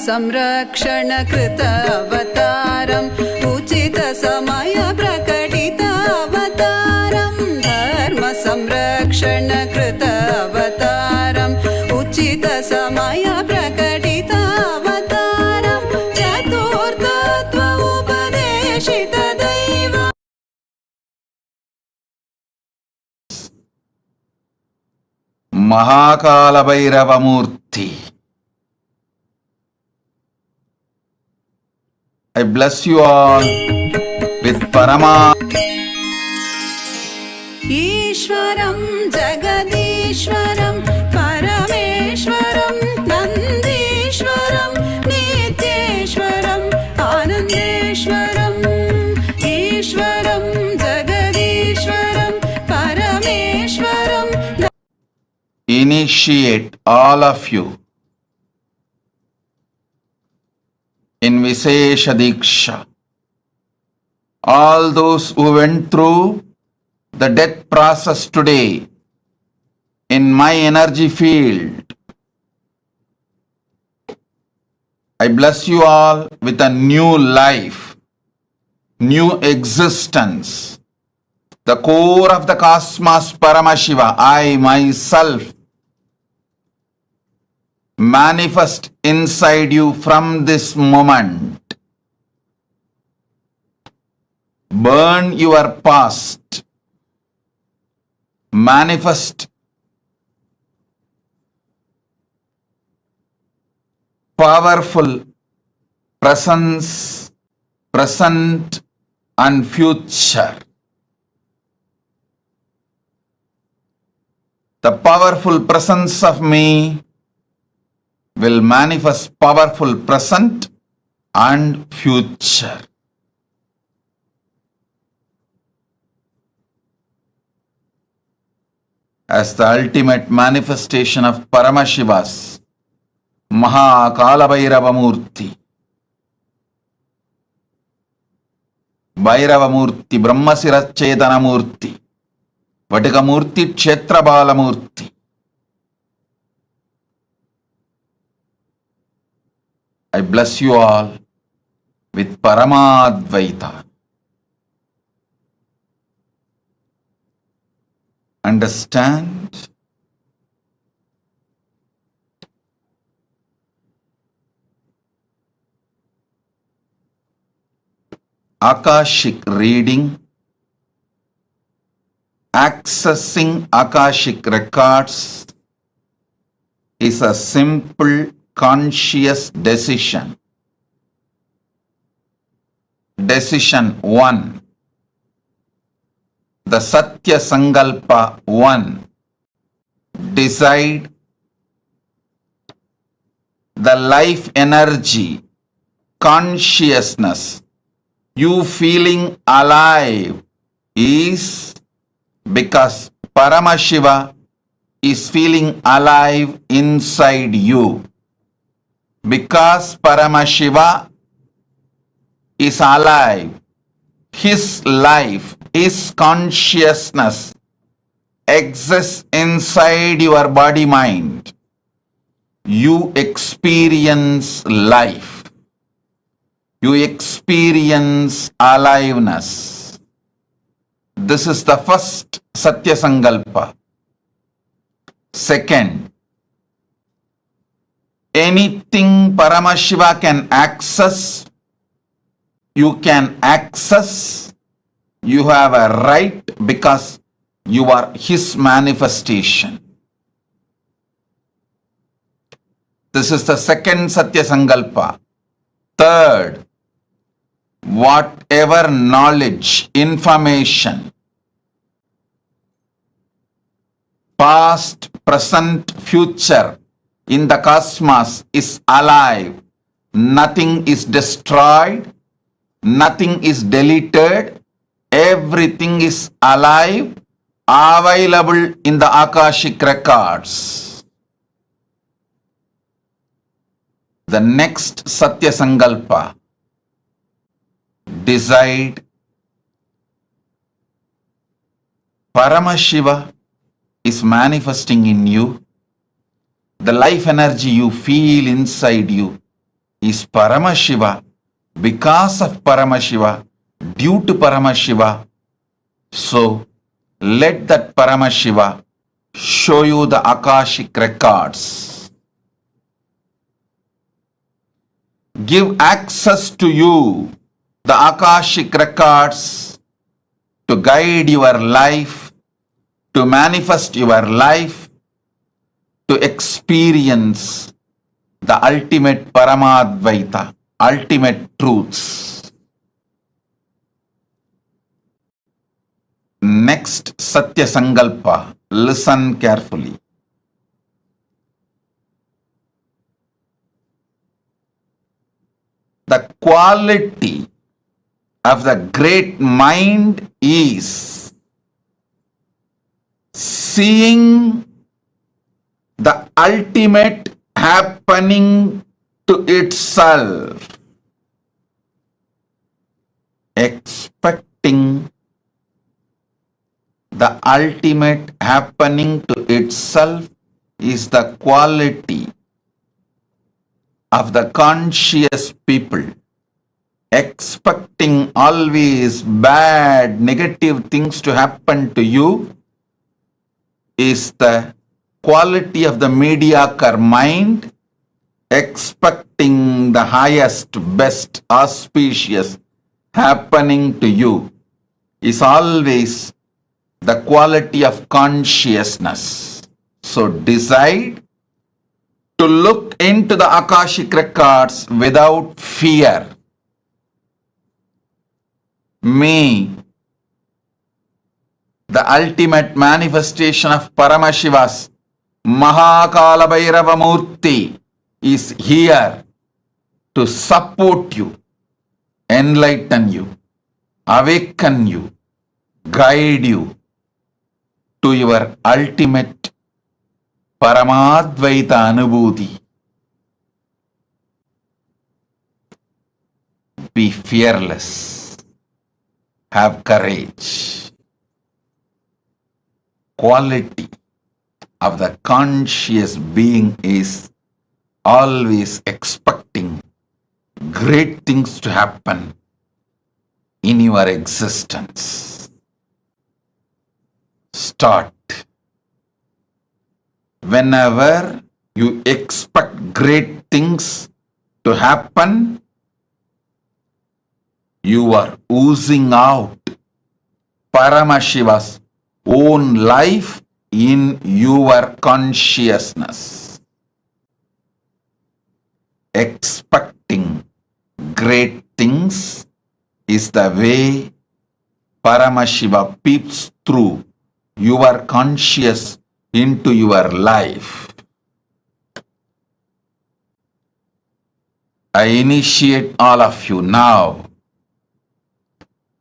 संरक्षण कृत अवतारम् उचित समय प्रकटित अवतारम् धर्म संरक्षण कृत अवतारम् उचित समय प्रकटित अवतारम् चतुर्थत्व उपदेशित दैव Kalabhairava Murthy. I bless you all with Parama. ईश्वरं जगदीश्वरं परमेश्वरं नन्दीश्वरं नित्येश्वरम् आनन्देश्वरम् ईश्वरं जगदीश्वरं परमेश्वरं. Initiate all of you in Vishesha Diksha. All those who went through the death process today in my energy field, I bless you all with a new life, new existence. The core of the cosmos, Paramashiva, I myself manifest inside you from this moment. Burn your past. Manifest powerful presence, present and future. The powerful presence of me will manifest powerful present and future. As the ultimate manifestation of Paramashiva's Kalabhairava Murthy. Bhairava Murthy, Brahmasira Chetana Murthy, Vatika Murthy, Kshetra Bala Murthy. I bless you all with Paramadvaita. Understand? Akashic reading, accessing Akashic records is a simple conscious decision. Decision 1. The Satya Sankalpa 1. Decide the life energy, consciousness, you feeling alive is because Paramashiva is feeling alive inside you. Because Paramashiva is alive, his life, his consciousness exists inside your body mind. You experience life. You experience aliveness. This is the first Satya Sankalpa. Second, anything Paramashiva can access, you can access. You have a right because you are his manifestation. This is the second Satya Sankalpa. Third, whatever knowledge, information, past, present, future in the cosmos is alive. Nothing is destroyed. Nothing is deleted. Everything is alive, available in the Akashic records. The next Satya Sankalpa. Decide Paramashiva is manifesting in you. The life energy you feel inside you is Paramashiva, because of Paramashiva, due to Paramashiva. So let that Paramashiva show you the Akashic records. Give access to you the Akashic records to guide your life, to manifest your life, to experience the ultimate Paramadvaita, ultimate truths. Next Satya Sankalpa, listen carefully. The quality of the great mind is seeing the ultimate happening to itself, expecting the ultimate happening to itself is the quality of the conscious people. Expecting always bad, negative things to happen to you is the quality of the mediocre mind. Expecting the highest, best, auspicious happening to you is always the quality of consciousness. So decide to look into the Akashic records without fear. May the ultimate manifestation of Paramashiva's Kalabhairava Murthy is here to support you, enlighten you, awaken you, guide you to your ultimate Paramadvaita Anubhuti. Be fearless. Have courage. Quality of the conscious being is always expecting great things to happen in your existence. Start. Whenever you expect great things to happen, you are oozing out Paramashiva's own life in your consciousness. Expecting great things is the way Paramashiva peeps through your conscious into your life. I initiate all of you now.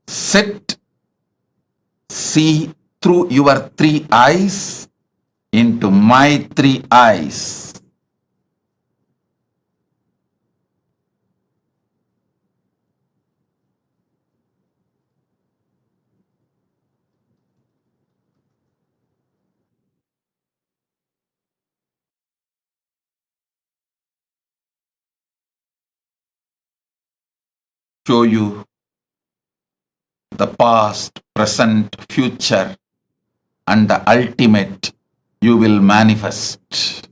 Sit, see through your three eyes into my three eyes. Show you the past, present, future, and the ultimate you will manifest.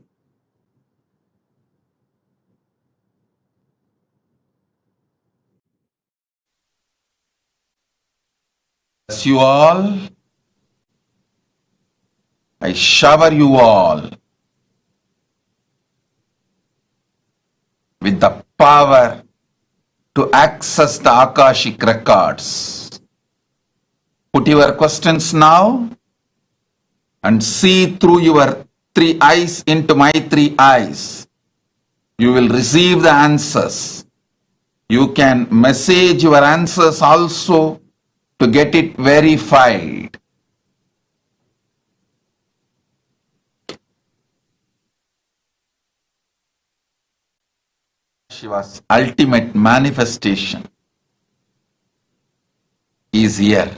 Bless you all. I shower you all with the power to access the Akashic records. Put your questions now and see through your three eyes into my three eyes. You will receive the answers. You can message your answers also to get it verified. Shiva's ultimate manifestation is here.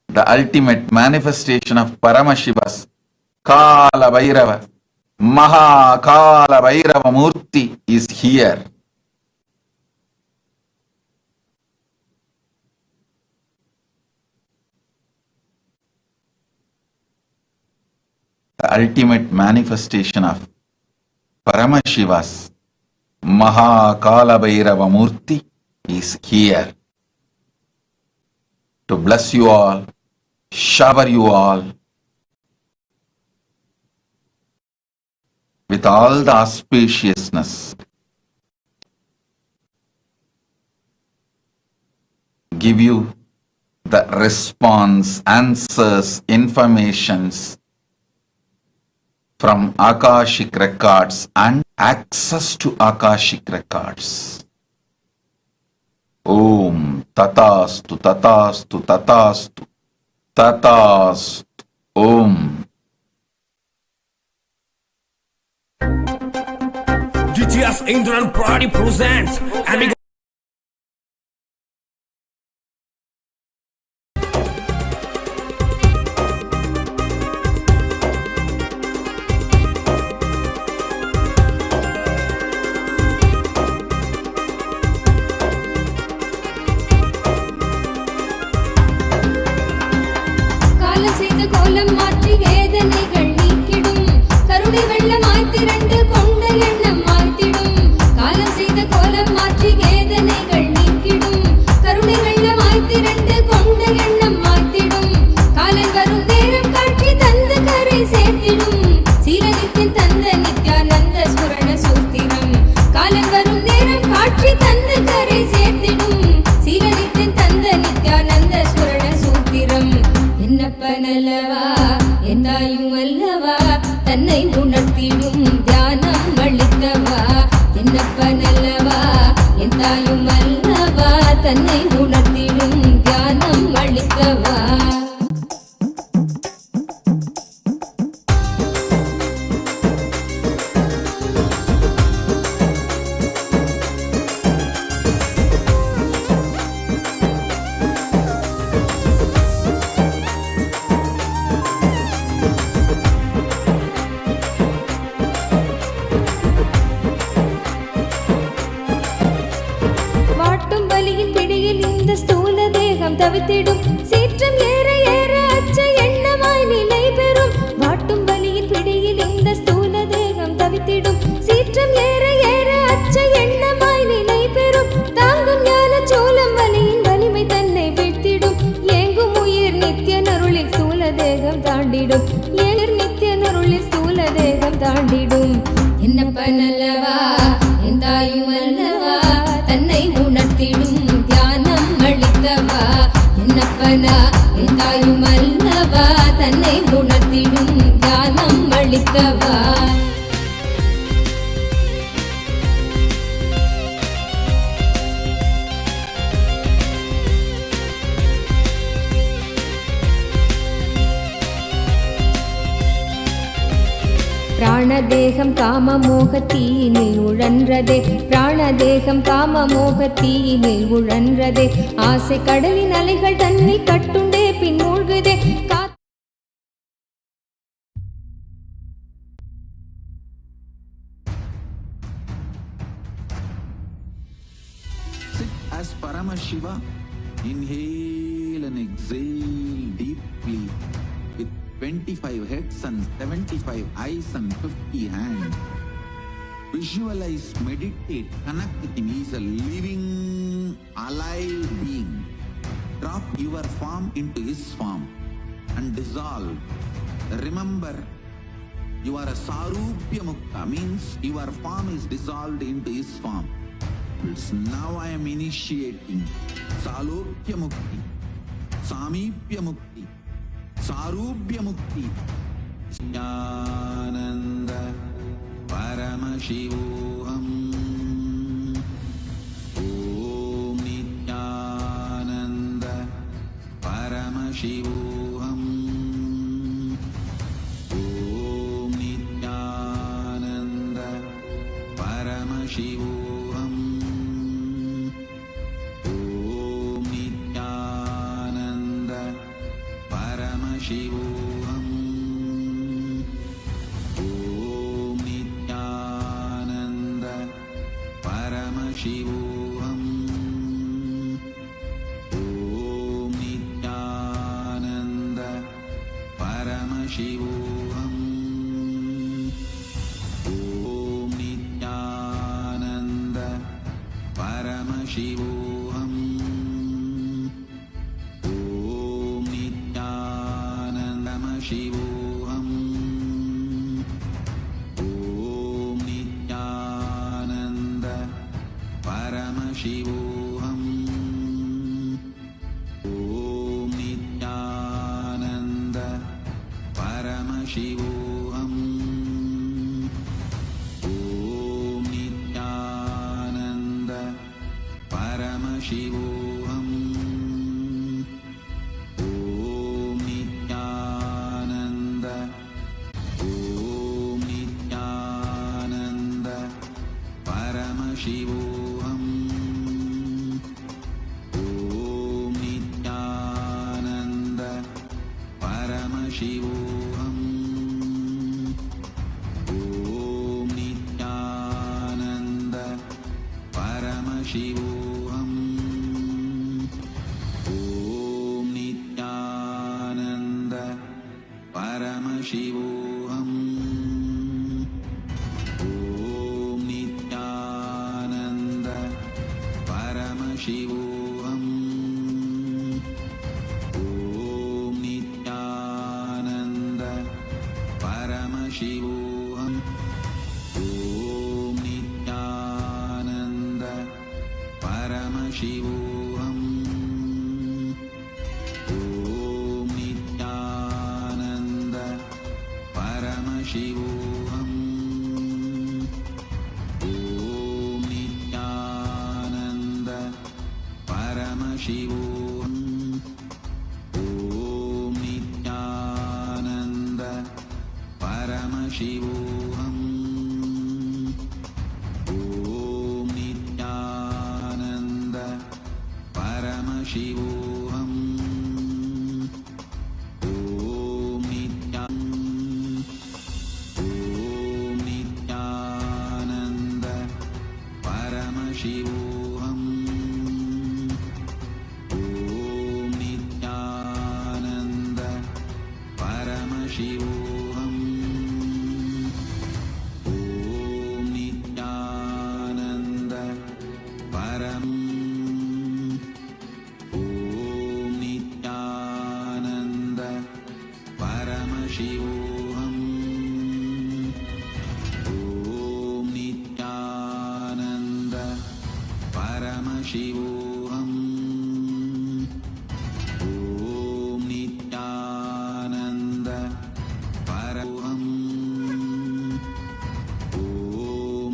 The ultimate manifestation of Paramashiva's Kalabhairava Kalabhairava Murthy is here. The ultimate manifestation of Paramashiva's Kalabhairava Murthy is here to bless you all, shower you all with all the auspiciousness, give you the response, answers, informations from Akashic records and access to Akashic records. Om Tatastu Tatastu Tatastu Tatastu Om. GTS Indran Pradi presents and தன்னை உணர்த்திடும் தியானம் அளித்தவா என்னப்பனல்லவா என் தாயும் அல்லவா தன்னை உணர்த்திடும் தியானம் அளித்தவா தவித்திடும் சீற்றம் ஏற ஏற அச்ச எண்ணமாய் நிலை பெறும் வாட்டும் வலியின் பிடியில் இந்த ஸ்தூல தேகம் தவித்திடும் சீற்றம் ஏற ஏற அச்ச எண்ணமாய் நிலை பெறும் தாங்கும் ஞான சோளம் வலியின் வலிமை தன்னை வீழ்த்திடும் ஏங்கும் உயிர் நித்திய நருளில் ஸ்தூல தேகம் தாண்டிடும் ஏர் நித்திய நருளில் ஸ்தூல தேகம் தாண்டிடும் என்னப்பனல்லவா என் தாயும் அல்லவா தன்னை உணர்த்திடும் தியானம் அளித்தவா என்னப்பனா என் தாயும் அல்லவா தன்னை உணர்த்திடும் தியானம் அளித்தவா பிராணதேகம் காம மோகத்தீயினில் உழன்றதே பிராணதேகம் காம மோகத்தீயினில் உழன்றதே ஆசை கடலின் அலைகள் தன்னை கட்டுண்டே பின் மூழ்குதே Sit as Paramashiva, inhale and exhale deeply with 25 heads and 75 eyes and 50 hands. Visualize, meditate, connect with him. He is a living, alive being. Drop your form into his form and dissolve. Remember, you are a Sarupya Mukta, means your form is dissolved into his form. Now I am initiating Salokya Mukti, Samipya Mukti, Sarubhya Mukti. Jnananda Paramashivoham Om Nityananda Paramashivoham Om Nityananda Paramashivoham Om Nityananda Paramashivoham Om परमशिवोऽहम् ॐ नित्यानन्द परमशिवोऽहम् ॐ नित्यानन्द परमशिवोऽहम् ॐ नित्यानन्दम शिवोऽहम् ॐ नित्यानन्द परमशिवोऽहम् ॐ नित्यानन्द परमशिवोऽहम् ॐ नित्यानन्द परमशिवोऽहम् ॐ नित्यानन्द ॐ नित्यानन्द परमशिवोऽहम् ॐ नित्यानन्द परमशिवोऽहम् ॐ नित्यानन्द परमशिवोऽहम् ॐ नित्यानन्द परमशिवोऽहम् ॐ नित्यानन्द परमशिवोऽहम् ॐ नित्यानन्द परमशिवोऽहम् ॐ नित्यानन्द परमशिवोऽहम् ॐ नित्यानन्द परमशिवोऽहम् ॐ नित्यानन्द परमशिवोऽहम् ॐ नित्यानन्द परमशिवोऽहम् ॐ नित्यानन्द परमशिवोऽहम् ॐ नित्यानन्द परमशिवोऽहम् ॐ नित्यानन्द परमशिवोऽहम् ॐ नित्यानन्द परम ॐ नित्यानन्द परमशिवोऽहम् ॐ नित्यानन्द परमशिवोऽहम् ॐ नित्यानन्द परमोऽहम् ॐ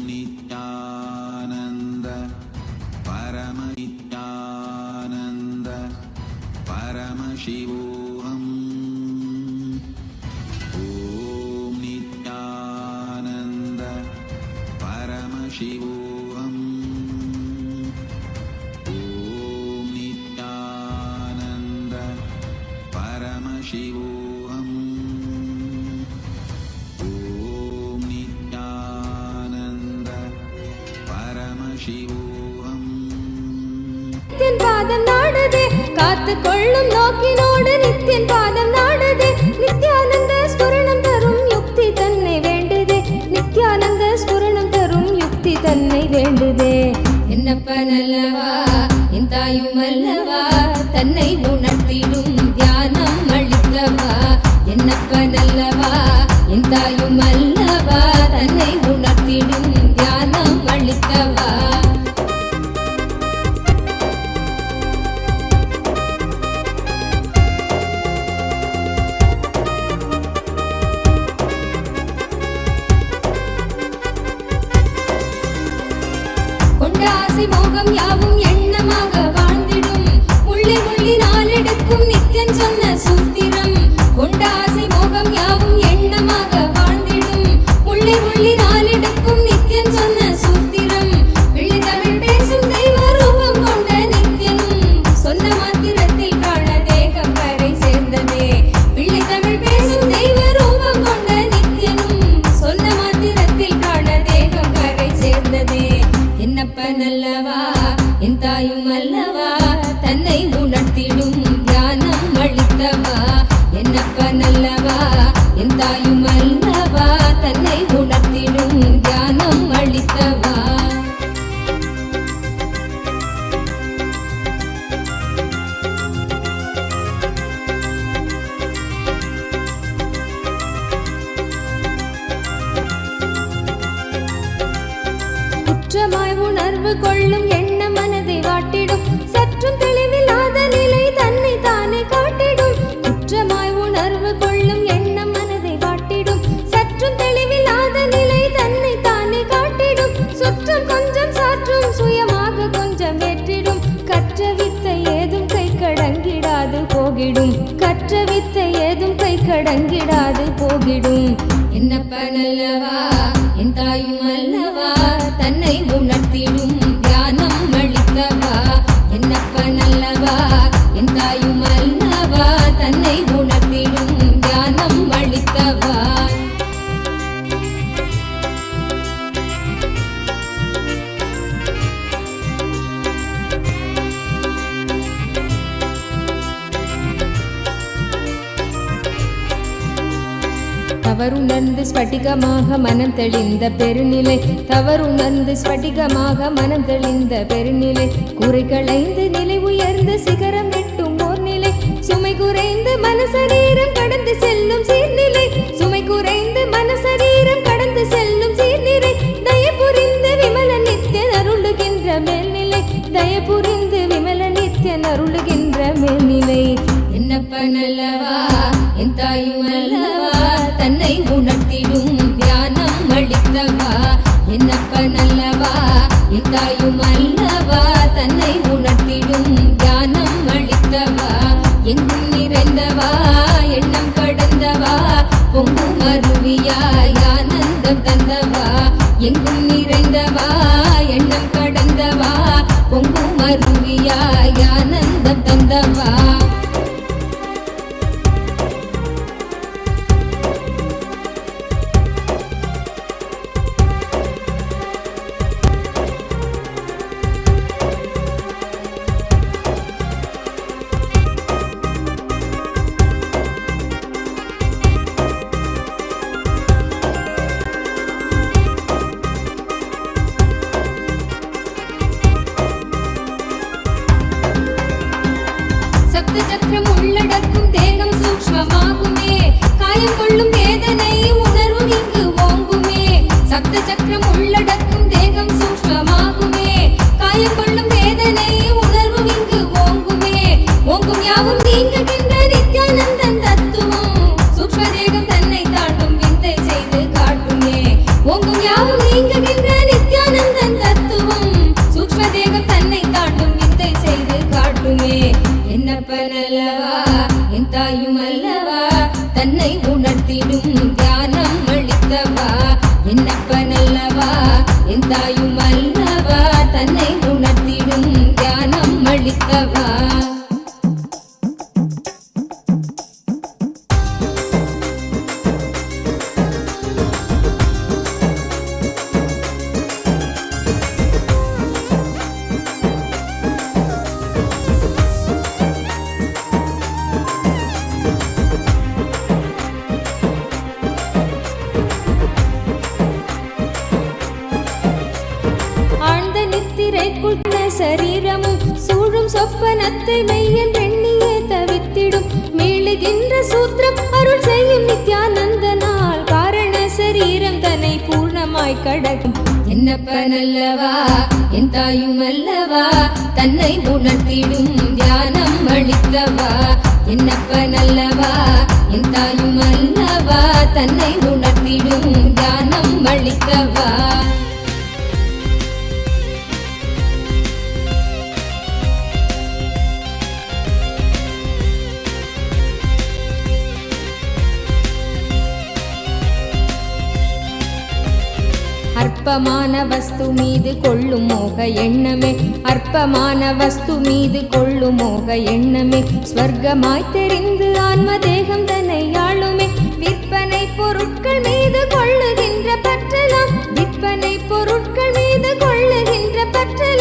नित्यानन्द परमनित्यानन्द परमशिवोऽहम् ॐ नित्यानन्द परमशिवोऽहम् ॐ नित्यानन्द परमशिवोऽहम् ॐ नित्यानन्द परमशिवोऽहम् நித்தியன் பாதம் நாடுதே காத்து கொள்ளும் நோக்கினோடு நித்தியன் பாதம் நாடுதே நித்யானந்த ஸ்புரணம் தரும் யுக்தி தன்னை வேண்டுதே நித்யானந்த ஸ்புரணம் தரும் யுக்தி தன்னை வேண்டுதே என்னப்ப நல்லவா என் தாயும் அல்லவா தன்னை உணர்த்திடும் தியானம் அளித்தவா என்னப்ப நல்லவா என் தாயும் அல்லவா தன்னை உணர்த்திடும் தியானம் அளித்தவா மோகம் யாவும் எண்ணமாக வாழ்ந்திடும் உள்ளே உள்ளி நாளெடுக்கும் நித்தியன் சொன்ன சூத்திரம் கொண்ட ஆசை மோகம் யாவும் எண்ணமாக வாழ்ந்திடும் உள்ளே உள்ளி நாளெடுக்கும் நித்தியன் சொன்ன சூத்திரம் வெள்ளி தமிழ் பேசும் தெய்வ ரூபம் கொண்ட நித்தியனும் சொன்ன மாத்திரத்தில் காண தேகம் கரை சேர்ந்ததே வெள்ளி தமிழ் பேசும் தெய்வ ரூபம் கொண்ட நித்தியனும் சொன்ன மாத்திரத்தில் காண தேகம் கரை சேர்ந்ததே என்னப்ப என்னப்பனல்லவா என் தாயும் அல்லவா தன்னை உணர்த்திடும் ஞானம் அளித்தவா என்னப்பனல்லவா என் தாயும் அல்லவா தன்னை உணர்த்திடும் ஞானம் அளித்தவா குற்றமாய் உணர்வு கொள்ளும் எண்ண மனதை வாட்டிடும் சற்றும் தெளிவில்லாத நிலை தன்னை தானே காட்டிடும் குற்றமாய் உணர்வு கொள்ளும் எண்ண மனதை வாட்டிடும் சற்றும் தெளிவில்லாத நிலை தன்னை தானே காட்டிடும் சுற்றம் கொஞ்சம் சாற்றும் சுயமாக கொஞ்சம் வெற்றிடும் கற்ற வித்தை ஏதும் கை கடங்கிடாது போகிடும் கற்ற வித்தை ஏதும் கை கடங்கிடாது போகிடும் என்னப்பனல்லவா என் தாயும் அல்லவா தன்னை உணர்த்திடும் ஞானம் அளித்தவா என்னப்பனல்லவா என் தாயும் அல்லவா தன்னை உணர்த்திடும் ஞானம் அளித்தவா தவறுணர்ந்து ஸ்படிகமாக மனம் தெளிந்த பெருநிலை தவறுணர்ந்து ஸ்படிகமாக மனம் தெளிந்த பெருநிலை குறை களைந்து நிலை உயர்ந்த சிகரம் எட்டும் ஓர் நிலை சுமை குறைந்து மனசரீரம் கடந்து செல்லும் சீர்நிலை சுமை குறைந்து மனசரீரம் கடந்து செல்லும் சீர்நிலை தயபுரிந்து விமல நித்தியன் அருளுகின்ற மேல்நிலை தயபுரிந்து விமல நித்தியன் அருளுகின்ற மேல்நிலை என்னப்பனல்லவா என் தாயும் அல்லவா தன்னை உணர்த்திடும் ஞானம் அளித்தவா என்னப்பனல்லவா என் தாயும் அல்லவா தன்னை உணர்த்திடும் ஞானம் அளித்தவா எங்கும் நிறைந்தவா எண்ணம் கடந்தவா பொங்கும் அருவியாய் ஆனந்தம் தந்தவா எங்கும் நிறைந்தவா எண்ணம் கடந்தவா பொங்கும் அருவியாய் ஆனந்தம் தந்தவா சக்கரம் உள்ளடக்கும் தேகம் சூக்ஷ்மமாகுமே காயம் கொள்ளும் வேதனை உணர்வும் இங்கு ஓங்குமே சப்த சக்கரம் உள்ளடக்கும் தேகம் சூக்ஷ்மமாகுமே காயம் கொள்ளும் வேதனை உணர்வும் இங்கு ஓங்குமே ஓங்கும் யாவும் நீங்குகின்ற நித்யானந்தன் தத்துவம் சூக்ஷ்ம தேகம் தன்னை தாண்டும் வித்தை செய்து காட்டுமே ஓங்கும் யாவும் நீங்குகின்ற நித்யானந்தன் தத்துவம் சூக்ஷ்ம தேகம் தன்னை தாண்டும் வித்தை செய்து காட்டுமே என்னப்பனல்லவா என் தாயும் அல்லவா தன்னை உணர்த்திடும் ஞானம் அளித்தவா என்னப்பனல்லவா என் தாயும் அல்லவா தன்னை உணர்த்திடும் ஞானம் அளித்தவா சரீரமும் சூழும் சொப்பனத்தை மெய்யன் எண்ணியே தவித்திடும் மீளுகின்ற சூத்திரம் அருள் செய்யும் நித்யானந்தனால் காரண சரீரம் தன்னை பூர்ணமாய் கடக்கும் என்னப்பனல்லவா என் தாயும் அல்லவா தன்னை உணர்த்திடும் ஞானம் அளித்தவா என்னப்பனல்லவா என் தாயும் அல்லவா தன்னை உணர்த்திடும் ஞானம் அளித்தவா அற்பமான வஸ்து மீது கொள்ளும் மோக எண்ணமே அற்பமான வஸ்து மீது கொள்ளும் மோக எண்ணமே ஸ்வர்க்கமாய் தெரிந்து ஆன்ம தேகம் தன்னை ஆளுமே விற்பனை பொருட்கள் மீது கொள்ளுகின்ற பற்றலாம் விற்பனை பொருட்கள் மீது கொள்ளுகின்ற பற்றலாம்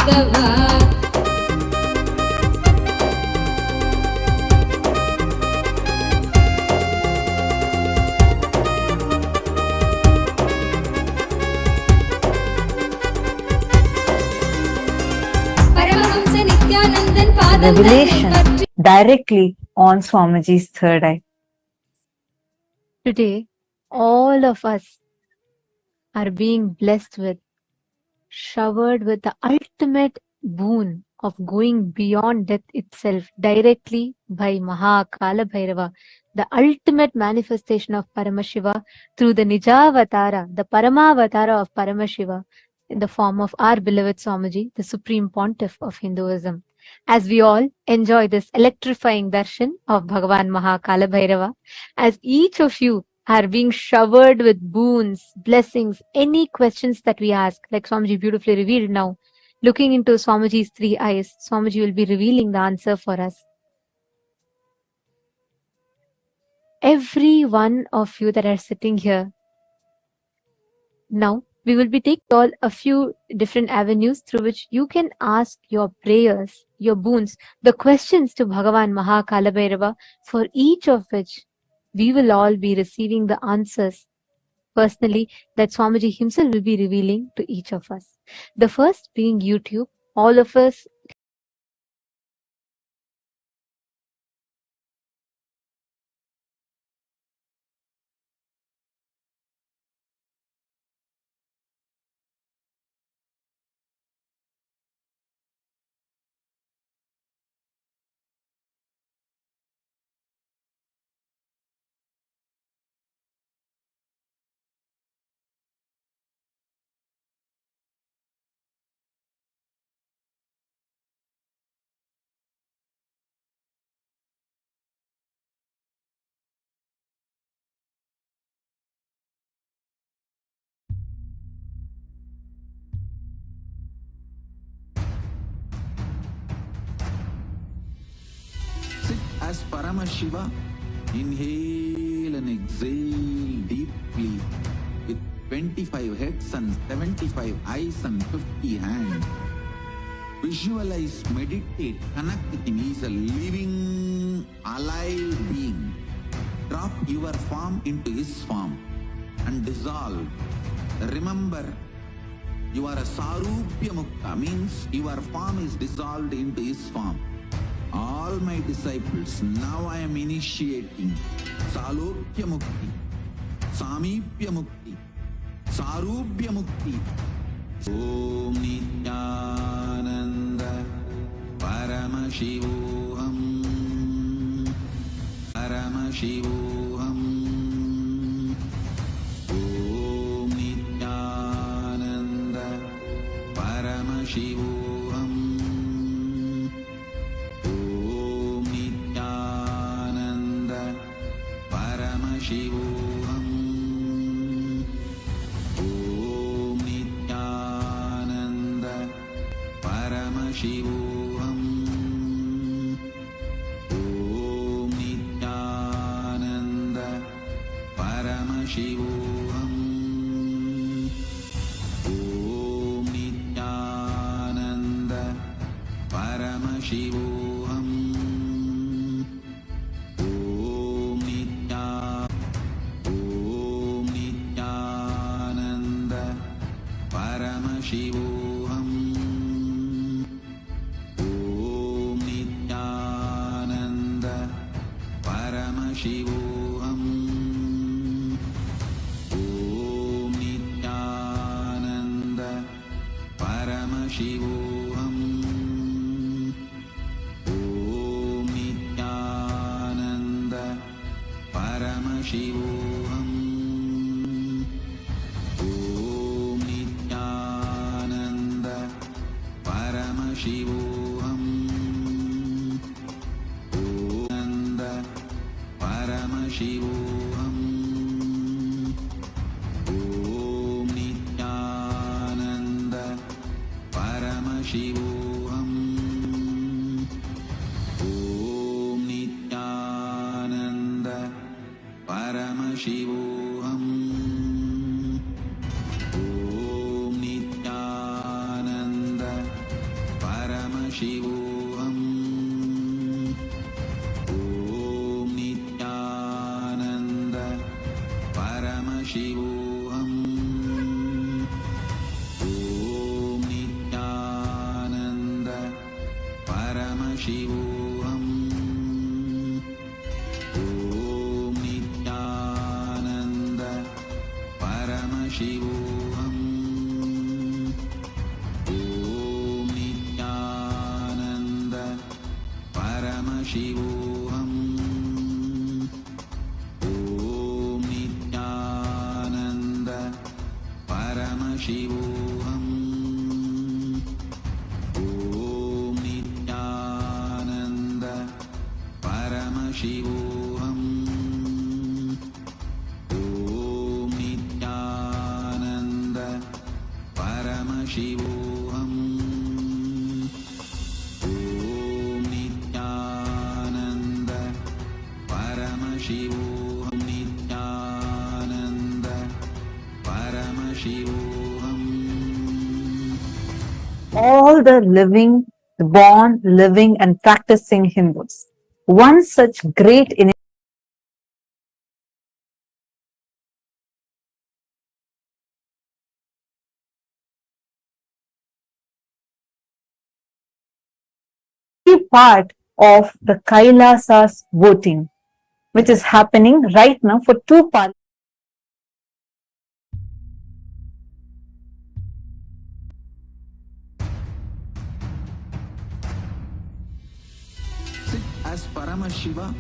Bhargava. Paramahamsa Nityanandan Padam Revelation directly on Swamiji's third eye. Today, all of us are being blessed with, showered with the ultimate boon of going beyond death itself directly by Kalabhairava, the ultimate manifestation of Paramashiva through the Nijavatara, the Paramavatara of Paramashiva, in the form of our beloved Swamiji, the Supreme Pontiff of Hinduism. As we all enjoy this electrifying darshan of Bhagavan Kalabhairava, as each of you are being showered with boons, blessings, any questions that we ask, like Swamiji beautifully revealed now, looking into Swamiji's three eyes, Swamiji will be revealing the answer for us. Every one of you that are sitting here, now we will be taking all a few different avenues through which you can ask your prayers, your boons, the questions to Bhagavan Kalabhairava, for each of which we will all be receiving the answers personally that Swamiji himself will be revealing to each of us. The first being YouTube. All of us Sit as Paramashiva. Inhale and exhale deeply with 25 heads and 75 eyes and 50 hands. Visualize, meditate, connect with him. He is a living, alive being. Drop your form into his form and dissolve. Remember, you are a Sarupya Mukta, means your form is dissolved into his form. All my disciples, now I am initiating Salokya Mukti, Samipya Mukti, Sarupya Mukti. Om Nityananda Paramashivoham Paramashivoham. Om Nityananda Paramashivoham. Om Nityananda Paramashivoham. Om Nityananda Paramashivoham. Om Nityananda Paramashivoham. Om Nityananda Paramashivoham. Om Nityananda Paramashivoham. Om Nityananda Paramashivoham. Om Nityananda Paramashivoham. Om Nityananda Paramashivoham. Om Nityananda Paramashivoham. Om Nityananda Paramashivoham. Om Nityananda Paramashivoham. Om Nityananda Shivoham. Om Nityananda Paramashivoham. Om Nityananda Paramashivoham. Om Nityananda Paramashivoham. Om Nityananda Paramashivoham. Om Nityananda Paramashivoham. Om Nityananda Paramashivoham. Om Nityananda Paramashivoham. Nityananda Paramashivoham. All the living, born, living, and practicing Hindus. One such great part of the Kailasa's voting, which is happening right now for two parts. Sit as Paramashiva.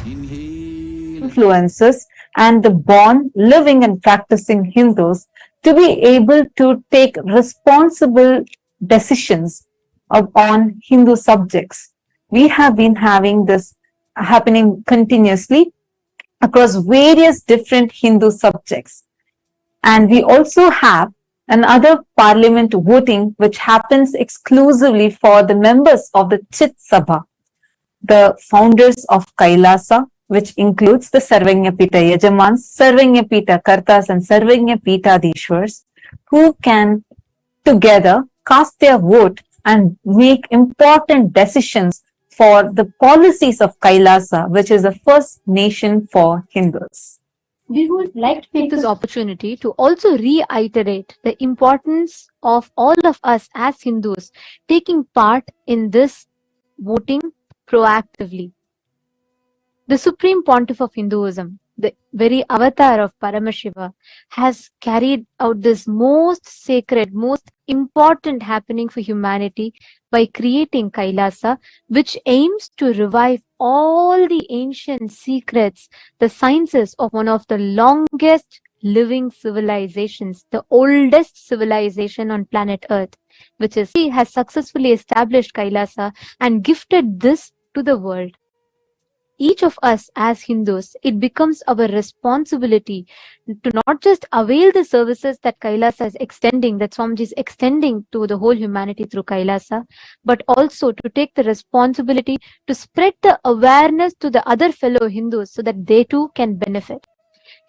Inhale. Influences and the born, living, and practicing Hindus to be able to take responsible decisions on Hindu subjects. We have been having this happening continuously across various different Hindu subjects. And we also have another parliament voting which happens exclusively for the members of the Chit Sabha, the founders of Kailasa, which includes the Sarvanyapita Yajamans, Sarvanyapita Kartas, and Sarvanyapita Dishwars, who can together cast their vote and make important decisions for the policies of Kailasa, which is the first nation for Hindus. We would like to take this opportunity to also reiterate the importance of all of us as Hindus taking part in this voting proactively. The Supreme Pontiff of Hinduism, the very avatar of Paramashiva, has carried out this most sacred, most important happening for humanity by creating Kailasa, which aims to revive all the ancient secrets, the sciences of one of the longest living civilizations, the oldest civilization on planet Earth, which is he has successfully established Kailasa and gifted this to the world. Each of us as Hindus, it becomes our responsibility to not just avail the services that Kailasa is extending, that Swamiji is extending to the whole humanity through Kailasa, but also to take the responsibility to spread the awareness to the other fellow Hindus so that they too can benefit.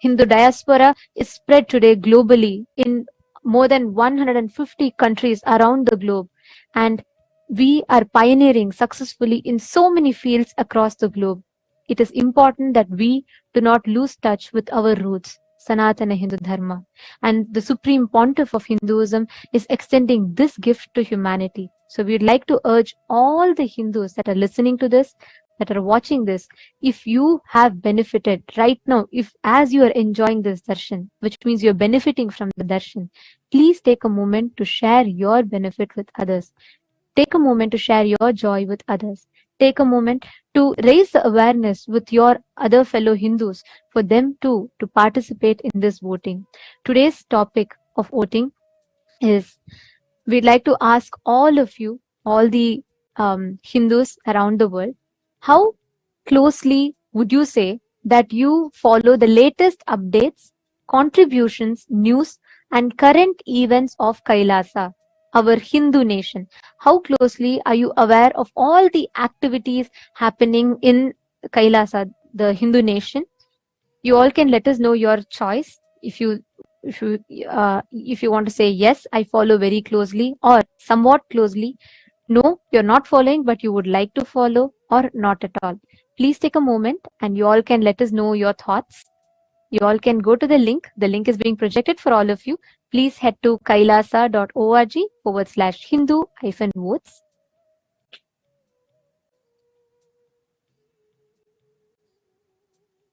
Hindu diaspora is spread today globally in more than 150 countries around the globe, and we are pioneering successfully in so many fields across the globe. It is important that we do not lose touch with our roots, Sanatana Hindu Dharma. And the Supreme Pontiff of Hinduism is extending this gift to humanity. So we'd like to urge all the Hindus that are listening to this, that are watching this, if you have benefited right now, if as you are enjoying this darshan, which means you're benefiting from the darshan, please take a moment to share your benefit with others. Take a moment to share your joy with others. Take a moment to raise the awareness with your other fellow Hindus for them too to participate in this voting. Today's topic of voting is, we'd like to ask all of you, all the Hindus around the world, how closely would you say that you follow the latest updates, contributions, news, and current events of Kailasa, our Hindu nation? How closely are you aware of all the activities happening in Kailasa, the Hindu nation? You all can let us know your choice. If you want to say yes, I follow very closely, or somewhat closely. No, you're not following, but you would like to follow, or not at all. Please take a moment and you all can let us know your thoughts. you all can go to the link. The link is being projected for all of you. Please head to kailasa.org/Hindu-votes.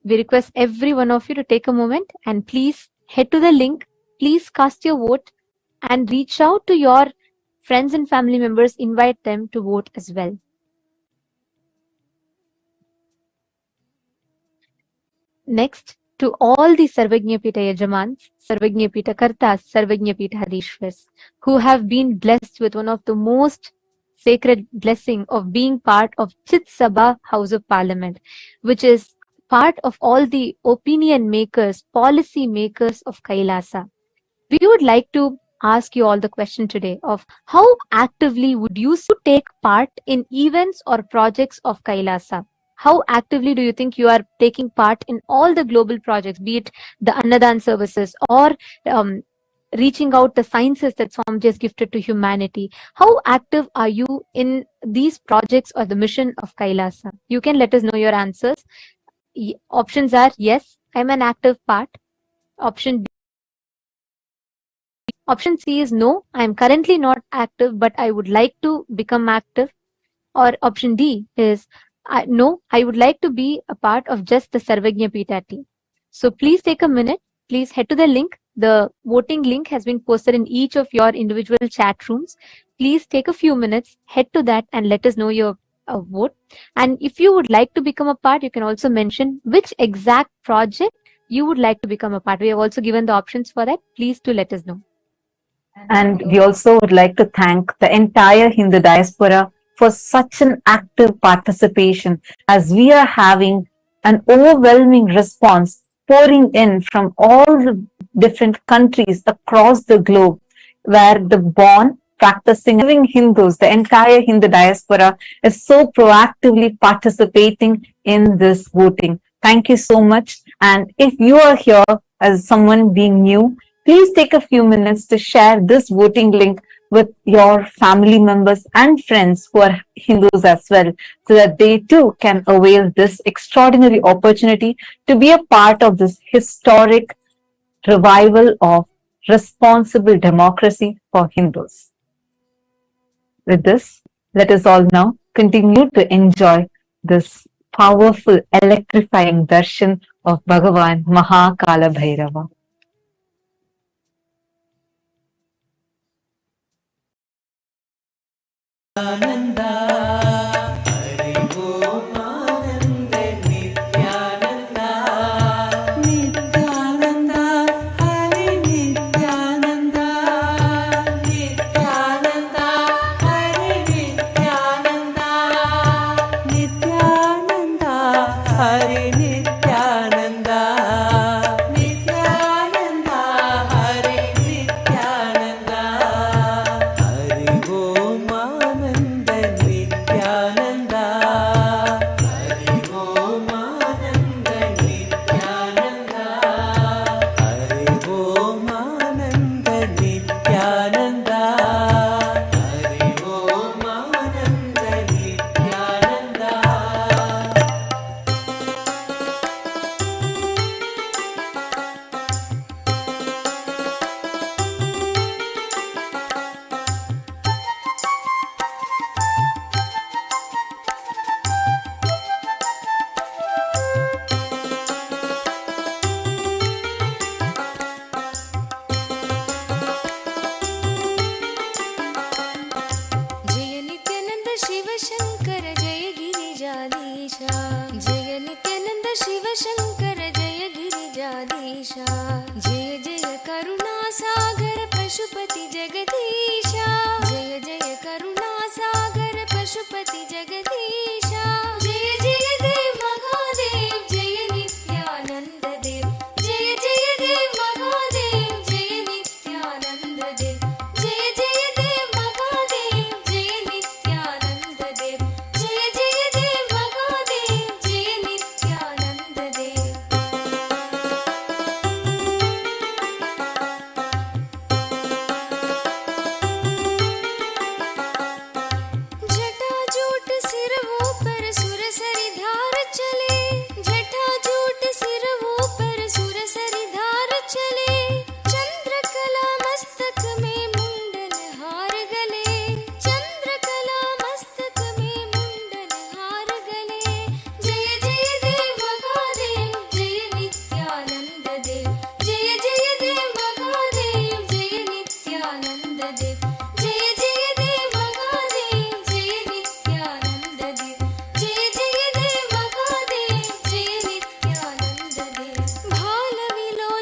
We request every one of you to take a moment and please head to the link. Please cast your vote and reach out to your friends and family members. Invite them to vote as well. Next, to all the Sarvajñapita Yajamans, Sarvajñapita Kartas, Sarvajñapita Hadishwars, who have been blessed with one of the most sacred blessing of being part of Chit Sabha House of Parliament, which is part of all the opinion makers, policy makers of Kailasa. We would like to ask you all the question today of how actively would you take part in events or projects of Kailasa? How actively do you think you are taking part in all the global projects, be it the Annadan services or reaching out the sciences that Swamiji has gifted to humanity? How active are you in these projects or the mission of Kailasa? You can let us know your answers. Options are yes, I'm an active part. Option B. Option C is no, I am currently not active, but I would like to become active. Or option D is no, I would like to be a part of just the Sarvajñapita team. So please take a minute. Please head to the link. The voting link has been posted in each of your individual chat rooms. Please take a few minutes, head to that and let us know your vote. And if you would like to become a part, you can also mention which exact project you would like to become a part. We have also given the options for that. Please do let us know. And we also would like to thank the entire Hindu diaspora for such an active participation, as we are having an overwhelming response pouring in from all the different countries across the globe, where the born, practicing, living Hindus, the entire Hindu diaspora is so proactively participating in this voting. Thank you so much. And if you are here as someone being new, please take a few minutes to share this voting link with your family members and friends who are Hindus as well, so that they too can avail this extraordinary opportunity to be a part of this historic revival of responsible democracy for Hindus. With this, let us all now continue to enjoy this powerful, electrifying darshan of Bhagavan Kalabhairava.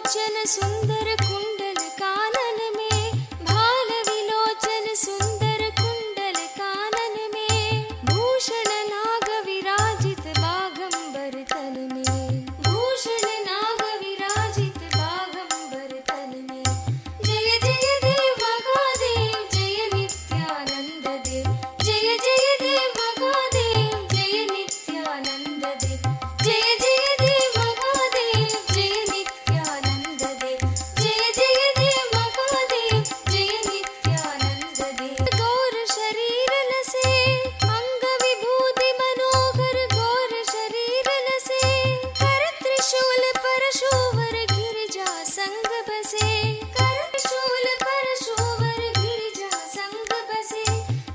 विलोचन सुंदर कुंडल कानन में, भाल विलोचन सुंदर कुंडल कानन में, भूषण नाग विराजित बागंबर तन में, भूषण नाग विराजित बागंबर तन में। जय जय देव महादेव जय नित्यानंद देव, जय जय देव महादेव जय नित्यानंद देव, जय जय देव महादेव जय नित्यानंद देव, जय जय देव महादेव जय नित्यानंद देव। गौर शरीर लसे अंग विभूति मनोहर, गौर शरीर लसे कर त्रिशूल परशुवर गिरिजा संग बसे, कर त्रिशूल परशुवर गिरिजा संग बसे।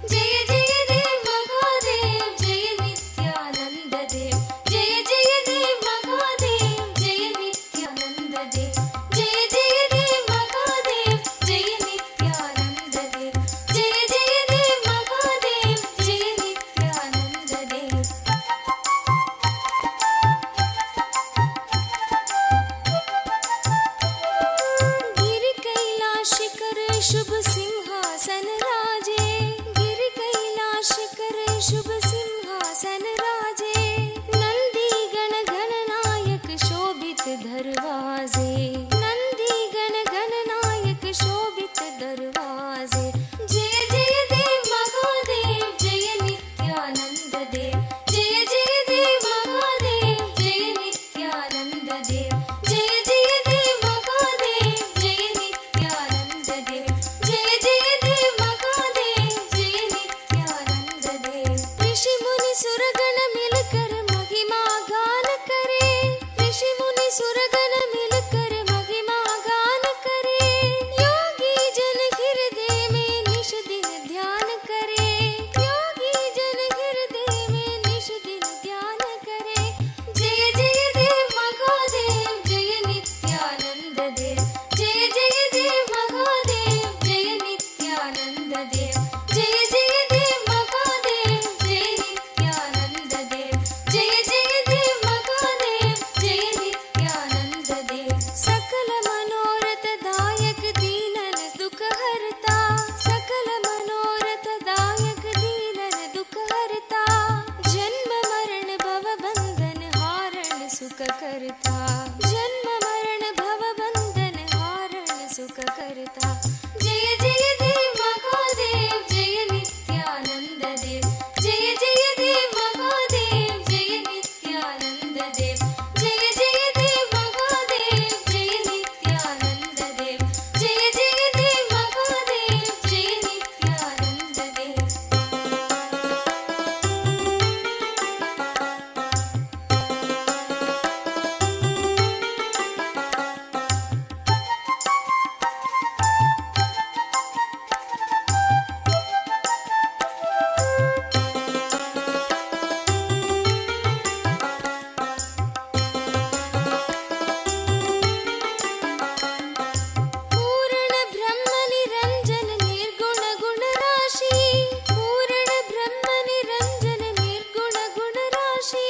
जय जय देव महादेव जय नित्यानंद देव, जय जय देव महादेव जय नित्यानंद देव, जय जय देव महादेव जय नित्यानंद देव, जय जय देव महादेव जय नित्यानंद देव। गिरि कैलाश कर शुभ सिंहासन राजे, गिरि कैलाश कर शुभ सिंहासन राजे, नंदी गण गणनायक शोभित दरवाजे, नंदी गण गणनायक शोभित दरवाजे। जय जय देव महादेव जय नित्यानंद देव, जय जय देव महादेव जय नित्यानंद देव, जय जय देव महादेव जय नित्यानंद देव, जय जय देव महादेव जय नित्यानंद देव। ऋषि मुनि सुरगण मिलकर महिमा गान करे, ऋषि मुनि सुरगण मिलकर महिमा गान करे, योगी जन हृदय में निश दिन ध्यान करे, योगी जन हृदय में निश दिन ध्यान करे। जय जय देव महादेव जय नित्यानंद देव, जय जय देव महादेव जय नित्यानंद देव, जय जय देव महादेव जय नित्यानंद देव, जय जय देव महादेव जय नित्यानंद देव। सकल मनोरथ दायक दीनन दुख हरता, सकल मनोरथ दायक दीनन दुख हरता, जन्म मरण भव बंधन हारण सुख करता, जन्म मरण भव बंधन हारण सुख करता। जय जय देव महादेव जय नित्यानंद देव, जय जय देव महादेव जय नित्यानंद देव, जय जय देव महादेव जय नित्यानंद देव, जय जय देव महादेव जय नित्यानंद देव। पूर्ण ब्रह्म निरंजन निर्गुण गुण राशि, पूर्ण ब्रह्म निरंजन निर्गुण गुण राशि,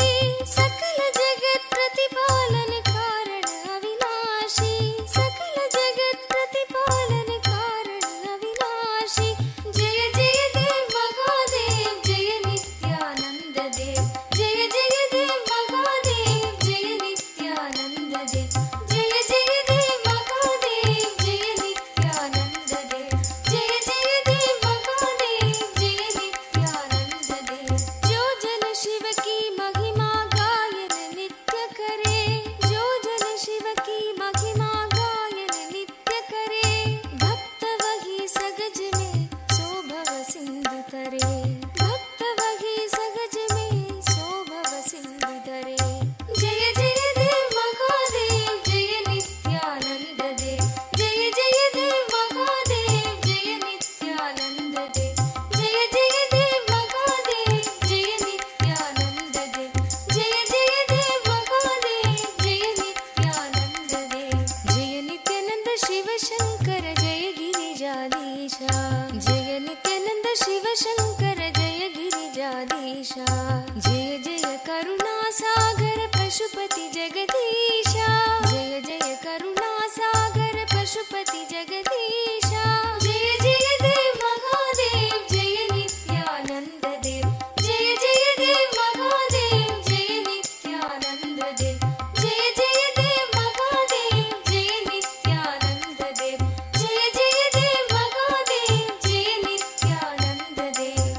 सकल जगत प्रतिपालन कारण अविनाशी, सकल जगत प्रतिपालन कारण अविनाशी। जय जय देव महादेव जय नित्यानंद देव, जय जय देव महादेव जय नित्यानंद देव, जय जय देव महादेव जय नित्यानंद देव, जय जय देव महादेव जय नित्यानंद देव। जो जन शिव की महिमा गायन नित्य करे, जो जन शिव की महिमा गायन नित्य करे, भक्त वही सगज में सोभव सिंधु तरे, भक्त वही सगज में सोभव सिंधु तरे। जय जय देव महादेव जय नित्यानंद देव, जय जय देव महादेव जय नित्यानंद देव, जय जय देव महादेव जय नित्यानंद देव, जय जय देव महादेव जय नित्यानंद देव। जय नित्यानंद शिव शंकर जय गिरिजाधीशा, जय नित्यानंद शिव शंकर जय गिरिजाधीशा, जय जय करुणा सागर पशुपति जगदीशा, जय जय करुणा सागर पशुपति जगदीशा जय जय देव महादेव जय नित्यानंद देव जय जय देव महादेव जय नित्यानंद देव जय जय देव महादेव जय नित्यानंद देव जय जय देव महादेव जय नित्यानंद देव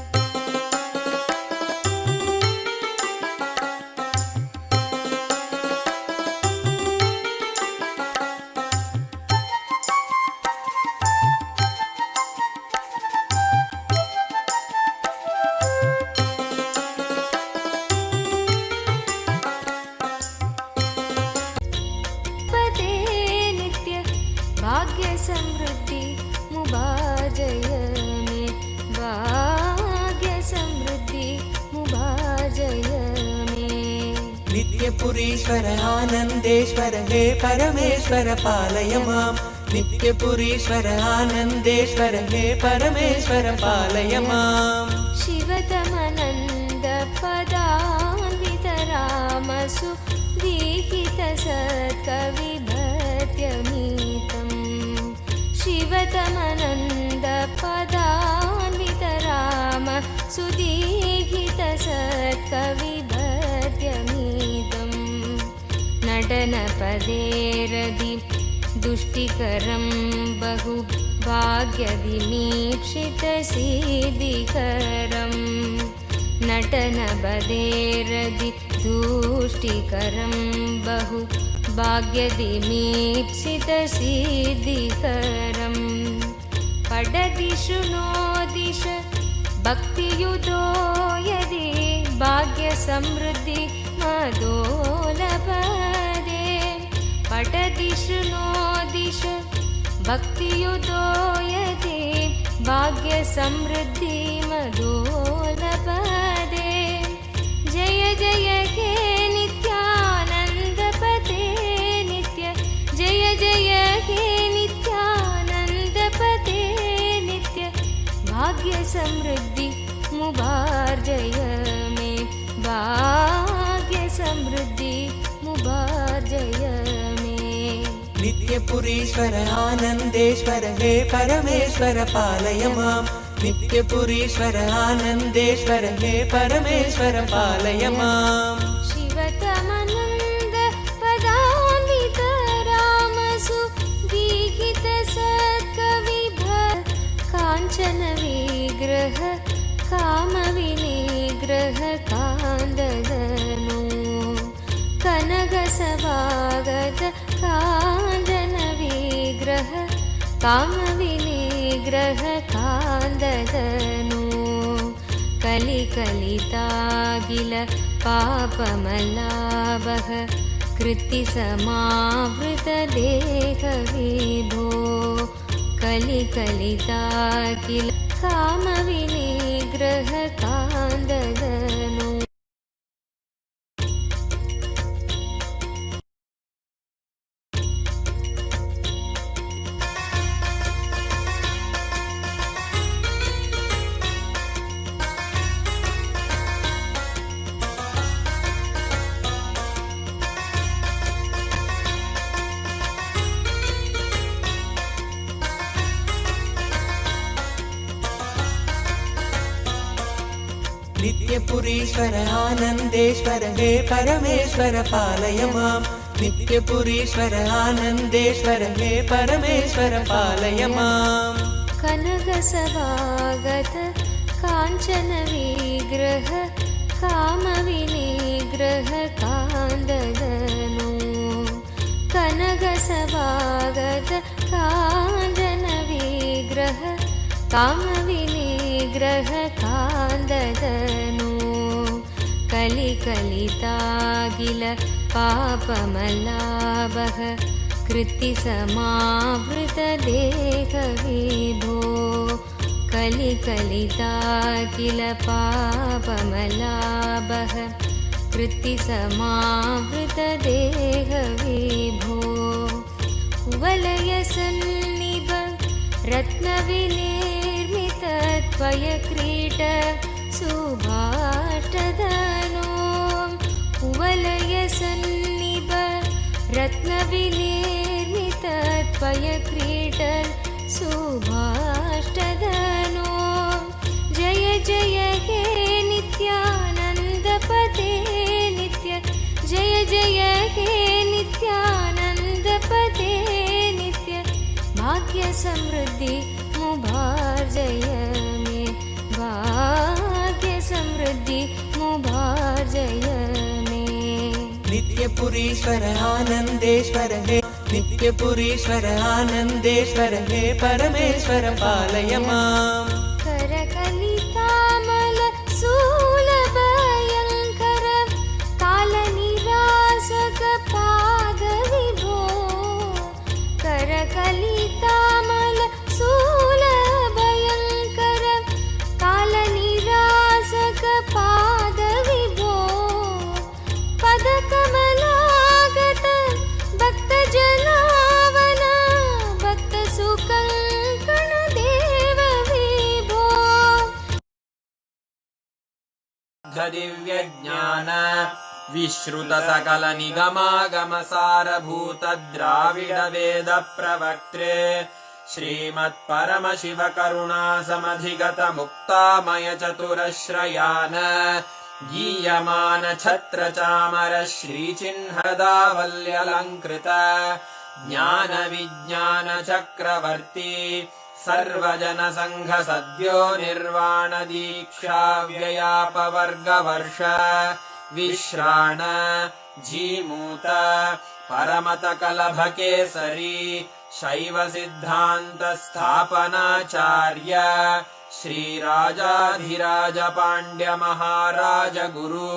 पदे नित्य भाग्य समृद्धि मुबाजय में भाग्य समृद्धि मुबाजय में नित्यपुरीश्वर आनन्देश्वर हे परमेश्वर पालय माम् नित्यपुरीश्वर आनन्देश्वर हे परमेश्वर पालय माम् शिवतमनन्द पदान्वित रामसु दीहित सत्कविभत्यमीतम् शिवतमनन्द पदान्वित राम सुदीहित सत्कविभत्यमीतम् नटनपदेरदि दुष्टिकरं बहु भाग्यविमीक्षितसिद्धिकरम् नटनपदेरदि दुष्टिकरं बहु भाग्यविमीक्षितसिद्धिकरम् पडदिषु नो दिश भक्तियुतो यदि भाग्यसमृद्धि मदोलपदे पटदिषु नो दिश भक्तियुतो यदि भाग्यसमृद्धि मदोलपदे जय जय हे नित्यानन्दपते नित्य जय जय हे नित्यानन्दपते नित्य भाग्यसमृद्धि मुबार्जय मे भाग्यसमृद्धि मुबार्जय मे नित्यपुरीश्वर आनन्देश्वर हे परमेश्वर पालय माम् नित्यपुरीश्वर आनन्देश्वर हे परमेश्वर पालय माम् शिवतमनन्द पदान्वित रामसु दीहित सत्कविभ काञ्चन विग्रह कामविनिग्रह कान्ददनु कनकसभागत काञ्चन विग्रह कामविनिग्रह कान्ददनु कलिकलितागिल पापमलाभः कृत्तिसमावृतदेहविभो कलिकलितागिल कामविनिग्रह कान्ददनु नित्यपुरीश्वर आनन्देश्वर हे परमेश्वर पालय माम् नित्यपुरीश्वर आनन्देश्वर हे परमेश्वर पालय माम् कनकसभागत काञ्चन विग्रह कामविनिग्रह कान्ददनु कनकसभागत काञ्चन विग्रह कामविनिग्रह कान्ददनु कलिकलितागिल पापमलाभः कृत्तिसमावृतदेहविभो कलिकलितागिल पापमलाभः कृत्तिसमावृतदेहविभो कुवलयसन्निभ रत्नविनिर्मित त्वयक्रीट सुभाष्टधनो कुवलयसन्निभ रत्नविनिर्मित अभय क्रीडल सुभाष्टदनो जय जय हे नित्यानंद पते नित्य जय जय हे नित्यानंद पते नित्य भाग्य समृद्धि मुभार जय मे भाग्य समृद्धि मुभार जय मे नित्यपुरीश्वर आनंदेश्वर हे नित्यपुरीश्वर आनंदेश्वर हे परमेश्वर पालय माम् करकलितामल शूलभयङ्कर कालनिरासक पाद विभो करकलितामल शूलभयङ्कर कालनिरासक पाद विभो पदकमलागत भक्तजनावन भक्तसुकङ्कण देव विभो दिव्यज्ञान विश्रुत सकल निगमागम सारभूत द्राविड वेद प्रवक्त्रे श्रीमत् परम शिव करुणा समधिगत मुक्तामय चतुरश्रयान गीयमान छत्र चामर श्रीचिह्नदावल्यलङ्कृत ज्ञान विज्ञान चक्रवर्ती सर्वजन संघ सद्यो निर्वाण दीक्षा व्ययापवर्गवर्ष विश्राण जीमूत परमत कलभकेसरी शैव सिद्धान्त स्थापनाचार्य श्रीराजाधिराज पाण्ड्य महाराज गुरु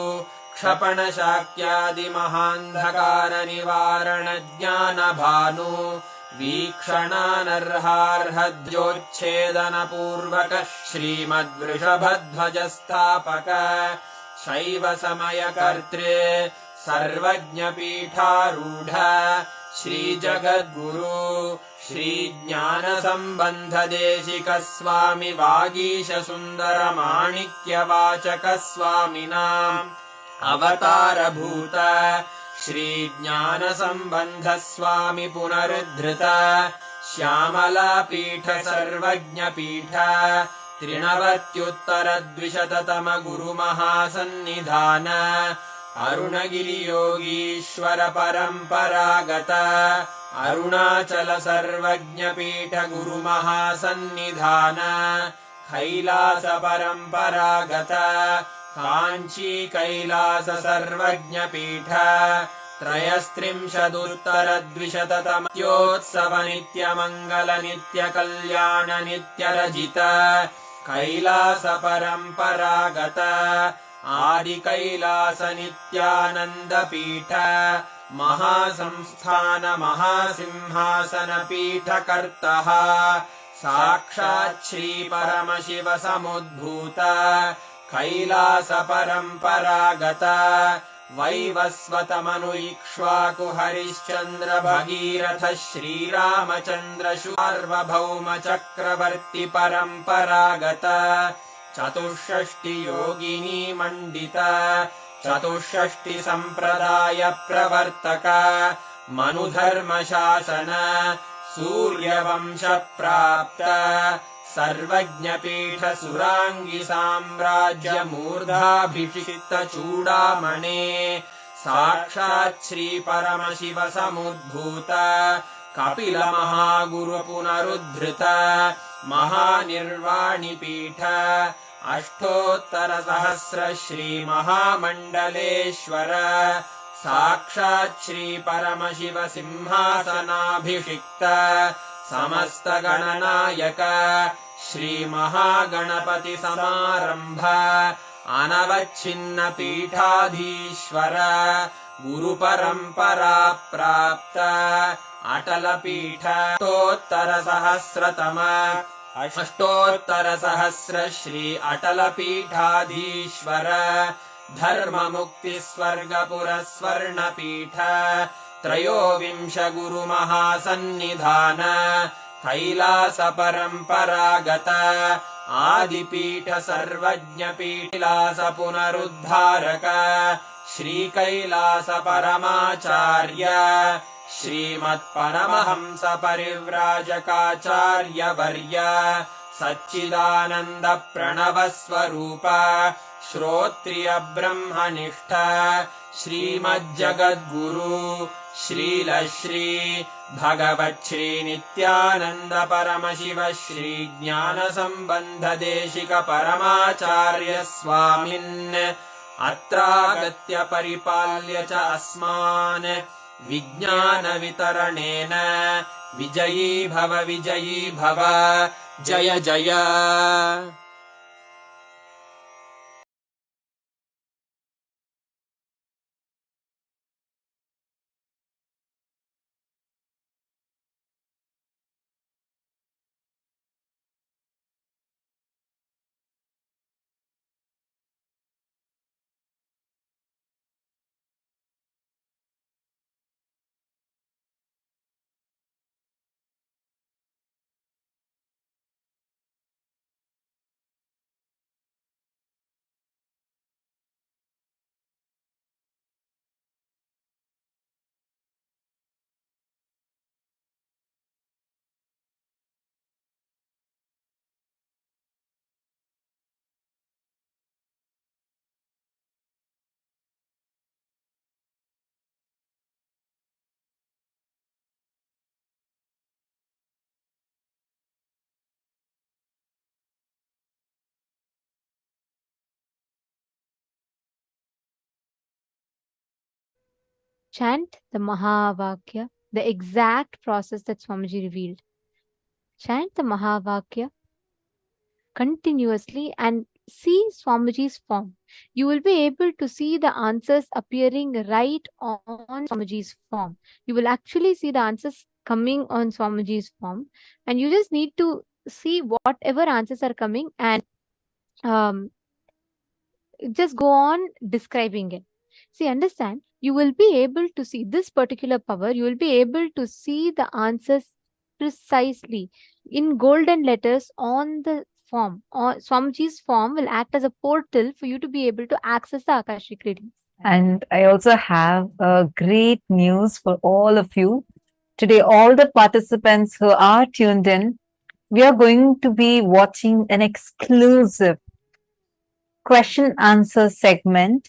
क्षपण शाक्यादि महान्धकार निवारण ज्ञान भानु वीक्षणानर्हार्हद्योच्छेदन पूर्वक श्रीमद्वृषभध्वज स्थापक शैव समय कर्त्रे सर्वज्ञ पीठारूढ श्री जगद्गुरु श्री ज्ञान संबंध देशिक स्वामी वागीश सुंदर माणिक्य वाचक स्वामिनाम् अवतार भूत श्री ज्ञान संबंध स्वामी पुनरुद्धृत श्यामला पीठ सर्वज्ञ पीठ त्रिनवत्युत्तर द्विशततम गुरु महासन्निधान अरुणगिरि योगीश्वर परंपरागत अरुणाचल सर्वज्ञ पीठ गुरु महासन्निधान कैलास परंपरागत कांची कैलास सर्वज्ञ पीठ त्रयस्त्रिंशदुत्तर द्विशततमोत्सव नित्य मंगल नित्य कल्याण नित्य रजित कैलास परंपरागत आदि कैलास नित्यानंद पीठ महासंस्थान महासिंहासन पीठ कर्तः साक्षात् श्री परम शिव समुद्भूत कैलास परंपरागत वैवस्वत मनु इक्ष्वाकु हरिश्चंद्र भगीरथ श्रीरामचंद्र सार्वभौम चक्रवर्ती परंपरागत चतुष्षष्टि योगिनी मंडित चतुष्षष्टि संप्रदाय प्रवर्तक मनुधर्म शासन सूर्यवंश प्राप्त सर्वज्ञ पीठ सुरांगी साम्राज्य मूर्धाभिषिक्त चूड़ामणे साक्षात् श्री परम शिव समुद्भूत कपिल महागुरु पुनरुद्धृत महानिर्वाणि पीठ अष्टोत्तर सहस्र श्री महामंडलेश्वर साक्षात् श्री परम शिव सिंहासनाभिषिक्त समस्त गणनायक श्री महागणपति समारंभ अनवच्छिन्न पीठाधीश्वर गुरु परंपरा प्राप्त अटल पीठ अष्टोत्तर सहस्र श्री अटल पीठाधीश्वर धर्म मुक्ति स्वर्गपुर स्वर्ण पीठ त्रयोविंश गुरु महासन्निधान कैलास परंपरागत आदिपीठ सर्वज्ञ पीठ कैलास पुनरुद्धारक श्री कैलास परमाचार्य श्रीमत्परमहंसपरिव्राजकाचार्यवर्य सच्चिदानन्दप्रणवस्वरूप श्रोत्रियब्रह्मनिष्ठ श्रीमज्जगद्गुरु श्रीलश्री भगवच्छ्रीनित्यानन्द परमशिव श्रीज्ञानसम्बन्धदेशिक परमाचार्य स्वामिन् अत्रागत्य परिपाल्य च अस्मान् विज्ञानवितरणेन विजयी भव जय जय। Chant the Mahavakya, the exact process that Swamiji revealed. Chant the Mahavakya continuously and see Swamiji's form. You will be able to see the answers appearing right on Swamiji's form. You will actually see the answers coming on Swamiji's form, and you just need to see whatever answers are coming and just go on describing it. See, understand, you will be able to see this particular power, you will be able to see the answers precisely in golden letters on the form. Or Swamiji's form will act as a portal for you to be able to access the Akashic readings. And I also have great news for all of you. Today, all the participants who are tuned in, we are going to be watching an exclusive question answer segment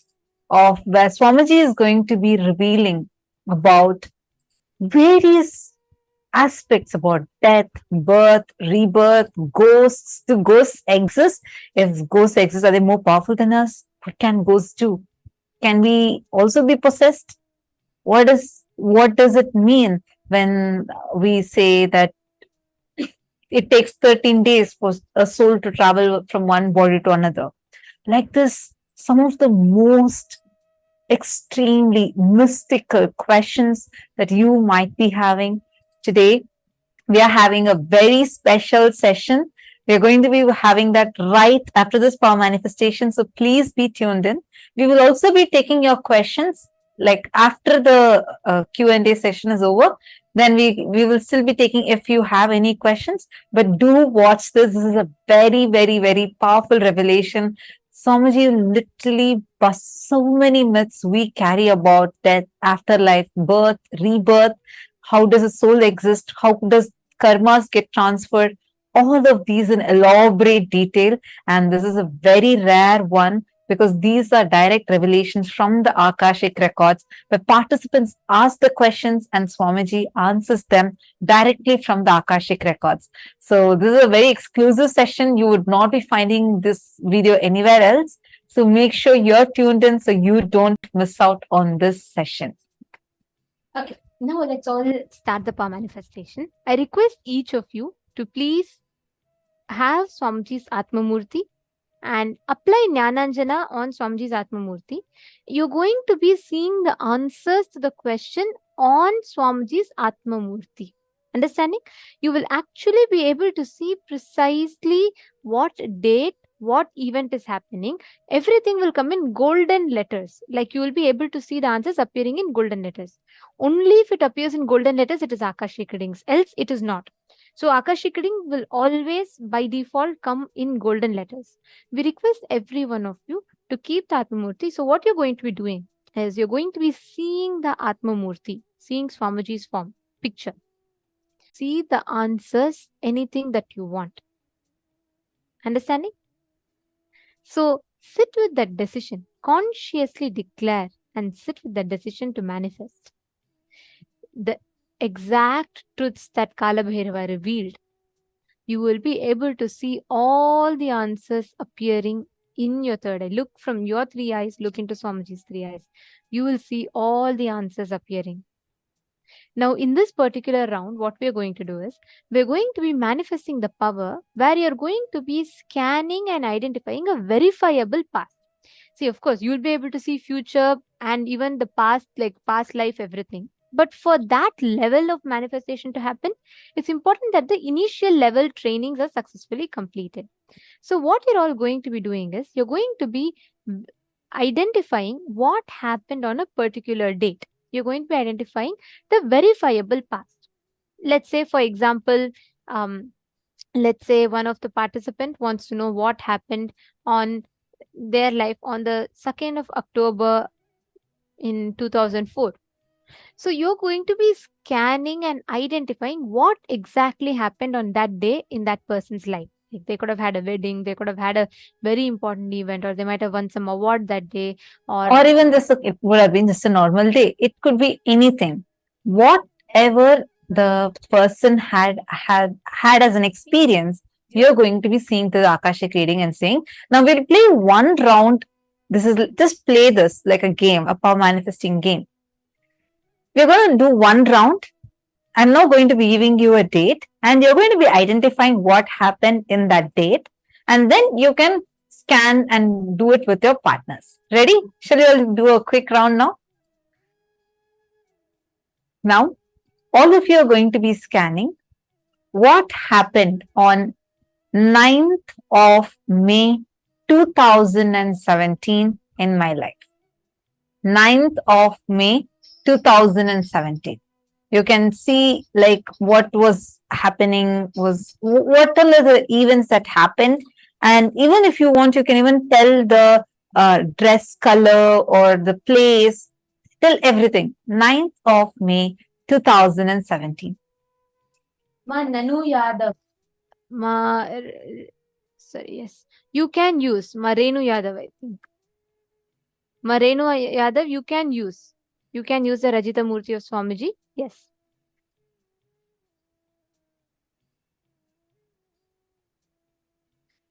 of where Swamiji is going to be revealing about various aspects about death, birth, rebirth, ghosts. Do ghosts exist? If ghosts exist, are they more powerful than us? What can ghosts do? Can we also be possessed? What does it mean when we say that it takes 13 days for a soul to travel from one body to another? Like this, some of the most extremely mystical questions that you might be having today. We are having a very special session. We're going to be having that right after this power manifestation. So please be tuned in. We will also be taking your questions like after the Q&A session is over. Then we will still be taking if you have any questions. But do watch this. This is a very, very, very powerful revelation. Swamiji literally busts so many myths we carry about death, afterlife, birth, rebirth. How does a soul exist? How does karmas get transferred? All of these in elaborate detail. And this is a very rare one because these are direct revelations from the Akashic records where participants ask the questions and Swamiji answers them directly from the Akashic records. So this is a very exclusive session. You would not be finding this video anywhere else. So make sure you're tuned in so you don't miss out on this session. Okay, now let's all start the power manifestation. I request each of you to please have Swamiji's Atma Murthy and apply Jnananjana on Swamiji's Atma Murthy. You're going to be seeing the answers to the question on Swamiji's Atma Murthy. Understanding? You will actually be able to see precisely what date, what event is happening. Everything will come in golden letters. Like you will be able to see the answers appearing in golden letters. Only if it appears in golden letters, it is Akashic readings. Else, it is not. So Akashic reading will always by default come in golden letters. We request every one of you to keep the Atma Murthy. So what you're going to be doing is you're going to be seeing the Atma Murthy. seeing Swamiji's form, picture. See the answers, anything that you want. Understanding? So sit with that decision, consciously declare and sit with that decision to manifest. The exact truths that Kalabhairava revealed, you will be able to see all the answers appearing in your third eye. Look from your three eyes, look into Swamiji's three eyes. You will see all the answers appearing. Now, in this particular round, what we are going to do is, we're going to be manifesting the power where you're going to be scanning and identifying a verifiable past. See, of course, you'll be able to see future and even the past, like past life, everything. But for that level of manifestation to happen, it's important that the initial level trainings are successfully completed. So what you're all going to be doing is, you're going to be identifying what happened on a particular date. You're going to be identifying the verifiable past. Let's say, for example, let's say one of the participant wants to know what happened on their life on the 2nd of October in 2004. So you're going to be scanning and identifying what exactly happened on that day in that person's life. Like they could have had a wedding, they could have had a very important event, or they might have won some award that day, Or even this, it would have been just a normal day. It could be anything. Whatever the person had as an experience, you're going to be seeing through the Akashic reading and saying, now we'll play one round. This is just play this like a game, a power manifesting game. We're going to do one round. I'm now going to be giving you a date, and you're going to be identifying what happened in that date, and then you can scan and do it with your partners. Ready? Shall we all do a quick round now? Now, all of you are going to be scanning what happened on 9th of May 2017 in my life. 9th of May 2017. You can see like what was happening, what are the events that happened. And even if you want, you can even tell the dress color or the place, tell everything. 9th of May 2017. Ma Nanu Yadav. Sorry, yes. You can use Marenu Yadav, I think. Marenu Yadav, you can use. You can use the Rajita Murthy of Swamiji. Yes.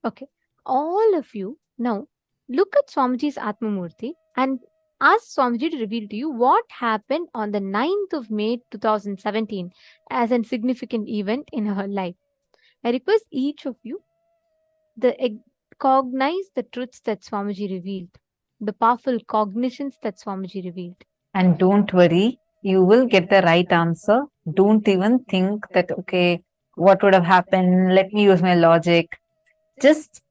Okay. All of you now look at Swamiji's Atma Murthy and ask Swamiji to reveal to you what happened on the 9th of May 2017 as a significant event in her life. I request each of you to cognize the truths that Swamiji revealed, the powerful cognitions that Swamiji revealed. And don't worry, you will get the right answer. Don't even think that, okay, what would have happened? Let me use my logic. Just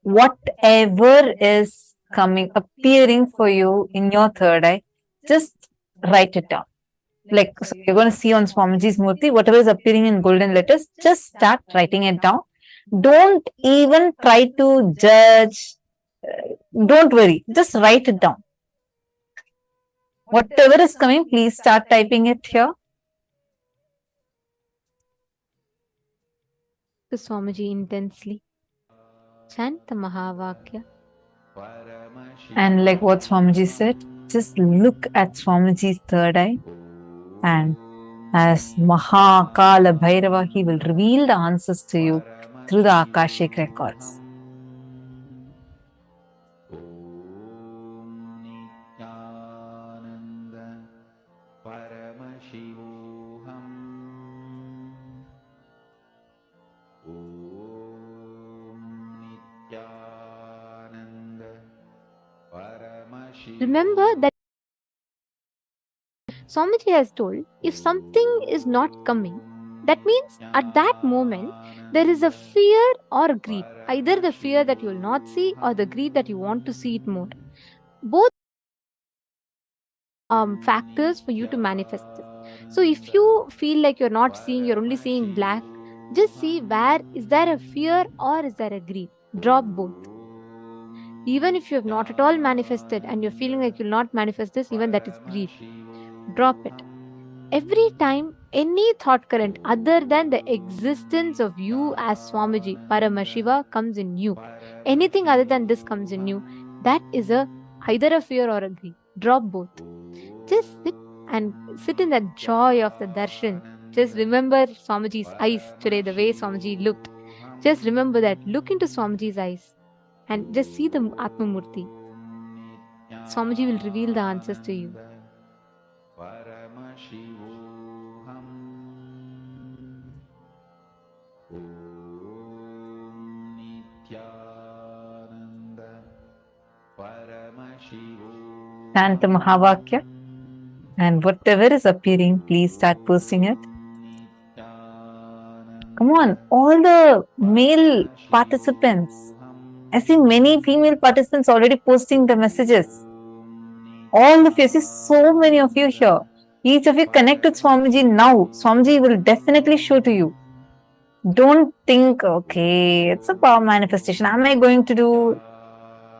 whatever is appearing for you in your third eye, just write it down. Like, so you're going to see on Swamiji's Murthy, whatever is appearing in golden letters, just start writing it down. Don't even try to judge. Don't worry, just write it down. Whatever is coming, please start typing it here. To Swamiji intensely. Chant the Mahavakya. And like what Swamiji said, just look at Swamiji's third eye, and as Kalabhairava, he will reveal the answers to you through the Akashic records. Remember that Swamiji has told, if something is not coming, that means at that moment there is a fear or greed. Either the fear that you will not see or the greed that you want to see it more. Both factors for you to manifest it. So if you feel like you're not seeing, you're only seeing black, just see where is there a fear or is there a greed. Drop both. Even if you have not at all manifested and you're feeling like you'll not manifest this, even that is greed. Drop it. every time any thought current other than the existence of you as Swamiji, Paramashiva, comes in you, anything other than this comes in you, that is either a fear or a greed. Drop both. Just sit in that joy of the darshan. Just remember Swamiji's eyes today, the way Swamiji looked. Just remember that. Look into Swamiji's eyes and just see the Atma Murthy. Swamiji will reveal the answers to you. Chant the Mahavakya, and whatever is appearing, please start posting it. Come on, all the male participants. I see many female participants already posting the messages. All of you, I see so many of you here. Each of you connect with Swamiji now. Swamiji will definitely show to you. Don't think, okay, it's a power manifestation. Am I going to do?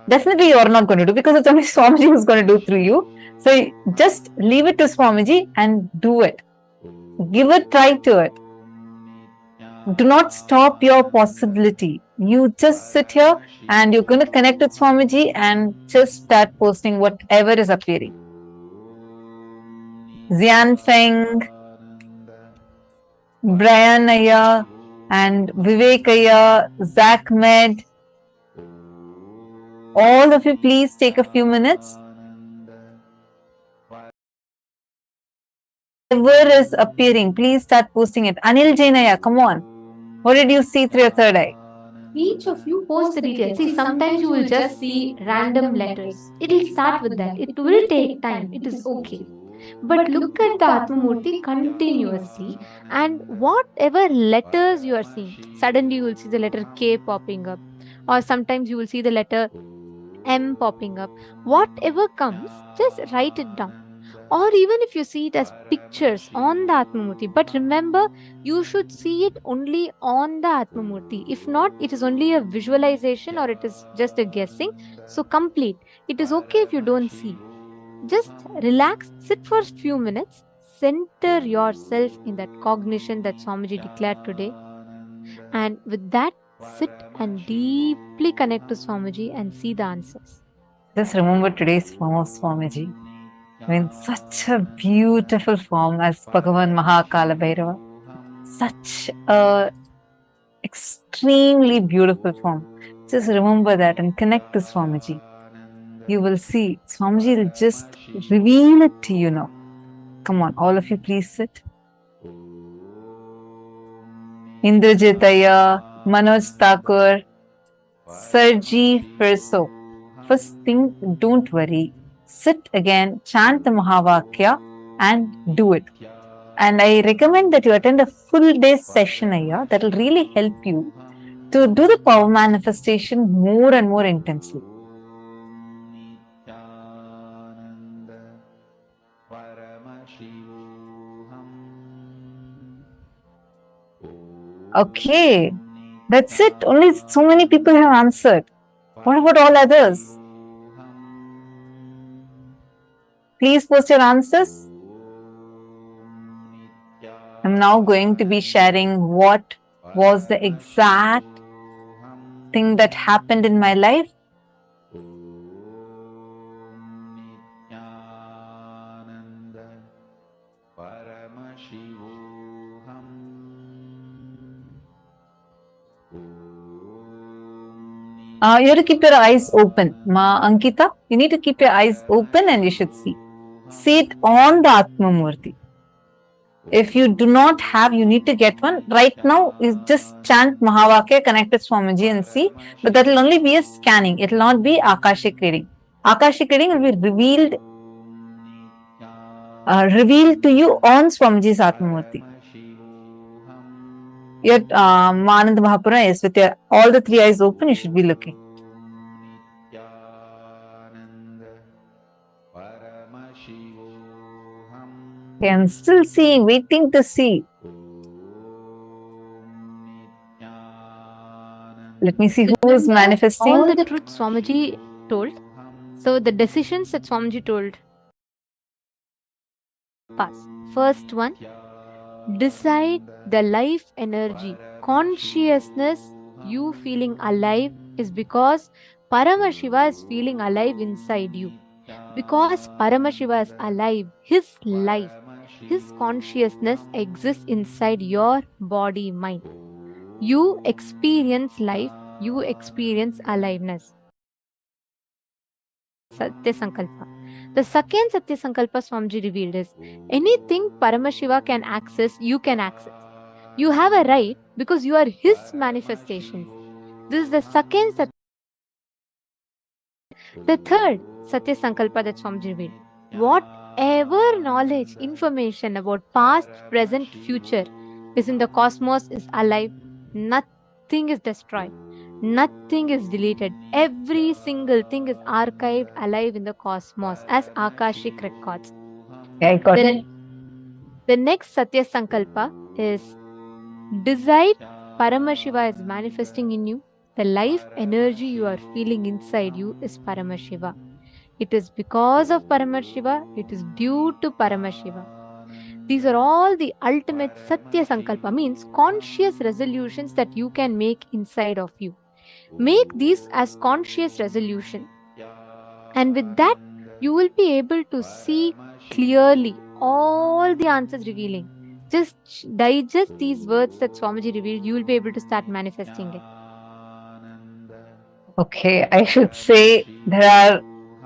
Definitely you are not going to do, because it's only Swamiji who's going to do through you. So just leave it to Swamiji and do it. Give a try to it. Do not stop your possibility. You just sit here and you're going to connect with Swamiji and just start posting whatever is appearing. Xian Feng, Brian Aya, and Vivek Aya, Zach Med. All of you, please take a few minutes. Whatever is appearing, please start posting it. Anil Jainaya, come on. What did you see through your third eye? Each of you post the details. See, sometimes you will just see random letters. It will start with that. It will take time. It is okay. But look at the Atma Murthy continuously, and whatever letters you are seeing, suddenly you will see the letter K popping up, or sometimes you will see the letter M popping up. Whatever comes, just write it down. Or even if you see it as pictures on the Atma Murthy, but remember, you should see it only on the Atma Murthy. If not, it is only a visualization or it is just a guessing. So complete. It is okay if you don't see. Just relax, sit for a few minutes, center yourself in that cognition that Swamiji declared today. And with that, sit and deeply connect to Swamiji and see the answers. Just remember today's form of Swamiji. I mean, such a beautiful form as Bhagavan Kalabhairava. Such a extremely beautiful form. Just remember that and connect to Swamiji. You will see Swamiji will just reveal it to you now. Come on, all of you, please sit. Indrajitaya, Manoj Thakur, Sarji Firso. First thing, don't worry. Sit again, chant the Mahavakya and do it. And I recommend that you attend a full day session here. That will really help you to do the power manifestation more and more intensely. Okay, that's it. Only so many people have answered. What about all others? Please post your answers. I'm now going to be sharing what was the exact thing that happened in my life. You have to keep your eyes open. Ma Ankita, you need to keep your eyes open and you should see. See it on the Atma Murthy. If you do not have, you need to get one. Right now, you just chant Mahavakya, connect with Swamiji and see. But that will only be a scanning. It will not be Akashic reading. Akashic reading will be revealed to you on Swamiji's Atma Murthy. Yet, Manand Mahapura is with your, all the three eyes open, you should be looking. Okay, I'm still seeing, waiting to see. Let me see who is manifesting. All the truth Swamiji told. So the decisions that Swamiji told, sankalpas. First one, decide the life energy. Consciousness, you feeling alive, is because Paramashiva is feeling alive inside you. Because Paramashiva is alive, his life, his consciousness exists inside your body, mind. You experience life, you experience aliveness. Satya Sankalpa. The second Satya Sankalpa Swamiji revealed is anything Paramashiva can access, you can access. You have a right because you are his manifestations. This is the second Satya. The third Satya Sankalpa that Swamiji revealed. Whatever knowledge, information about past, present, future is in the cosmos is alive. Nothing is destroyed. Nothing is deleted. Every single thing is archived alive in the cosmos as Akashic records. I got it. The next Satya Sankalpa is decide Paramashiva is manifesting in you. The life energy you are feeling inside you is Paramashiva. It is because of Paramashiva, it is due to Paramashiva. These are all the ultimate Satya Sankalpa, means conscious resolutions that you can make inside of you. Make these as conscious resolution. And with that, you will be able to see clearly all the answers revealing. Just digest these words that Swamiji revealed, you will be able to start manifesting it. Okay, I should say there are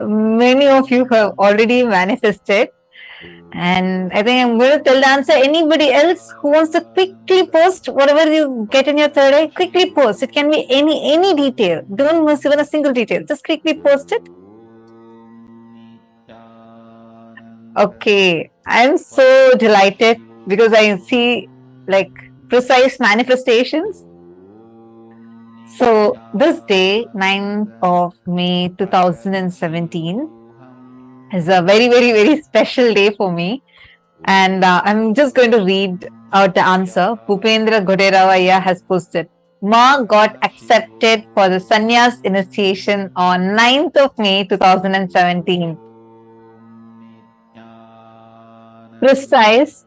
many of you who have already manifested, and I think I'm going to tell the answer. Anybody else who wants to quickly post whatever you get in your third eye, quickly post. It can be any detail. Don't miss even a single detail. Just quickly post it. Okay, I'm so delighted because I see like precise manifestations. So this day, 9th of May 2017, is a very special day for me. And I'm just going to read out the answer. Bhupendra Goderavaya has posted. Ma got accepted for the sannyas initiation on 9th of May 2017. Precise.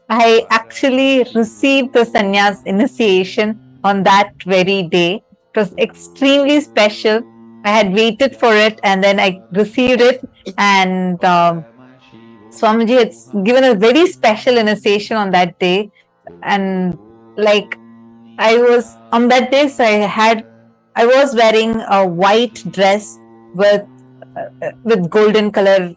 I actually received the sannyas initiation on that very day. It was extremely special. I had waited for it and then I received it, and Swamiji had given a very special initiation on that day. And like I was on that day, so I was wearing a white dress with golden color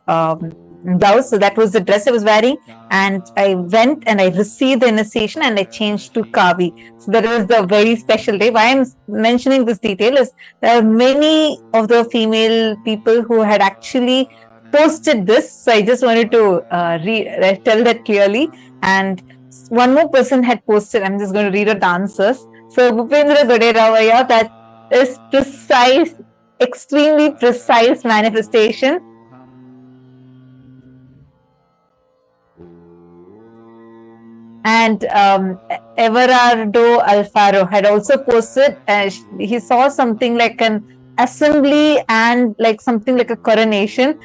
blouse. So that was the dress I was wearing, and I went and I received the initiation and I changed to Kavi. So that was the very special day. Why I'm mentioning this detail is there are many of the female people who had actually posted this. So I just wanted to tell that clearly. And one more person had posted. I'm just going to read out the answers. So Bhupendra Goderavaya, that is precise, extremely precise manifestation. And Everardo Alfaro had also posted, he saw something like an assembly and like something like a coronation,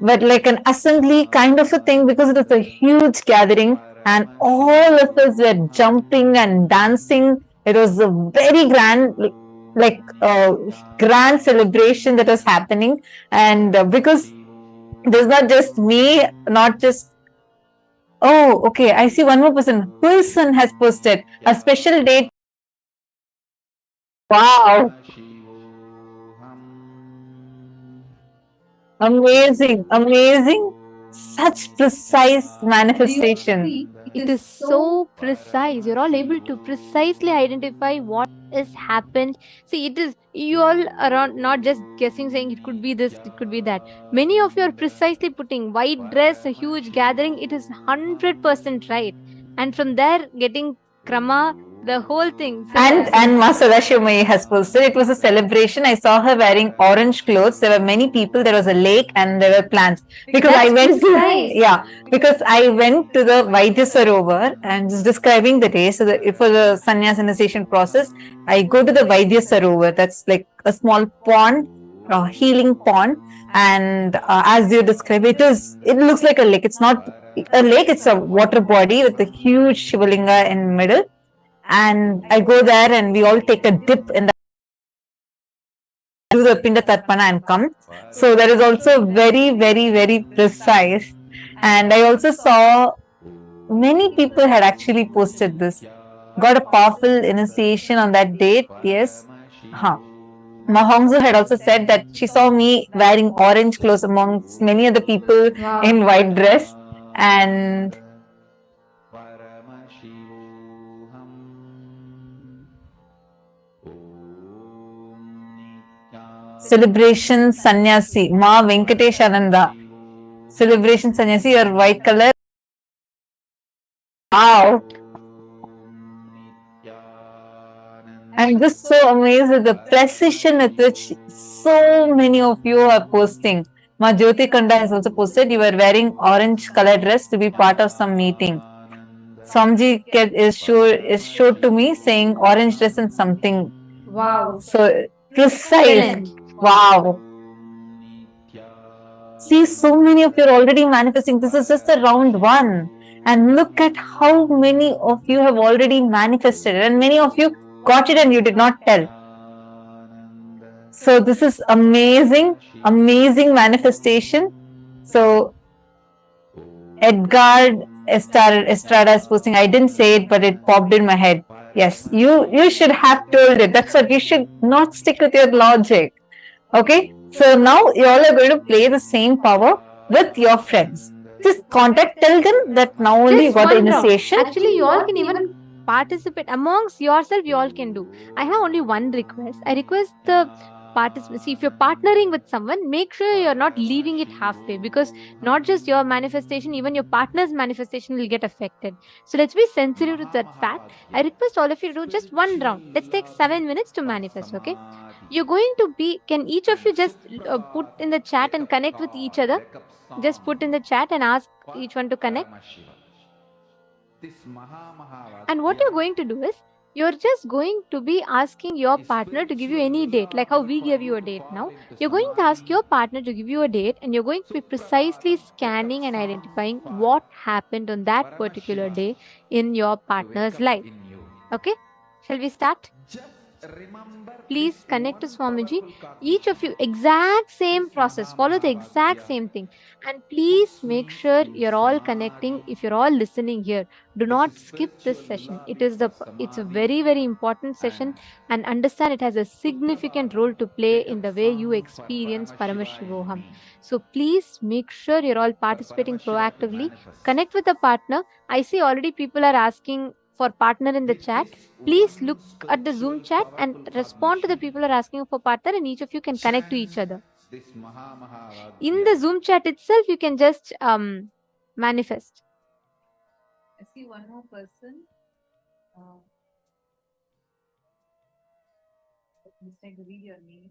but like an assembly kind of a thing, because it was a huge gathering and all of us were jumping and dancing. It was a very grand, like grand celebration that was happening. And because there's not just me, not just oh, okay. I see one more person. Wilson has posted a special date. Wow. Amazing. Such precise manifestation. It is so precise. You're all able to precisely identify what has happened. See, it is, you all are not just guessing, saying it could be this, it could be that. Many of you are precisely putting white dress, a huge gathering. It is 100% right. And from there, getting krama, the whole thing. So and Ma Sadashivamai has posted, it was a celebration. I saw her wearing orange clothes. There were many people. There was a lake and there were plants. Because I went to the Vaidya Sarovar and just describing the day. So for the sannyas initiation process, I go to the Vaidya Sarovar. That's like a small pond, a healing pond. And as you describe it, it looks like a lake. It's not a lake. It's a water body with a huge Shivalinga in middle. And I go there and we all take a dip in the do the Pinda Tarpana and come. So that is also very, very, very precise. And I also saw many people had actually posted this. Got a powerful initiation on that date. Yes. Huh. Mahongzu had also said that she saw me wearing orange clothes amongst many other people Wow. in white dress. And celebration sannyasi, Ma Venkatesh Ananda. Celebration sannyasi, your white color. Wow. I'm just so amazed at the precision with which so many of you are posting. Ma Jyoti Kanda has also posted you were wearing orange colored dress to be part of some meeting. Swamiji is showed to me saying orange dress and something. Wow. So precise. Excellent. Wow. See, so many of you are already manifesting. This is just the round one. And look at how many of you have already manifested it. And many of you got it and you did not tell. So this is amazing, amazing manifestation. So Edgar Estrada is posting, I didn't say it, but it popped in my head. Yes, you should have told it. That's what you should not stick with your logic. Okay, so now you all are going to play the same power with your friends. Just tell them that now only you Just got the one round. initiation. Actually, you all can even participate amongst yourself. You all can do. I have only one request. I request the participants. See, if you're partnering with someone, make sure you're not leaving it halfway, because not just your manifestation, even your partner's manifestation will get affected. So let's be sensitive to that fact. I request all of you to do just one round. Let's take 7 minutes to manifest. Okay, you're going to be. Can each of you just put in the chat and connect with each other? Just put in the chat and ask each one to connect. And what you're going to do is, you're just going to be asking your partner to give you any date, like how we gave you a date now. You're going to ask your partner to give you a date, and you're going to be precisely scanning and identifying what happened on that particular day in your partner's life. Okay, shall we start? Please connect to Swamiji. Each of you, exact same process, follow the exact same thing. And please make sure you're all connecting. If you're all listening here, do not skip this session. It's a very, very important session, and understand it has a significant role to play in the way you experience Paramashivoham. So please make sure you're all participating proactively. Connect with a partner. I see already people are asking for partner in the chat. Please look at the Zoom chat and respond to the people who are asking for partner, and each of you can connect to each other. In the Zoom chat itself, you can just manifest. I see one more person. I'm just trying to read your name.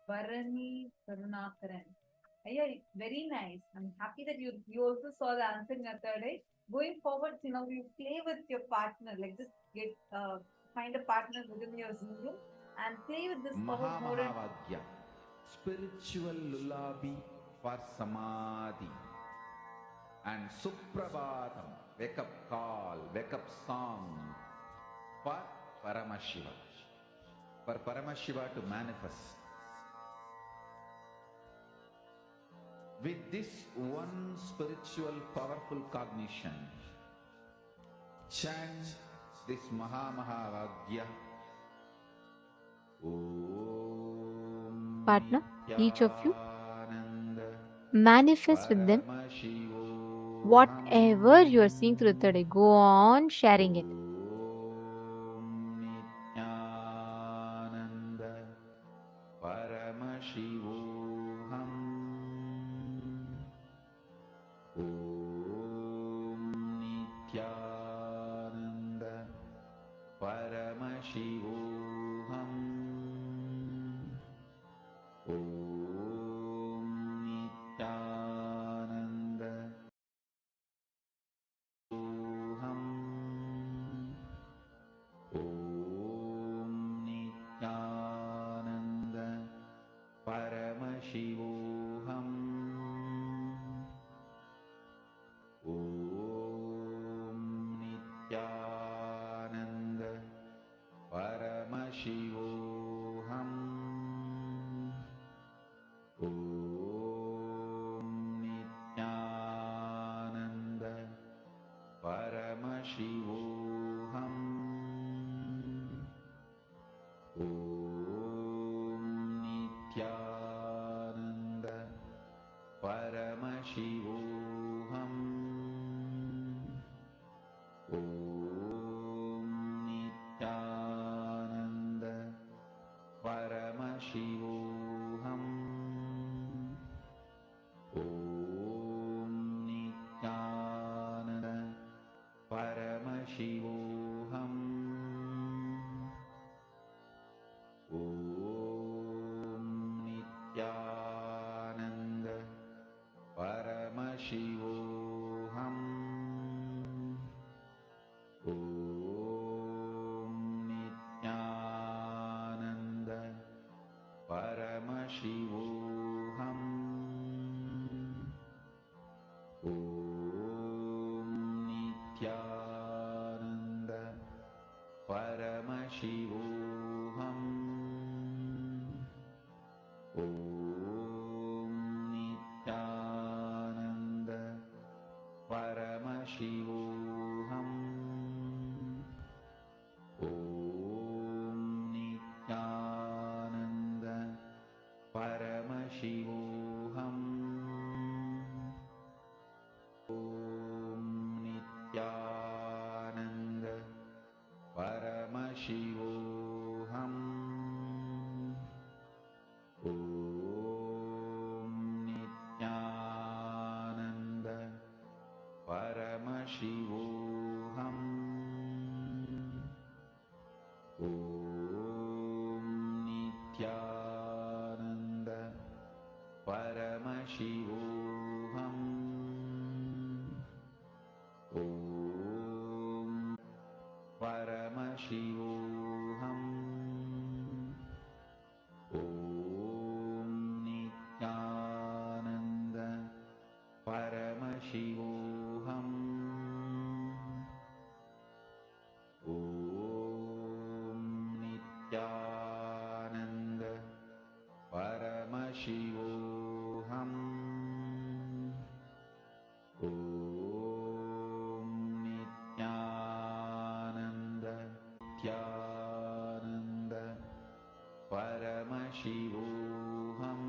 Varani Karunakaran. Yeah, very nice. I'm happy that you also saw the answer in your third eye. Going forward, you play with your partner. Like just get find a partner within your Zoom room and play with this power more. Mahamahavadyam, spiritual lullaby for samadhi, and Suprabhatam, wake up call, wake up song for Paramashiva, for Paramashiva to manifest. With this one spiritual powerful cognition, chant this Mahamahavadyam. Partner, each of you manifest with them whatever you are seeing through the third eye. Go on sharing it. Shivoham. Om Nityananda Paramashivoham. Om Nityananda Paramashivoham. Om Nityananda Paramashivoham. Om Nityananda Paramashivoham. Om Nityananda Paramashivoham. Om Nityananda Paramashivoham. Om Nityananda Paramashivoham. Om Nityananda Paramashivoham. Om Nityananda Paramashivoham. Om Nityananda Paramashivoham. Om Nityananda Paramashivoham. Om Nityananda Paramashivoham. Om Paramashivoham. Om Nityananda Paramashivoham. Om Nityananda Paramashivoham. Om Nityananda Paramashivoham.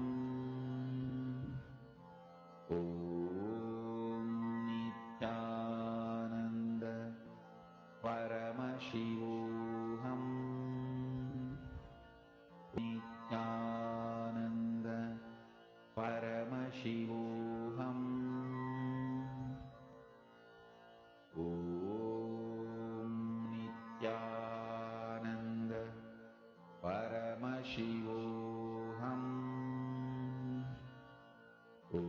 Om Nityananda Paramashivoham. Nityananda Paramashivoham. Om Nityananda Paramashivoham. Om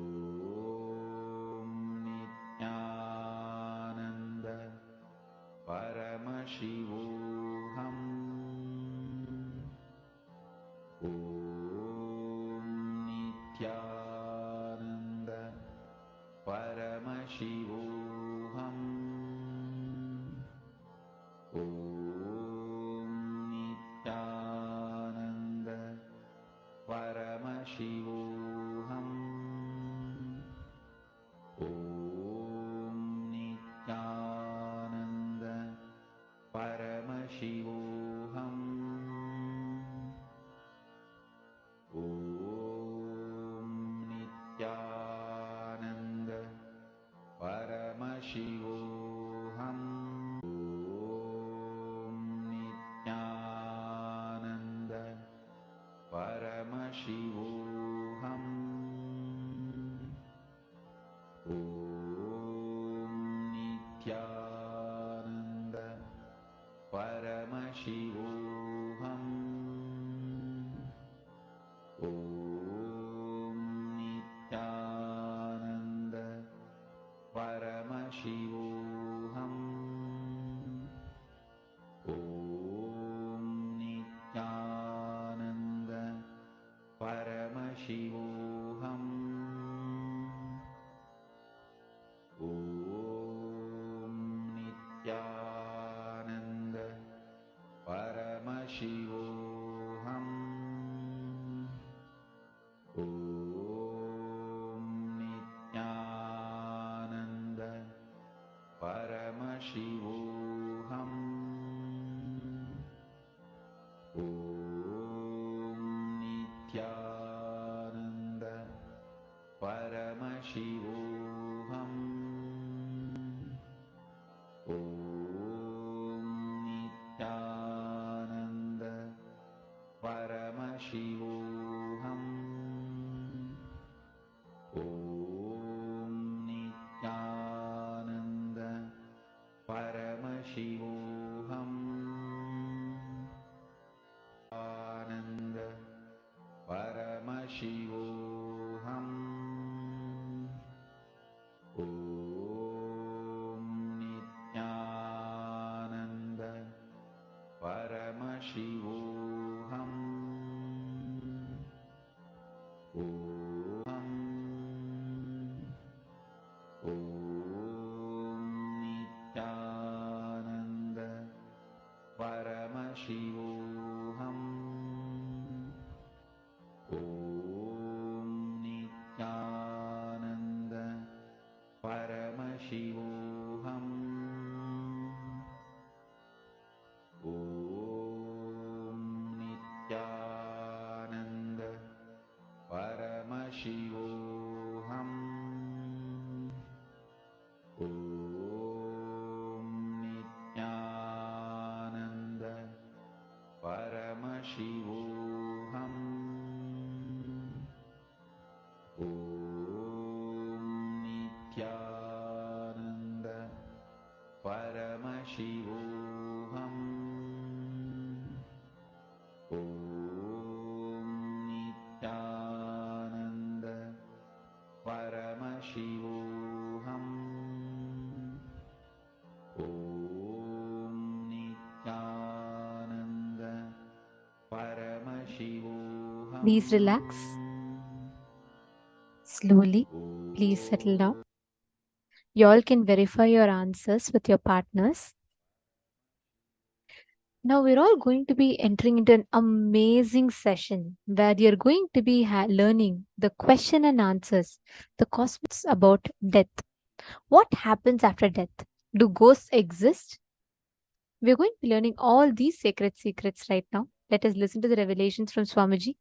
Nityananda Paramashivoham. Om Nityananda Paramashivoham. Om Nityananda Paramashivoham. Om Nityananda Paramashivoham. Om Nityananda Paramashivoham. Om Nityananda Paramashivoham. Om Nityananda Paramashivoham. Om Nityananda Paramashivoham. Om Nityananda Paramashivoham. Om Nityananda Paramashivoham. Shivoham. Om Nityananda Paramashivoham. Ananda Paramashivoham. Om Nityananda Paramashivoham. Om Nityananda Paramashivoham. Om Nityananda Paramashivoham. Om Nityananda Paramashivoham. Om Nityananda Paramashivoham. Om Nityananda Paramashivoham. Om Nityananda Paramashivoham. Om Nityananda Paramashivoham. Please relax. Slowly, please settle down. You all can verify your answers with your partners. Now we're all going to be entering into an amazing session where you're going to be learning the question and answers, the cosmos about death. What happens after death? Do ghosts exist? We're going to be learning all these sacred secrets right now. Let us listen to the revelations from Swamiji.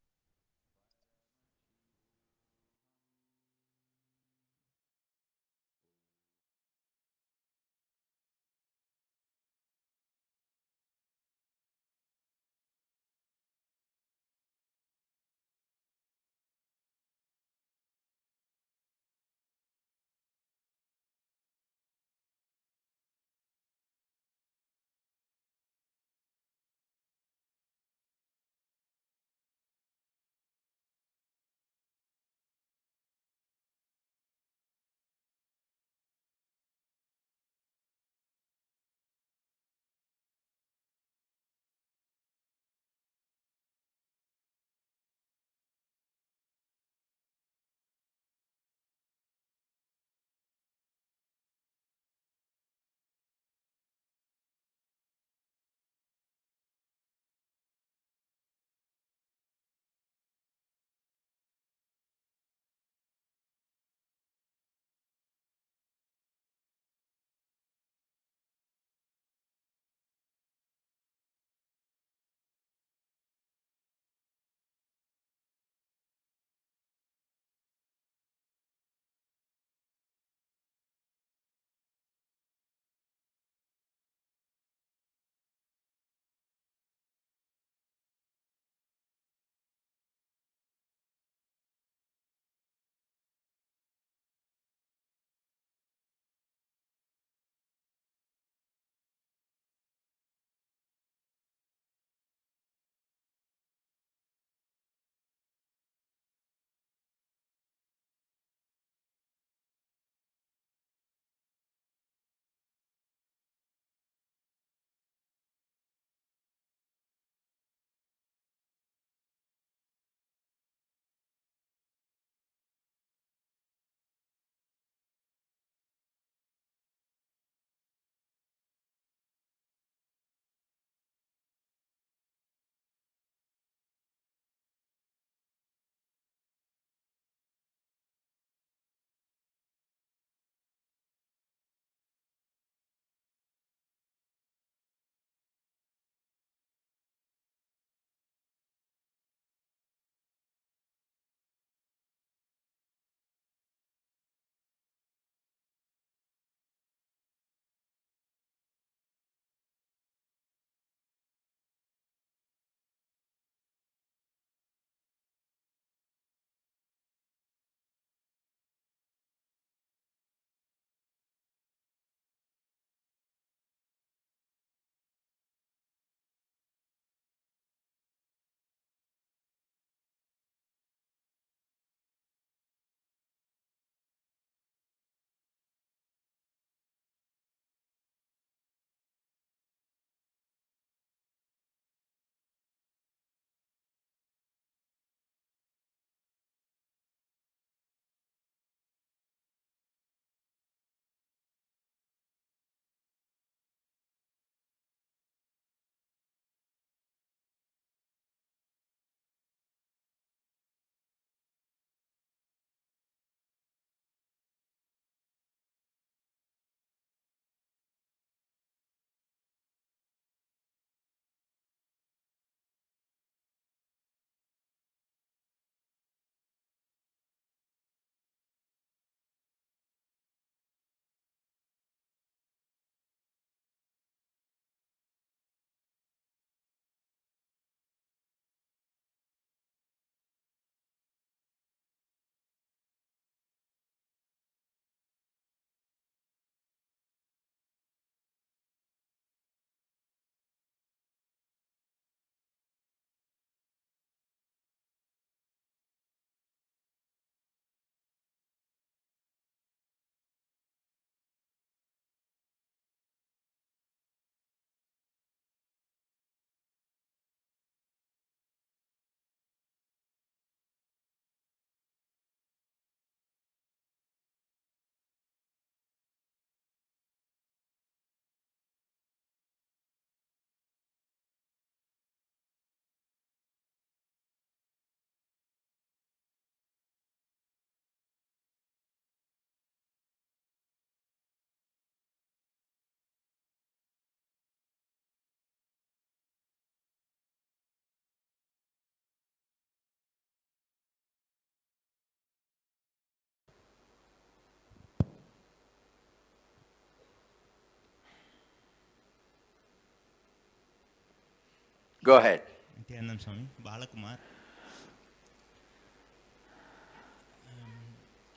Go ahead. Nityanand Swami, Balakumar.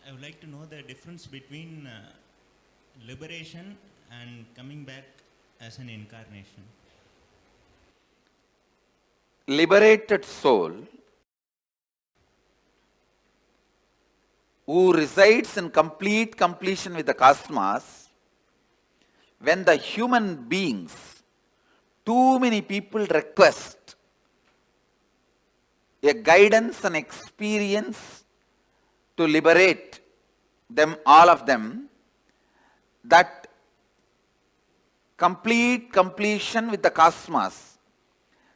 I would like to know the difference between liberation and coming back as an incarnation. Liberated soul who resides in complete completion with the cosmos, when the human beings, too many people request a guidance and experience to liberate them, all of them, that complete completion with the cosmos,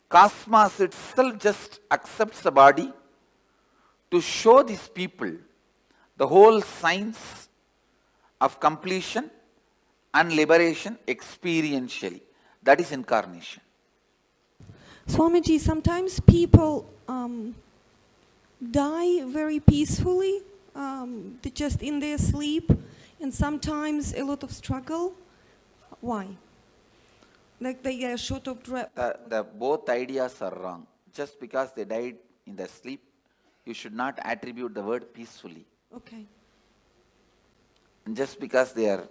cosmos itself just accepts the body to show these people the whole science of completion and liberation experientially. That is incarnation. Swamiji, sometimes people die very peacefully, just in their sleep, and sometimes a lot of struggle. Why? Like they get short of breath. The both ideas are wrong. Just because they died in their sleep, you should not attribute the word peacefully. Okay. And just because they are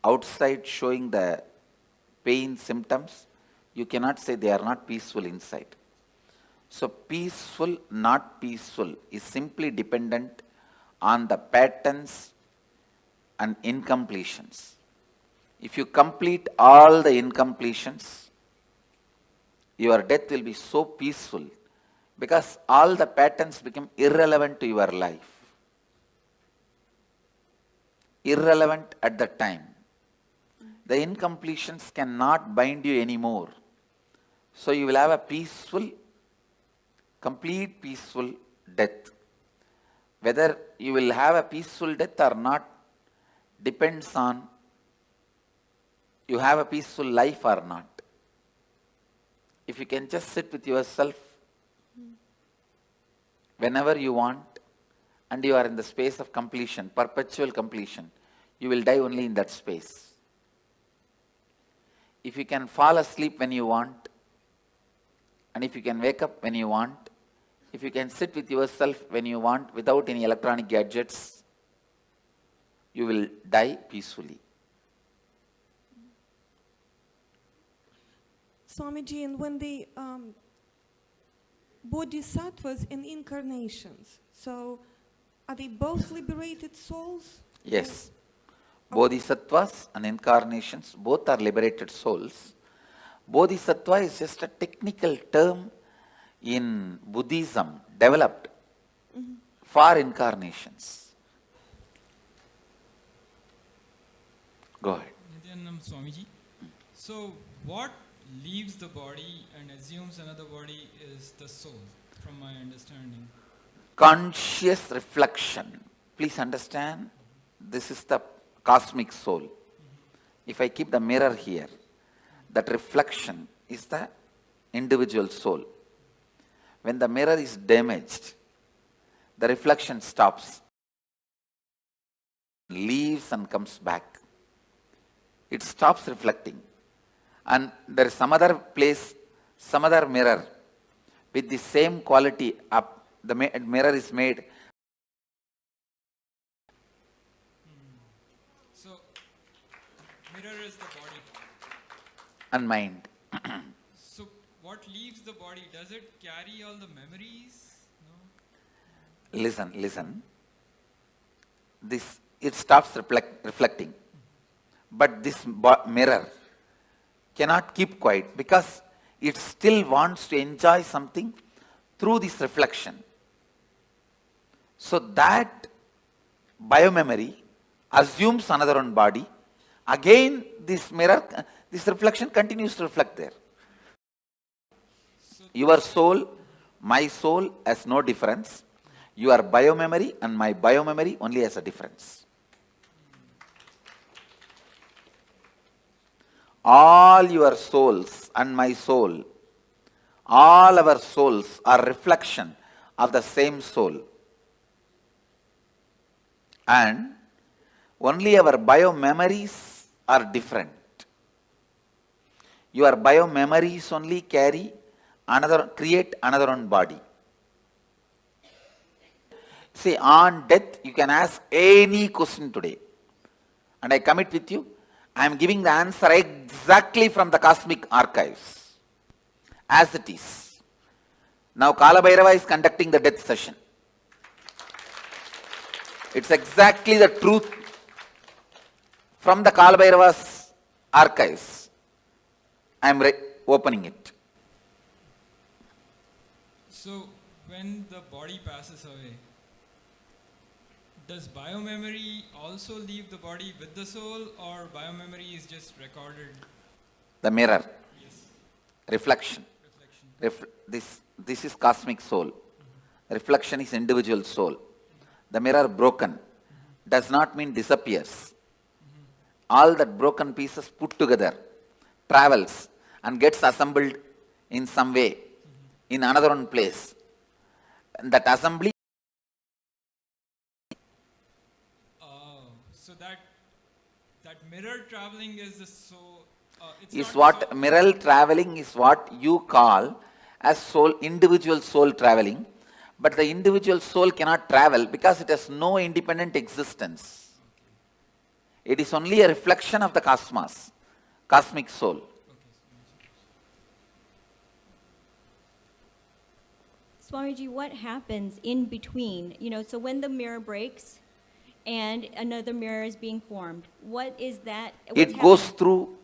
outside showing the pain symptoms, you cannot say they are not peaceful inside. So peaceful, not peaceful is simply dependent on the patterns and incompletions. If you complete all the incompletions, your death will be so peaceful because all the patterns become irrelevant to your life. Irrelevant at the time. The incompletions cannot bind you anymore. So you will have a peaceful, complete peaceful death. Whether you will have a peaceful death or not depends on you have a peaceful life or not. If you can just sit with yourself whenever you want and you are in the space of completion, perpetual completion, you will die only in that space. If you can fall asleep when you want, and if you can wake up when you want, if you can sit with yourself when you want without any electronic gadgets, you will die peacefully. Swamiji, and when the bodhisattvas and incarnations, so are they both liberated souls? Yes. Bodhisattvas and incarnations both are liberated souls. Bodhisattva is just a technical term in Buddhism developed for incarnations. Go ahead. Nityanand Swamiji. So what leaves the body and assumes another body is the soul, from my understanding. Conscious reflection. Please understand, this is the cosmic soul. If I keep the mirror here, that reflection is the individual soul. When the mirror is damaged, the reflection stops, leaves and comes back. It stops reflecting. And there is some other place, some other mirror with the same quality up. The mirror is made. So, mirror is the body. And mind. So, what leaves the body? Does it carry all the memories? No? Listen. It stops reflecting. But this mirror cannot keep quiet because it still wants to enjoy something through this reflection. So that biomemory assumes another one body. Again, this mirror, this reflection continues to reflect there. Your soul, my soul has no difference. Your biomemory and my biomemory only has a difference. All your souls and my soul, all our souls are reflection of the same soul. And only our biomemories are different. Your biomemories only carry create another one body. See, on death, you can ask any question today. And I commit with you, I am giving the answer exactly from the cosmic archives, as it is. Now Kalabhairava is conducting the death session. It's exactly the truth from the Kalabhairava's archives. I am opening it. So, when the body passes away, does biomemory also leave the body with the soul, or biomemory is just recorded? The mirror. Yes. Reflection. This is cosmic soul. Reflection is individual soul. The mirror broken does not mean disappears. All that broken pieces put together travels and gets assembled in some way in another one place. And that assembly so that mirror traveling is the soul. Mirror traveling is what you call as soul, individual soul traveling. But the individual soul cannot travel because it has no independent existence. It is only a reflection of the cosmos, cosmic soul. Swamiji, what happens in between? So when the mirror breaks and another mirror is being formed, what is that? It goes through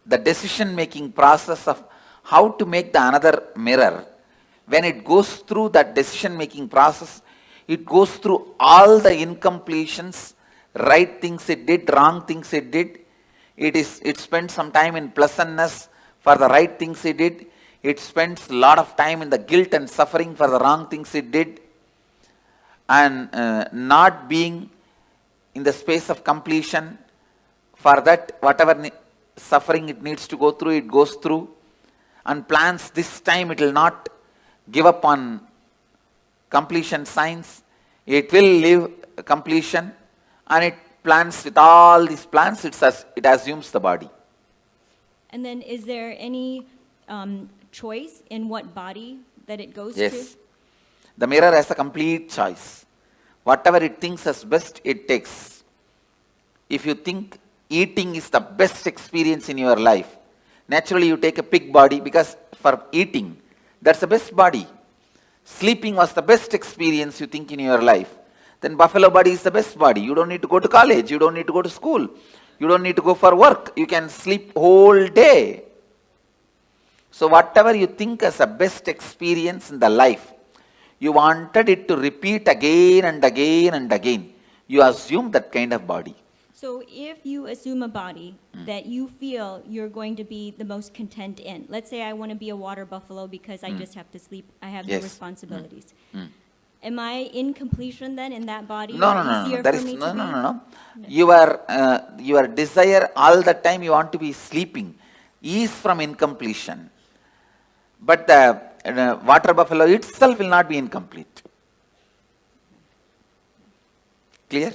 the decision-making process of how to make the another mirror. When it goes through that decision-making process, it goes through all the incompletions, right things it did, wrong things it did. It spends some time in pleasantness for the right things it did. It spends a lot of time in the guilt and suffering for the wrong things it did. And not being in the space of completion, for that whatever suffering it needs to go through, it goes through. And plans this time it will not give up on completion signs. It will live completion, and it plans with all these plans, it assumes the body. And then is there any choice in what body that it goes to? Yes. The mirror has a complete choice. Whatever it thinks as best, it takes. If you think eating is the best experience in your life, naturally you take a pig body because for eating, that's the best body. Sleeping was the best experience you think in your life. Then buffalo body is the best body. You don't need to go to college. You don't need to go to school. You don't need to go for work. You can sleep whole day. So whatever you think as a best experience in the life, you wanted it to repeat again and again and again. You assume that kind of body. So if you assume a body that you feel you're going to be the most content in, let's say I want to be a water buffalo because I just have to sleep, I have no responsibilities. Am I in completion then in that body? No. Your desire all the time you want to be sleeping is from incompletion. But the water buffalo itself will not be incomplete. Clear?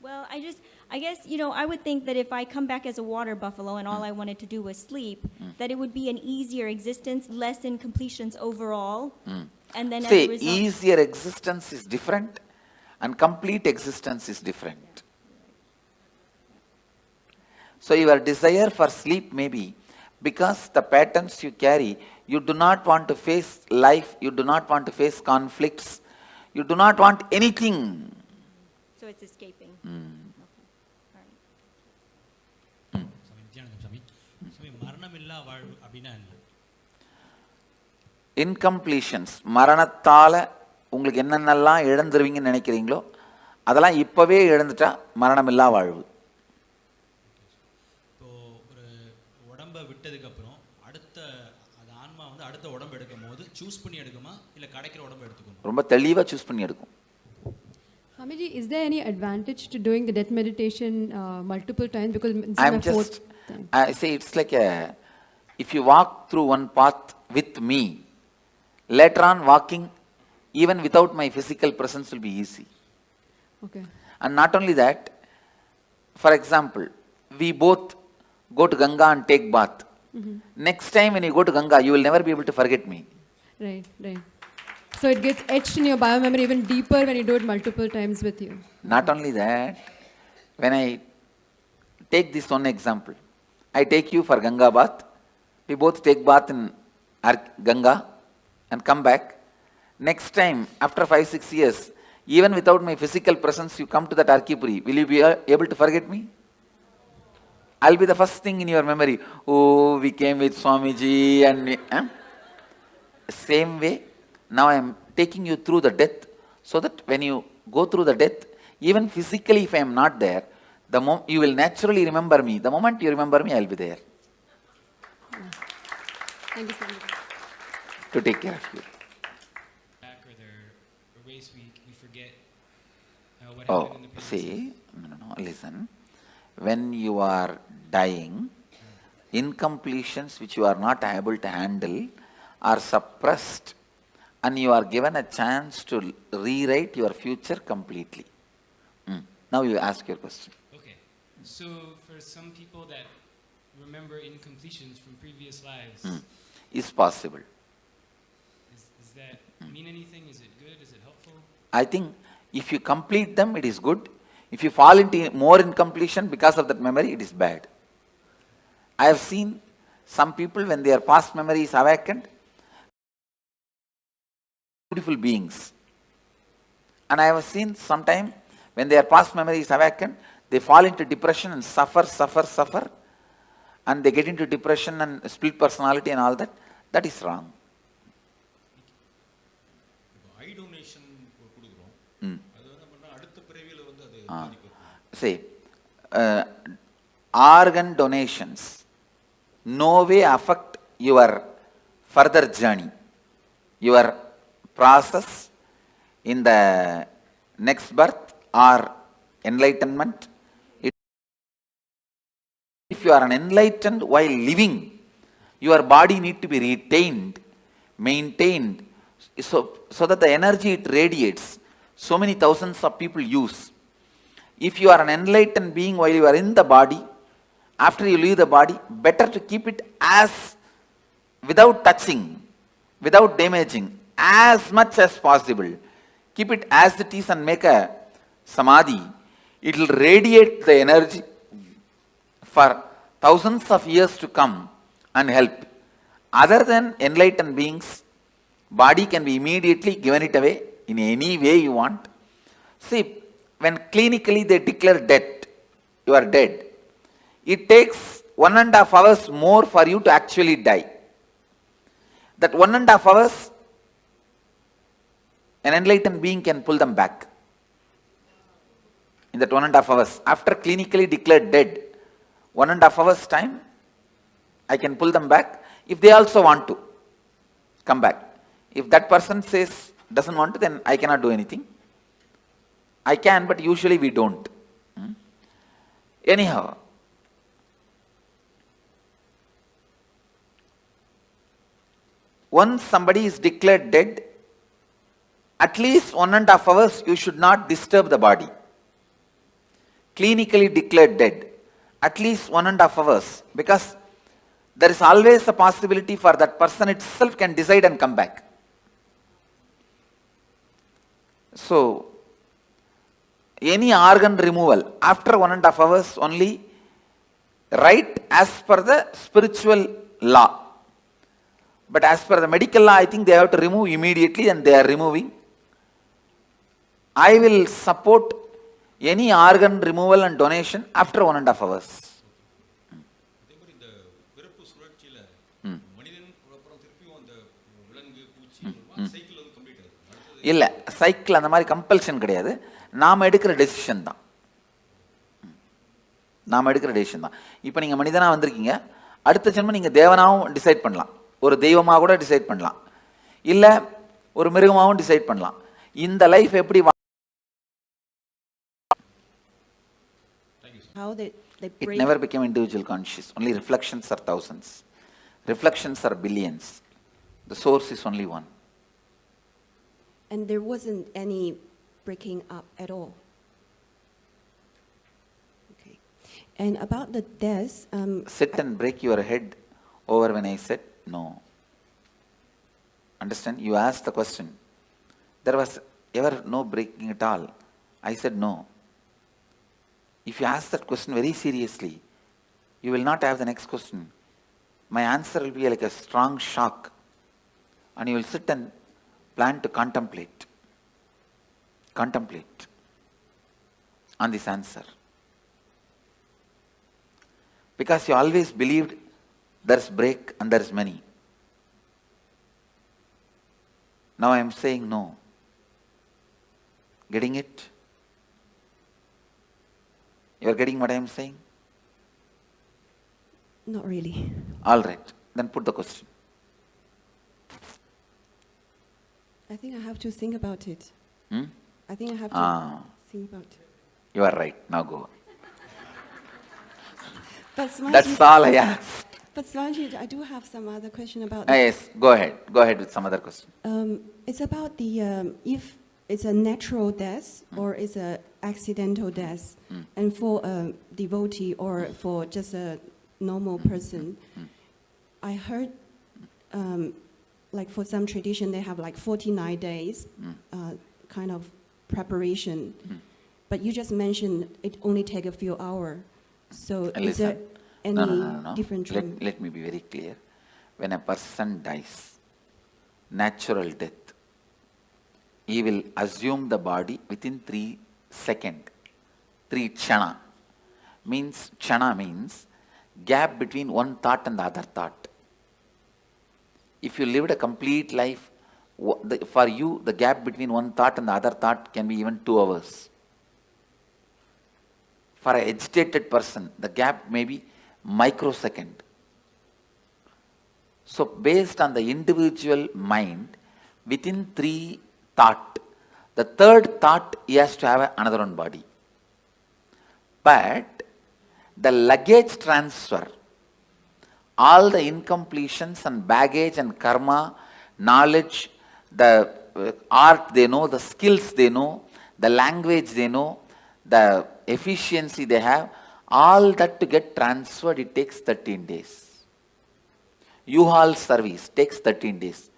Well, I guess, I would think that if I come back as a water buffalo and all I wanted to do was sleep, that it would be an easier existence, less incompletions overall. And then as a result, easier existence is different and complete existence is different. So your desire for sleep may be because the patterns you carry, you do not want to face life, you do not want to face conflicts, you do not want anything. So it's escaping. Incompletions, மரணத்தால உங்களுக்கு என்னென்னலாம் இழந்துருவீங்கன்னு நினைக்கிறீங்களோ அதெல்லாம் இப்பவே இழந்துட்டா மரணமில்லா வாழ்வு. இப்போ ஒரு உடம்பை விட்டதுக்கு அப்புறம் அடுத்த அது ஆன்மா வந்து அடுத்த உடம்பு எடுக்கும்போது சூஸ் பண்ணி எடுக்குமா இல்ல கிடைக்கிற உடம்பை எடுத்துக்குமா? ரொம்ப தெளிவா சூஸ் பண்ணி எடுக்கும். Swamiji, is there any advantage to doing the death meditation multiple times? Because I'm just, I say it's like if you walk through one path with me, later on walking even without my physical presence will be easy. Okay. And not only that, for example, we both go to Ganga and take bath. Next time when you go to Ganga, you will never be able to forget me. Right, right. So it gets etched in your biomemory even deeper when you do it multiple times with you. Not only that, when I take this one example, I take you for Ganga bath, we both take bath in Ganga and come back. Next time, after 5-6 years, even without my physical presence, you come to that Arkipuri, will you be able to forget me? I'll be the first thing in your memory. Oh, we came with Swamiji and... Same way, now I am taking you through the death, so that when you go through the death, even physically if I am not there, you will naturally remember me. The moment you remember me, I will be there. Thank you so much. To take care of you. Back or their race week, we forget what Oh, happened in the previous see, no, listen. When you are dying, incompletions which you are not able to handle are suppressed, and you are given a chance to rewrite your future completely. Now you ask your question. Okay. So for some people that remember incompletions from previous lives, Is possible. Does that mean anything? Is it good? Is it helpful? I think if you complete them, it is good. If you fall into more incompletion because of that memory, it is bad. I have seen some people, when their past memory is awakened, beautiful beings. And I have seen sometime when their past memory is awakened, they fall into depression and suffer, and they get into depression and split personality and all that. That is wrong. eye donation கொடுக்குறோம் அது வந்து பண்ணா அடுத்த பிறவியில வந்து அது பாதிக்கும். See, organ donations no way affect your further journey, your process in the next birth or enlightenment. If you are an enlightened while living, your body need to be retained, maintained, so that the energy it radiates, so many thousands of people use. If you are an enlightened being while you are in the body, after you leave the body, better to keep it as, without touching, without damaging, as much as possible. Keep it as it is and make a samadhi. It will radiate the energy for thousands of years to come and help. Other than enlightened beings, body can be immediately given it away in any way you want. See, when clinically they declare death, you are dead, it takes 1.5 hours more for you to actually die. That 1.5 hours, an enlightened being can pull them back. In that 1.5 hours, after clinically declared dead, 1.5 hours time, I can pull them back if they also want to come back. If that person says doesn't want to, then I cannot do anything. I can, but usually we don't. Anyhow, once somebody is declared dead, at least 1.5 hours you should not disturb the body. Clinically declared dead, at least 1.5 hours, because there is always a possibility for that person itself can decide and come back. So, any organ removal after 1.5 hours only, right as per the spiritual law. But as per the medical law, I think they have to remove immediately, and they are removing. I will support any organ removal and donation after 1.5 hours. இல்லை, cycle அந்த மாதிரி compulsion கிடையாது. நாம் எடுக்கிற decision தான். இப்போ நீங்கள் மனிதனாக வந்திருக்கீங்க, அடுத்த ஜென்மம் நீங்கள் தேவனாகவும் டிசைட் பண்ணலாம், ஒரு தெய்வமாக கூட டிசைட் பண்ணலாம், இல்லை ஒரு மிருகமாகவும் டிசைட் பண்ணலாம். இந்த லைஃப் எப்படி It never became individual conscious. Only reflections are thousands. Reflections are billions. The source is only one. And there wasn't any breaking up at all. Okay. And about the death... Sit and break your head over when I said no. Understand? You asked the question. There was ever no breaking at all. I said no. If you ask that question very seriously, you will not have the next question. My answer will be like a strong shock. And you will sit and plan to contemplate. Contemplate on this answer. Because you always believed there's break and there's many. Now I am saying no. Getting it? You are getting what I am saying? Not really. All right. Then put the question. I think I have to think about it. I think I have to think about it. You are right. Now go. But Swamiji, That's all I asked. But Swamiji, I do have some other question about this. Yes, go ahead. Go ahead with some other question. It's about the if it's a natural death or it's a accidental death, and for a devotee or for just a normal person, I heard like for some tradition they have like 49 days kind of preparation, but you just mentioned it only take a few hours. So is there any different trend? Let me be very clear. When a person dies, natural death, he will assume the body within 3 seconds. 3 chana. Chana means gap between one thought and the other thought. If you lived a complete life, for you the gap between one thought and the other thought can be even 2 hours. For an agitated person, the gap may be microsecond. So based on the individual mind, within 3 thought, the 3rd thought he has to have another one body. But the luggage transfer, all the incompletions and baggage and karma, knowledge, the art they know, the skills they know, the language they know, the efficiency they have, all that to get transferred, it takes 13 days. U-Haul service takes 13 days.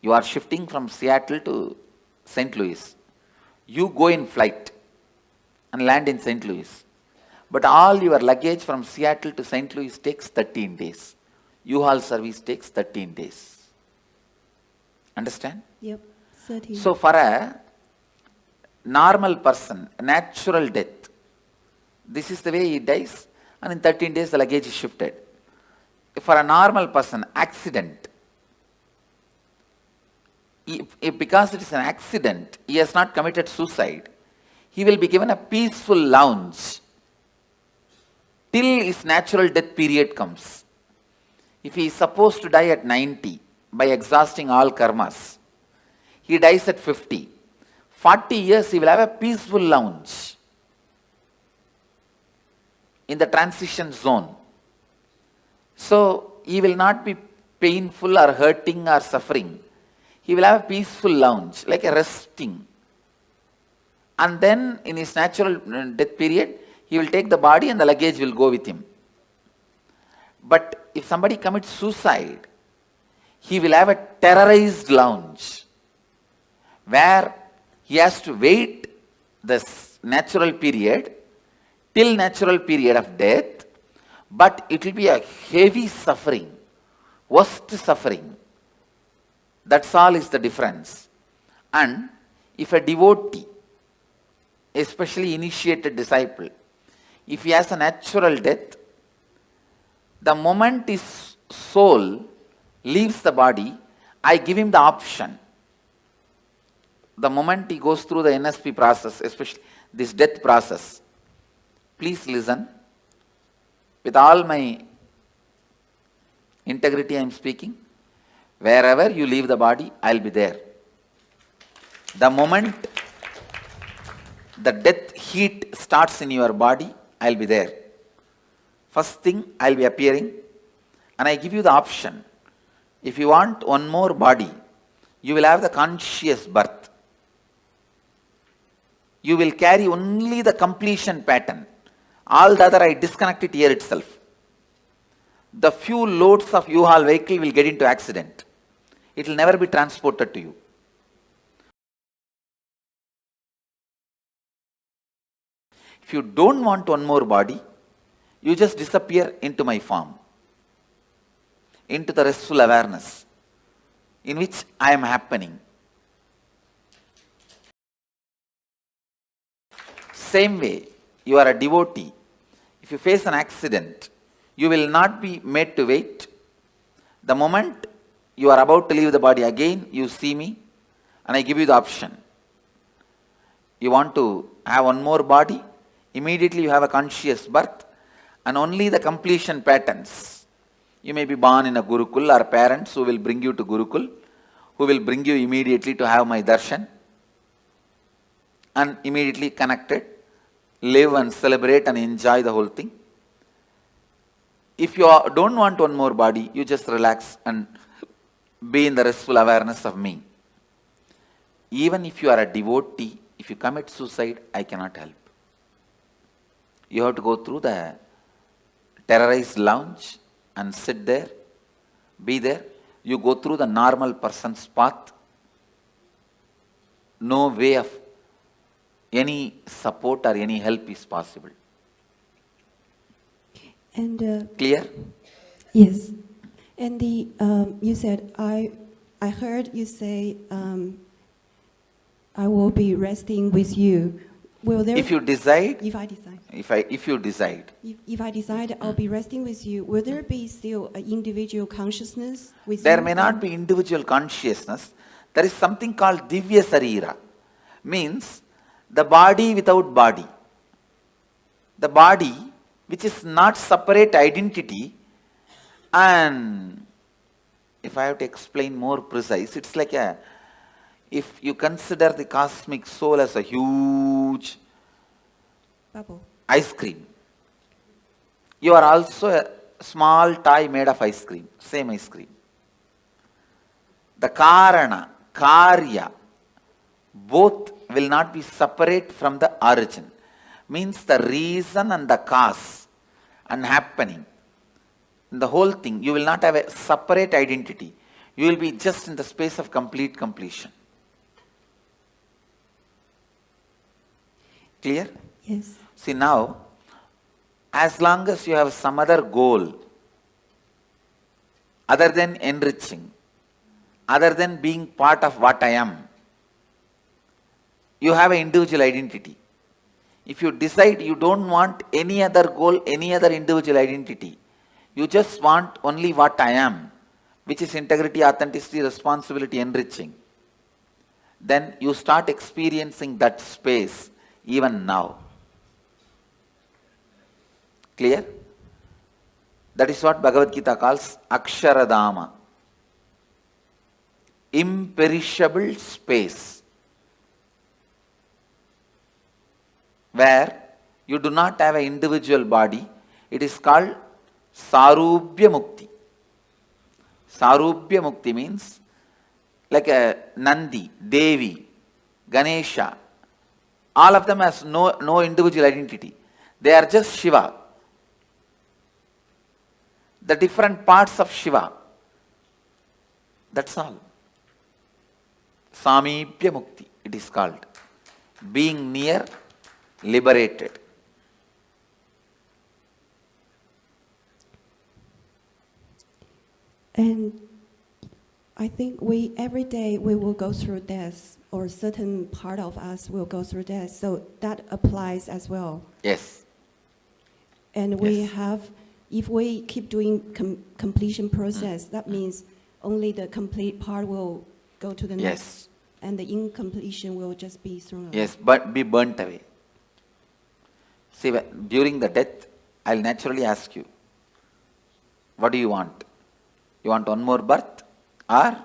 You are shifting from Seattle to St. Louis. You go in flight and land in St. Louis. But all your luggage from Seattle to St. Louis takes 13 days. U-Haul service takes 13 days. Understand? Yep, 13. So for a normal person, natural death, this is the way he dies, and in 13 days the luggage is shifted. For a normal person, accident, if because it is an accident, he has not committed suicide, he will be given a peaceful lounge till his natural death period comes. If he is supposed to die at 90 by exhausting all karmas, he dies at 50. 40 years he will have a peaceful lounge in the transition zone. So he will not be painful or hurting or suffering. He will have a peaceful lounge, like a resting. And then in his natural death period, he will take the body and the luggage will go with him. But if somebody commits suicide, he will have a terrorized lounge where he has to wait this natural period till natural period of death, but it will be a heavy suffering, worst suffering. That's all is the difference. And if a devotee, especially initiated disciple, if he has a natural death, the moment his soul leaves the body, I give him the option. The moment he goes through the NSP process, especially this death process, please listen. With all my integrity I am speaking. Wherever you leave the body, I will be there. The moment the death heat starts in your body, I will be there. First thing, I will be appearing, and I give you the option. If you want one more body, you will have the conscious birth. You will carry only the completion pattern. All the other I disconnect it here itself. The few loads of U-Haul vehicle will get into accident. It will never be transported to you. If you don't want one more body, you just disappear into my form, into the restful awareness in which I am happening. Same way, you are a devotee. If you face an accident, you will not be made to wait. The moment you are about to leave the body again, you see me and I give you the option. You want to have one more body, immediately you have a conscious birth and only the completion patterns. You may be born in a Gurukul or parents who will bring you to Gurukul, who will bring you immediately to have my darshan and immediately connected, live and celebrate and enjoy the whole thing. If you don't want one more body, you just relax and be in the restful awareness of me. Even if you are a devotee, if you commit suicide, I cannot help. You have to go through the terrorized lounge and sit there, be there. You go through the normal person's path. No way of any support or any help is possible. And clear? Yes. And the you said I heard you say I will be resting with you. Will there? If you decide. If I decide. If you decide. If I decide I'll be resting with you, will there be still an individual consciousness with you? There may not be individual consciousness. There is something called Divya Sarira. Means the body without body. The body which is not separate identity, and if I have to explain more precise, it's like if you consider the cosmic soul as a huge bubble, ice cream, you are also a small toy made of ice cream, same ice cream. The Karana, Karya, both will not be separate from the origin. Means the reason and the cause and happening. In the whole thing, you will not have a separate identity. You will be just in the space of complete completion. Clear? Yes. See now, as long as you have some other goal, other than enriching, other than being part of what I am, you have an individual identity. If you decide you don't want any other goal, any other individual identity, you just want only what I am, which is integrity, authenticity, responsibility, enriching, then you start experiencing that space even now. Clear? That is what Bhagavad Gita calls Aksharadama. Imperishable space, where you do not have an individual body. It is called Sarubhya Mukti. Sarubhya Mukti means like a Nandi, Devi, Ganesha. All of them has no individual identity. They are just Shiva. The different parts of Shiva. That's all. Samibhya Mukti, it is called. Being near, liberated. And I think every day we will go through death, or certain part of us will go through death. So that applies as well. Yes. And we have, if we keep doing completion process, that means only the complete part will go to the next. Yes. And the incompletion will just be thrown away. Yes, but be burnt away. See, during the death, I'll naturally ask you, what do you want? You want one more birth or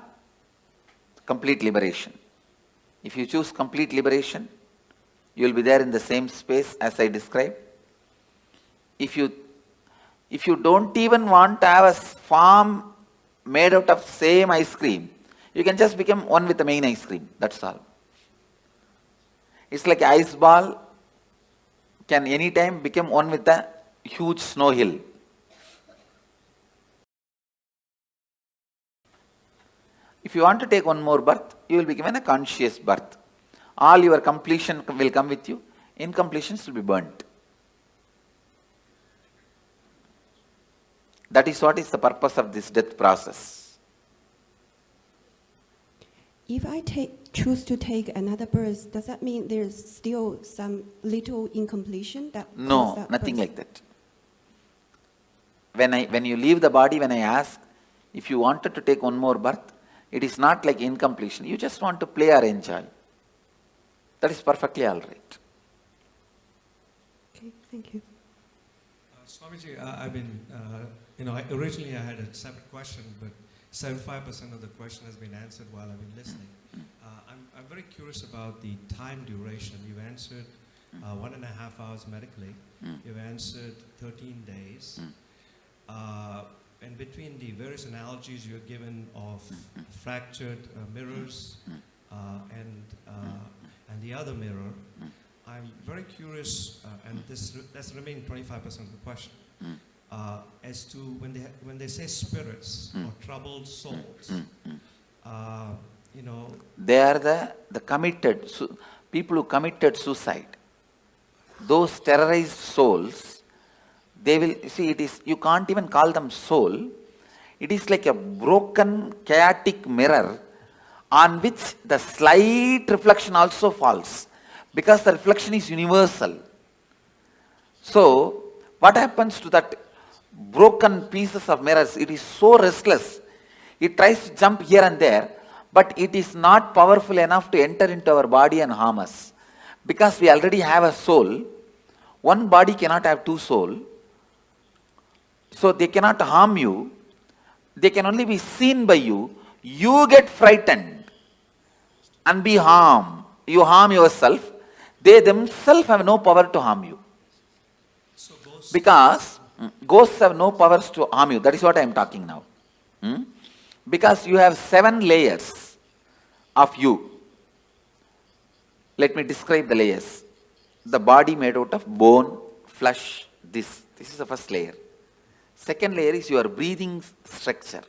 complete liberation? If you choose complete liberation, you will be there in the same space as I described. If you don't even want to have a form made out of same ice cream, you can just become one with the main ice cream. That's all. It's like an ice ball can anytime become one with the huge snow hill. If you want to take one more birth, you will be given a conscious birth. All your completion will come with you. Incompletions will be burnt. That is what is the purpose of this death process. If I choose to take another birth, does that mean there's still some little incompletion that No, that nothing birth? like that. When you leave the body, when I ask if you wanted to take one more birth, it is not like incompletion. You just want to play or enjoy. That is perfectly all right. Okay, thank you. Swamiji, I've been, originally I had a separate question, but 75% of the question has been answered while I've been listening. I'm very curious about the time duration. You've answered 1.5 hours medically. You've answered 13 days. And between the various analogies you've given of fractured mirrors and the other mirror, I'm very curious, and that's the remaining 25% of the question, as to when they say spirits or troubled souls, They are the committed, people who committed suicide. Those terrorized souls, they will, see, you can't even call them soul. It is like a broken, chaotic mirror on which the slight reflection also falls, because the reflection is universal. So, what happens to that broken pieces of mirrors? It is so restless. It tries to jump here and there, but it is not powerful enough to enter into our body and harm us. Because we already have a soul, one body cannot have two souls. So they cannot harm you. They can only be seen by you. You get frightened and be harmed. You harm yourself. They themselves have no power to harm you. Because ghosts have no powers to harm you. That is what I am talking now. Because you have 7 layers of you. Let me describe the layers. The body made out of bone, flesh, this. This is the first layer. Second layer is your breathing structure.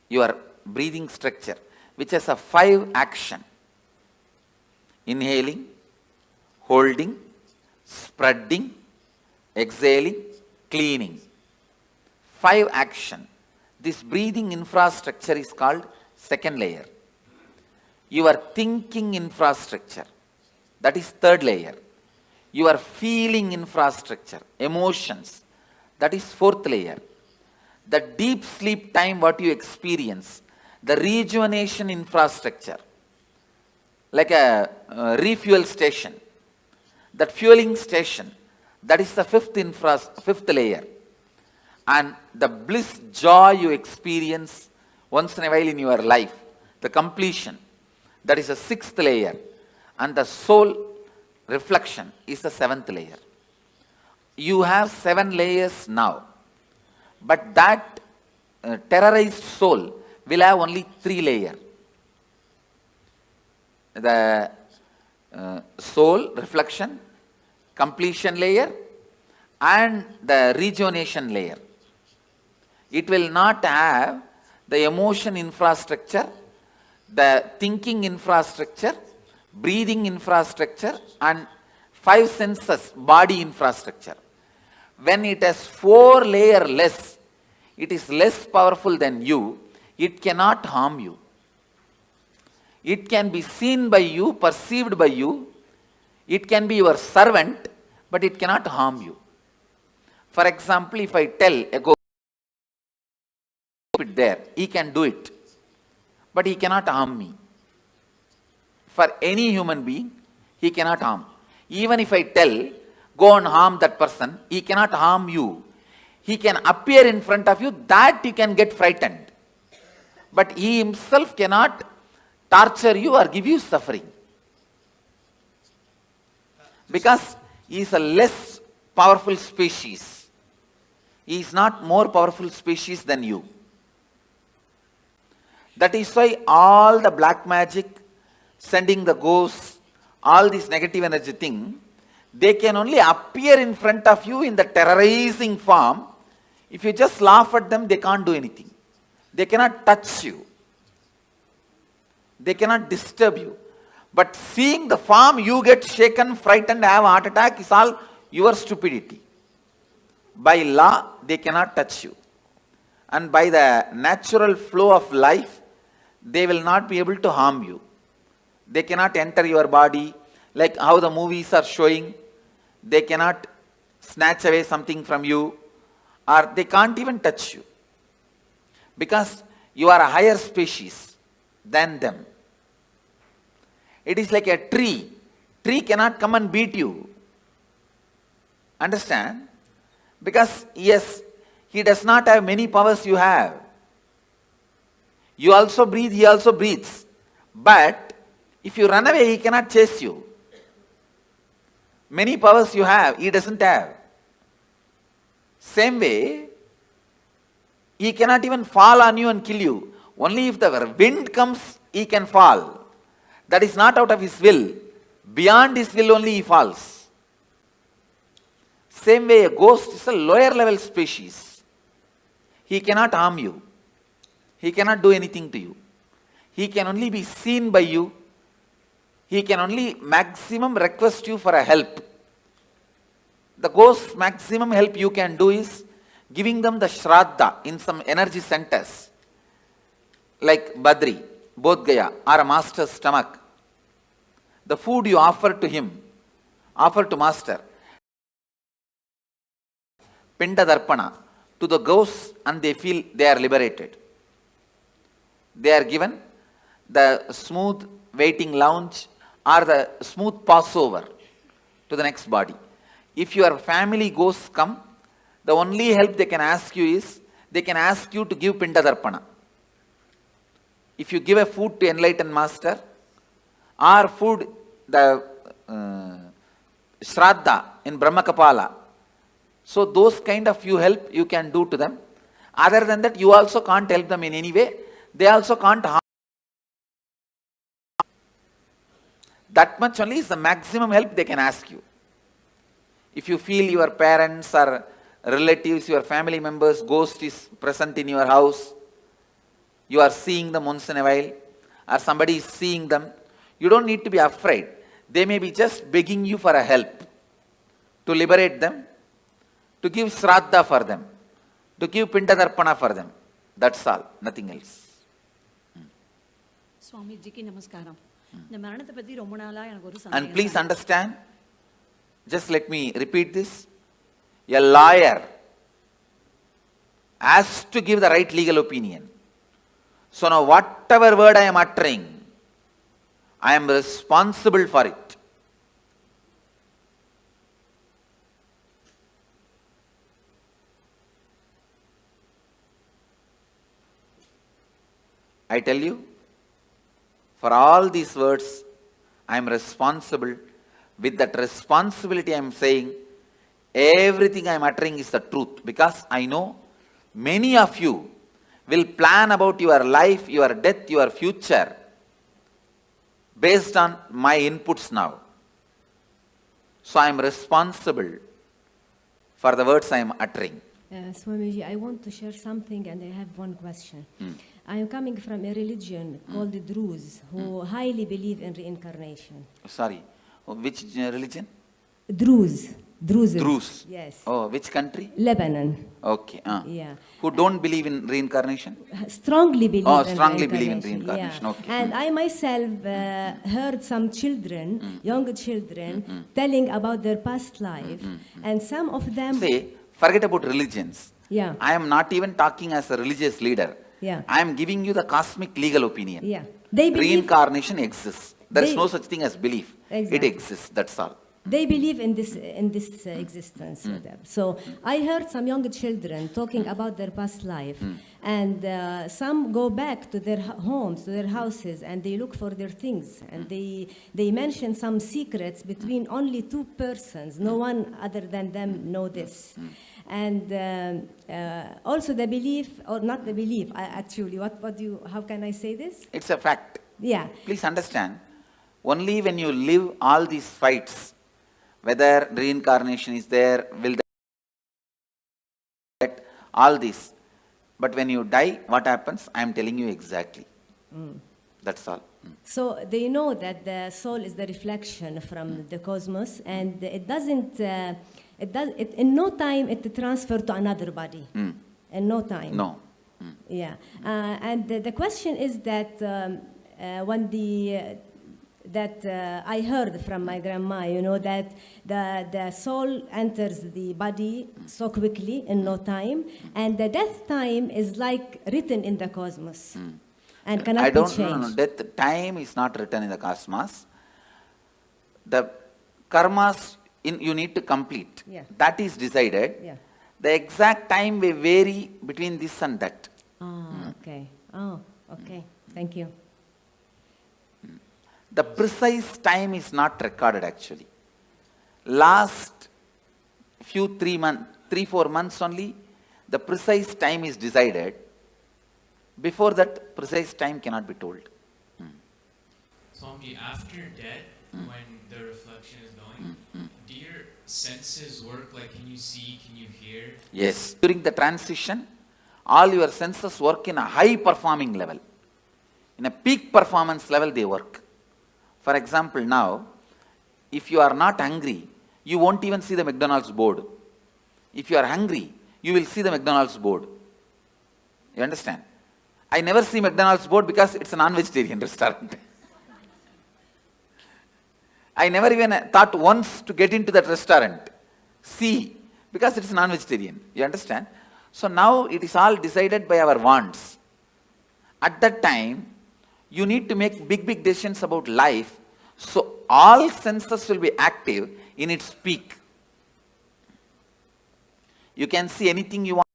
Your breathing structure, which has a 5 action. Inhaling, holding, spreading, exhaling, cleaning. 5 action. This breathing infrastructure is called second layer. Your thinking infrastructure, that is third layer. Your feeling infrastructure, emotions, that is fourth layer. The deep sleep time what you experience, the rejuvenation infrastructure, like a refuel station, that fueling station, that is the fifth layer. And the bliss, joy you experience once in a while in your life, the completion, that is the 6th layer. And the soul reflection is the 7th layer. You have 7 layers now. But that terrorized soul will have only 3 layers. The soul reflection, completion layer, and the rejuvenation layer. It will not have the emotion infrastructure, the thinking infrastructure, breathing infrastructure, and 5 senses, body infrastructure. When it has 4 layers less, it is less powerful than you, it cannot harm you. It can be seen by you, perceived by you, it can be your servant, but it cannot harm you. For example, if I tell a ghost, it there, he can do it, but he cannot harm me. For any human being, he cannot harm. Even if I tell, go and harm that person, he cannot harm you. He can appear in front of you, that you can get frightened. But he himself cannot torture you or give you suffering. Because he is a less powerful species. He is not more powerful species than you. That is why all the black magic, sending the ghosts, all this negative energy thing, they can only appear in front of you in the terrorizing form. If you just laugh at them, they can't do anything. They cannot touch you. They cannot disturb you. But seeing the form, you get shaken, frightened, have a heart attack is all your stupidity. By law, they cannot touch you. And by the natural flow of life, they will not be able to harm you. They cannot enter your body, like how the movies are showing. They cannot snatch away something from you, or they can't even touch you. Because you are a higher species than them. It is like a tree. Tree cannot come and beat you. Understand? Because yes, he does not have many powers you have. You also breathe, he also breathes. But if you run away, he cannot chase you. Many powers you have, he doesn't have. Same way, he cannot even fall on you and kill you. Only if the wind comes, he can fall. That is not out of his will. Beyond his will only he falls. Same way, a ghost is a lower level species. He cannot harm you. He cannot do anything to you. He can only be seen by you. He can only maximum request you for a help. The ghost's maximum help you can do is giving them the shraddha in some energy centers, like Badri, Bodh Gaya, or a master's stomach. The food you offer to him, offer to master, Pinda Darpana, to the ghosts, and they feel they are liberated. They are given the smooth waiting lounge or the smooth passover to the next body. If your family ghosts come, the only help they can ask you is, they can ask you to give Pinda Darpana. If you give a food to enlightened master, or food, the Shraddha in Brahmakapala, so those kind of you help you can do to them. Other than that, you also can't help them in any way. They also can't harm. That much only is the maximum help they can ask you. If you feel your parents or relatives, your family members, ghost is present in your house, you are seeing them once in a while, or somebody is seeing them, you don't need to be afraid. They may be just begging you for a help, to liberate them, to give Shraddha for them, to give Pinda Darpana for them. That's all, nothing else. Swamiji namaskaram. And please understand, just let me repeat this. A lawyer has to give the right legal opinion. So now whatever word I am uttering, I am responsible for it. I tell you, for all these words, I am responsible. With that responsibility I am saying, everything I am uttering is the truth. Because I know many of you will plan about your life, your death, your future based on my inputs now. So I am responsible for the words I am uttering. Swamiji, I want to share something and I have one question. I am coming from a religion called the Druze, who highly believe in reincarnation. Sorry, which religion? Druze. Druze. Yes. Oh, which country? Lebanon. Okay. Yeah. Who don't believe in reincarnation? Strongly believe in strongly believe in reincarnation. Yeah. Okay. And I myself heard some children, young children, telling about their past life. And some of them... Say, forget about religions. Yeah. I am not even talking as a religious leader. Yeah. I am giving you the cosmic legal opinion. Yeah. They believe... Reincarnation exists. There is no such thing as belief. Exactly. It exists, that's all. They believe in this existence. So I heard some young children talking about their past life, and some go back to their homes, to their houses, and they look for their things, and they mention some secrets between only two persons. No one other than them know this. And also the belief, or not the belief, actually, how can I say this? It's a fact. Yeah. Please understand, only when you live all these fights, whether reincarnation is there, will that, all this. But when you die, what happens? I am telling you exactly. That's all. So they know that the soul is the reflection from the cosmos, and it doesn't, in no time it transfer to another body. In no time. No. Yeah. And the question is that when I heard from my grandma, you know, that the soul enters the body so quickly in no time, and the death time is like written in the cosmos. And cannot be changed. No. Death time is not written in the cosmos. The karmas you need to complete. Yeah. That is decided. Yeah. The exact time may vary between this and that. Okay. Oh, okay. Thank you. The precise time is not recorded actually. Last 3-4 months only, the precise time is decided. Before that, precise time cannot be told. Swamiji, after death, when the reflection is going, do your senses work? Like, can you see, can you hear? Yes. During the transition, all your senses work in a high performing level. In a peak performance level, they work. For example, now, if you are not hungry, you won't even see the McDonald's board. If you are hungry, you will see the McDonald's board. You understand? I never see McDonald's board because it's a non-vegetarian restaurant. I never even thought once to get into that restaurant. See, because it's non-vegetarian. You understand? So now it is all decided by our wants. At that time, you need to make big decisions about life. So all senses will be active in its peak. You can see anything you want.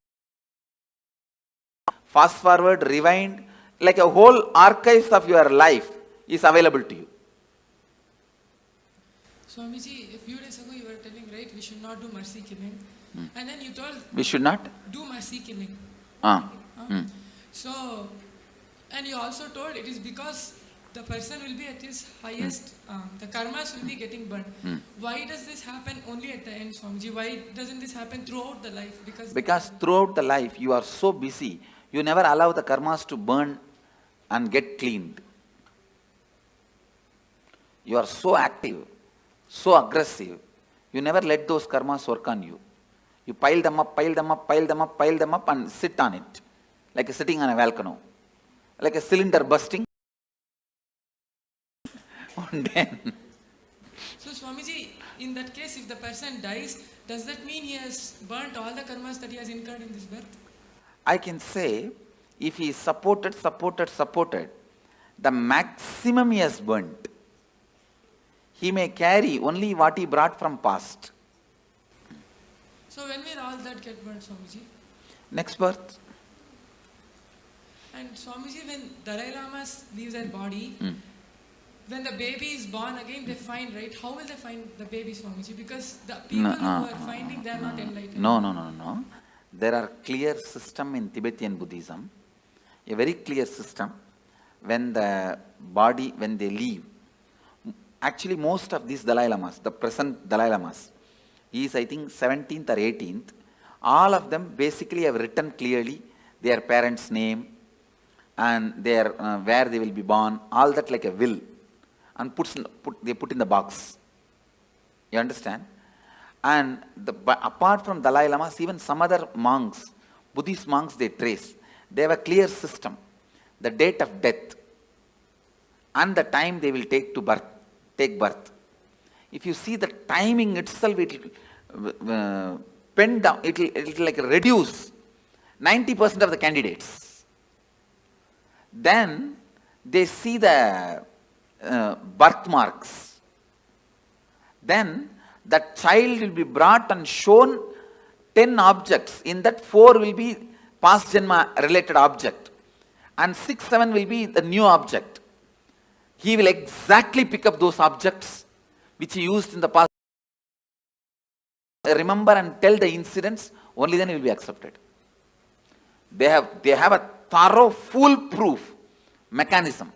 Fast forward, rewind, like a whole archives of your life is available to you. Swamiji, a few days ago you were telling, right, we should not do mercy killing. And then you told... We should not? Do mercy killing. So, and you also told it is because the person will be at his highest, the karmas will be getting burned. Why does this happen only at the end, Swamiji? Why doesn't this happen throughout the life? Because throughout the life you are so busy, you never allow the karmas to burn and get cleaned. You are so active, so aggressive, you never let those karmas work on you. You pile them up and sit on it, like sitting on a volcano, like a cylinder bursting. So Swamiji, in that case, if the person dies, does that mean he has burnt all the karmas that he has incurred in this birth? I can say, if he is supported, the maximum he has burnt. He may carry only what he brought from past. So when will all that get burnt, Swamiji? Next birth. And Swamiji, when Dalai Lama leaves their body, when the baby is born again, they find, right? How will they find the baby, Swamiji? Because the people who are finding, they are not enlightened. No. There are clear system in Tibetan Buddhism, a very clear system. When the body, when they leave, actually most of these Dalai Lamas, the present Dalai Lamas, he is I think 17th or 18th, all of them basically have written clearly their parents' name and their where they will be born, all that like a will, and they put in the box. You understand? And apart from Dalai Lamas, even some other monks, Buddhist monks, they trace. They have a clear system. The date of death and the time they will take birth. If you see the timing itself, it will pen down, it will like reduce 90% of the candidates. Then they see the birthmarks. Then that child will be brought and shown 10 objects. In that 4 will be past janma related object and 6, 7 will be the new object. He will exactly pick up those objects which he used in the past. Remember and tell the incidents, only then he will be accepted. They have a thorough, foolproof mechanism.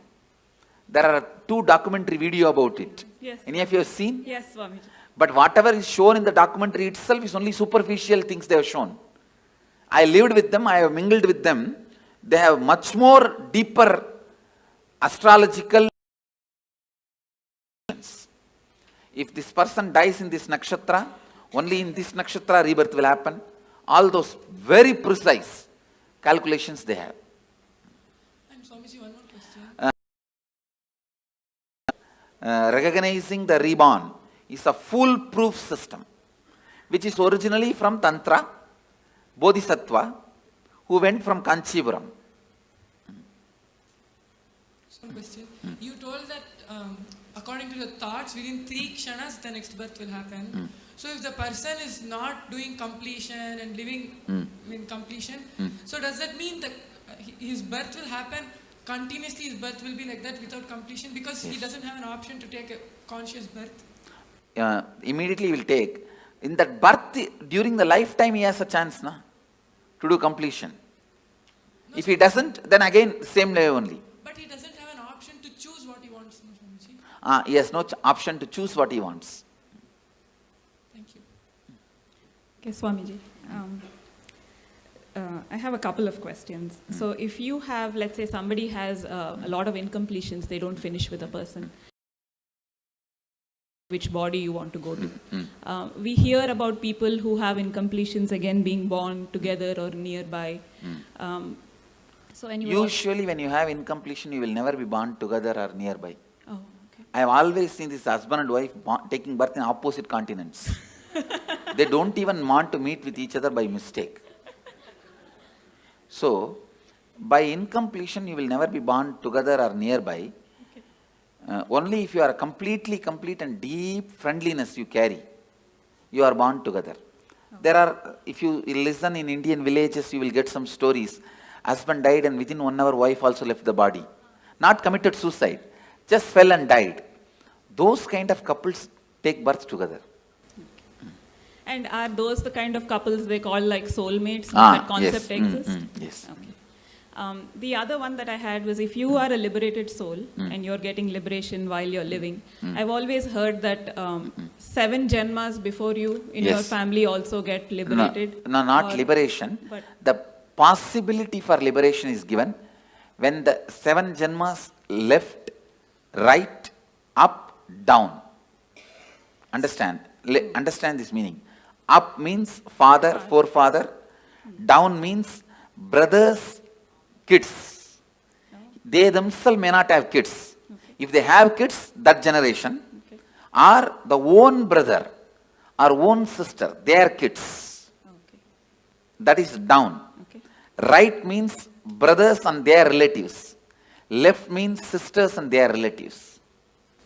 There are 2 documentary video about it. Yes. Any of you have seen? Yes, Swamiji. But whatever is shown in the documentary itself is only superficial things they have shown. I lived with them, I have mingled with them. They have much more deeper astrological. If this person dies in this nakshatra, only in this nakshatra rebirth will happen. All those very precise calculations they have. And Swamiji, one more question. Recognizing the reborn is a foolproof system, which is originally from Tantra, Bodhisattva, who went from Kanchipuram. One question. You told that according to your thoughts, within 3 kshanas, the next birth will happen. So if the person is not doing completion and living in completion, so does that mean that his birth will happen continuously? His birth will be like that without completion because he doesn't have an option to take a conscious birth? Immediately will take. In that birth, during the lifetime, he has a chance to do completion. No, if he doesn't, then again, same way only. But he doesn't have an option to choose what he wants, no, Swamiji? He has no option to choose what he wants. Thank you. Okay, Swamiji. I have a couple of questions. So if you have, let's say somebody has a lot of incompletions, they don't finish with a person, which body you want to go to. We hear about people who have incompletions again being born together or nearby. So anyway, usually when you have incompletion, you will never be born together or nearby. Oh, okay. I have always seen this husband and wife taking birth in opposite continents. They don't even want to meet with each other by mistake. So, by incompletion, you will never be born together or nearby. Only if you are completely complete and deep friendliness you carry, you are born together. There are, if you listen in Indian villages, you will get some stories. Husband died and within 1 hour, wife also left the body. Not committed suicide, just fell and died. Those kind of couples take birth together. And are those the kind of couples they call like soulmates? That concept exists? Yes. Okay. The other one that I had was if you are a liberated soul and you're getting liberation while you're living, I've always heard that 7 janmas before you in your family also get liberated. No, not liberation. The possibility for liberation is given when the 7 janmas left, right, up, down. Understand? Understand this meaning. Up means father, forefather. Down means brothers, kids. They themselves may not have kids. If they have kids, that generation, or the own brother or own sister, their kids. That is down. Right means brothers and their relatives. Left means sisters and their relatives.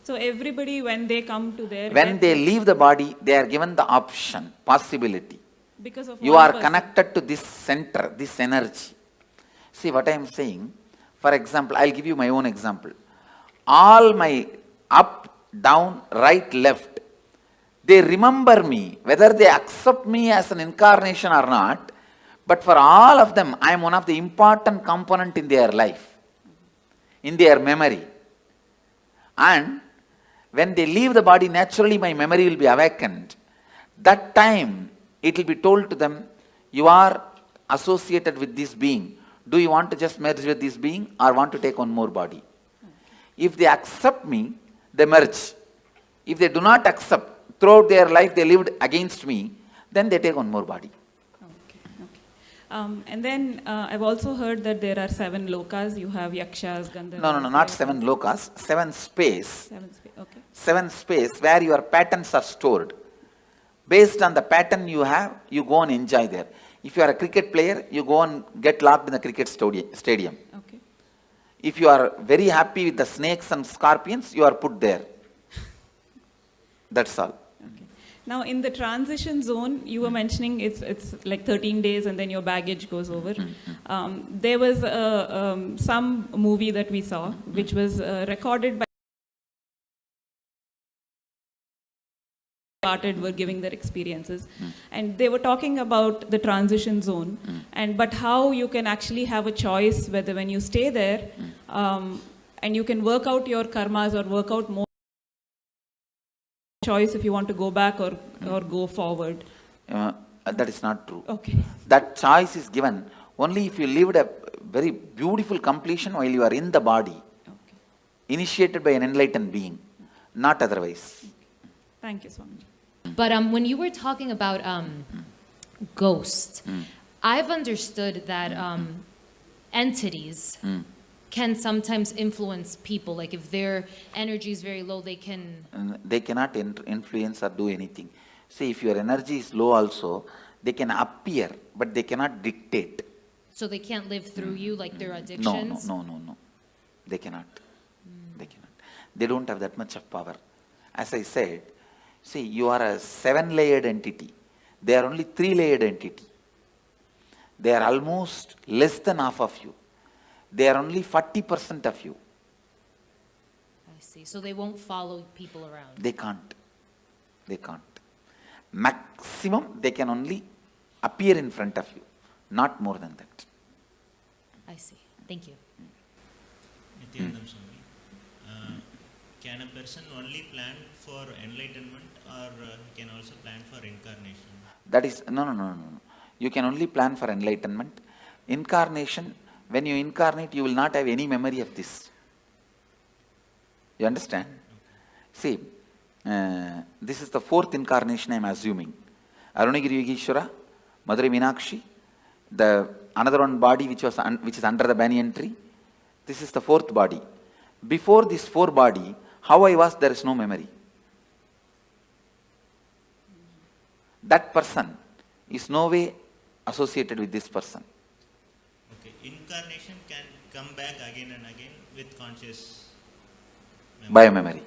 So everybody, when they come to their... When they leave the body, they are given the option, possibility. Because of you are connected to this center, this energy. See what I am saying? For example, I'll give you my own example. All my up, down, right, left, they remember me, whether they accept me as an incarnation or not, but for all of them, I am one of the important component in their life, in their memory. And when they leave the body, naturally my memory will be awakened. That time, it will be told to them, you are associated with this being. Do you want to just merge with this being or want to take one more body? If they accept me, they merge. If they do not accept, throughout their life they lived against me, then they take one more body. And then I've also heard that there are 7 lokas. You have yakshas, gandharvas. No, not 7 lokas, 7 space. 7 space, okay. 7 space where your patterns are stored. Based on the pattern you have, you go and enjoy there. If you are a cricket player, you go and get locked in the cricket stadium. Okay. If you are very happy with the snakes and scorpions, you are put there. That's all. Now, in the transition zone, you were mentioning it's like 13 days and then your baggage goes over. There was some movie that we saw, which was recorded by were giving their experiences, and they were talking about the transition zone, but how you can actually have a choice whether when you stay there, and you can work out your karmas or work out more choice if you want to go back or go forward. That is not true. Okay. That choice is given only if you lived a very beautiful completion while you are in the body. initiated by an enlightened being, not otherwise. Thank you, Swami. But when you were talking about ghosts, I've understood that entities can sometimes influence people. Like if their energy is very low, they can... They cannot influence or do anything. See, if your energy is low also, they can appear, but they cannot dictate. So they can't live through you like their addictions? No. They cannot. They cannot. They don't have that much of power. As I said, see, you are a 7-layered entity. They are only 3-layered entity. They are almost less than half of you. They are only 40% of you. I see. So they won't follow people around? They can't. They can't. Maximum, they can only appear in front of you. Not more than that. I see. Thank you. Nityanandam Swami, can a person only plan for enlightenment or he can also plan for incarnation? That is, no. You can only plan for enlightenment. Incarnation, when you incarnate, you will not have any memory of this. You understand? See, this is the 4th incarnation I am assuming. Arunagiri Yogeshwara, Madurai Meenakshi, the another one body which is under the banyan tree. This is the 4th body. Before this 4 body, how I was, there is no memory. That person is no way associated with this person. Okay, incarnation can come back again and again with conscious memory. Biomemory.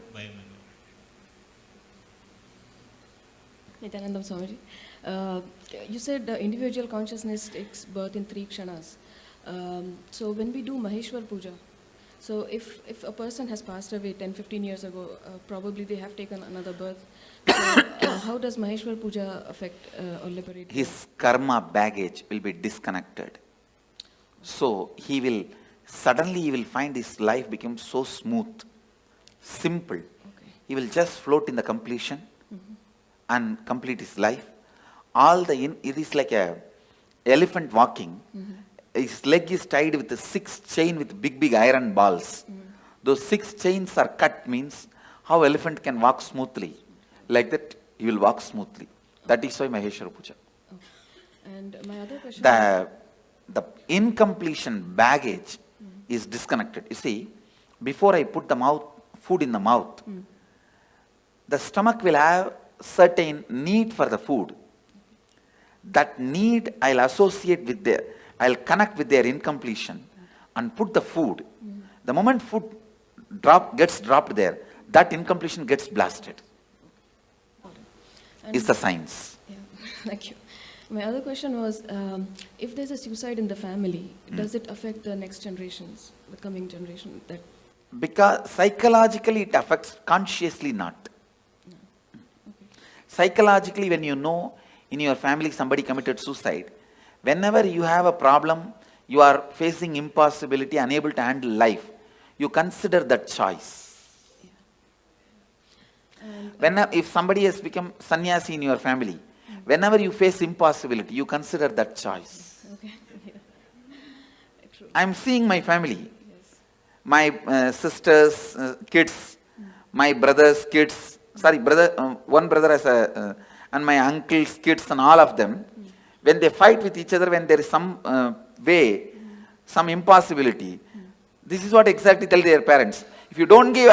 Nityanandam Swamiji, you said individual consciousness takes birth in 3 kshanas. So when we do Maheshwar Puja, so if a person has passed away 10-15 years ago, probably they have taken another birth. So how does Maheshwar Puja affect or liberate? His karma baggage will be disconnected. So he will find his life become so smooth, simple. Okay. He will just float in the completion and complete his life. It is like a elephant walking. His leg is tied with a 6 chain with big iron balls. Those 6 chains are cut, means how elephant can walk smoothly. Like that, he will walk smoothly. That is why Maheshwara Puja. Okay. And my other question... The incompletion baggage is disconnected. You see, before I put the food in the mouth, the stomach will have certain need for the food. That need I'll associate with I'll connect with their incompletion and put the food. The moment food gets dropped there, that incompletion gets blasted. Is the science. Yeah, thank you. My other question was, if there's a suicide in the family, does it affect the next generations, the coming generation? Because psychologically it affects, consciously not. No. Okay. Psychologically, when you know in your family somebody committed suicide, whenever you have a problem, you are facing impossibility, unable to handle life, you consider that choice. Yeah. If somebody has become sannyasi in your family, whenever you face impossibility, you consider that choice. Okay. Yeah. True. I am seeing my family, my sisters' kids, my brother's kids, one brother has and my uncle's kids and all of them, when they fight with each other, when there is some some impossibility, this is what exactly tell their parents. If you don't give,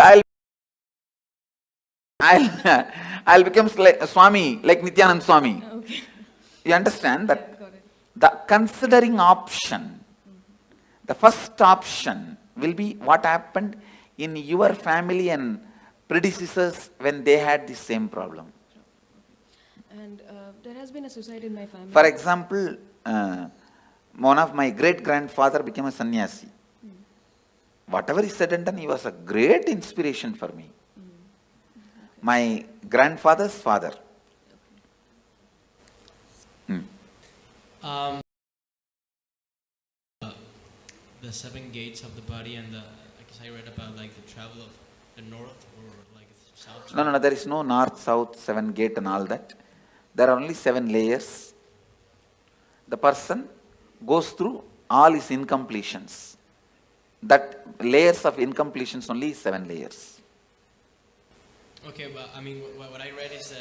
I'll become Swami, like Nityanand Swami. Okay. You understand that? Yeah, got it. The considering option, the first option will be what happened in your family and predecessors when they had the same problem. And there has been a suicide in my family. For example, one of my great-grandfather became a sannyasi. Whatever he said and done, he was a great inspiration for me. My grandfather's father. The 7 gates of the body and I guess I read about like the travel of the north or like south. No, there is no north, south, 7 gate and all that. There are only 7 layers. The person goes through all his incompletions. That layers of incompletions only is 7 layers. Okay, but I mean, what I read is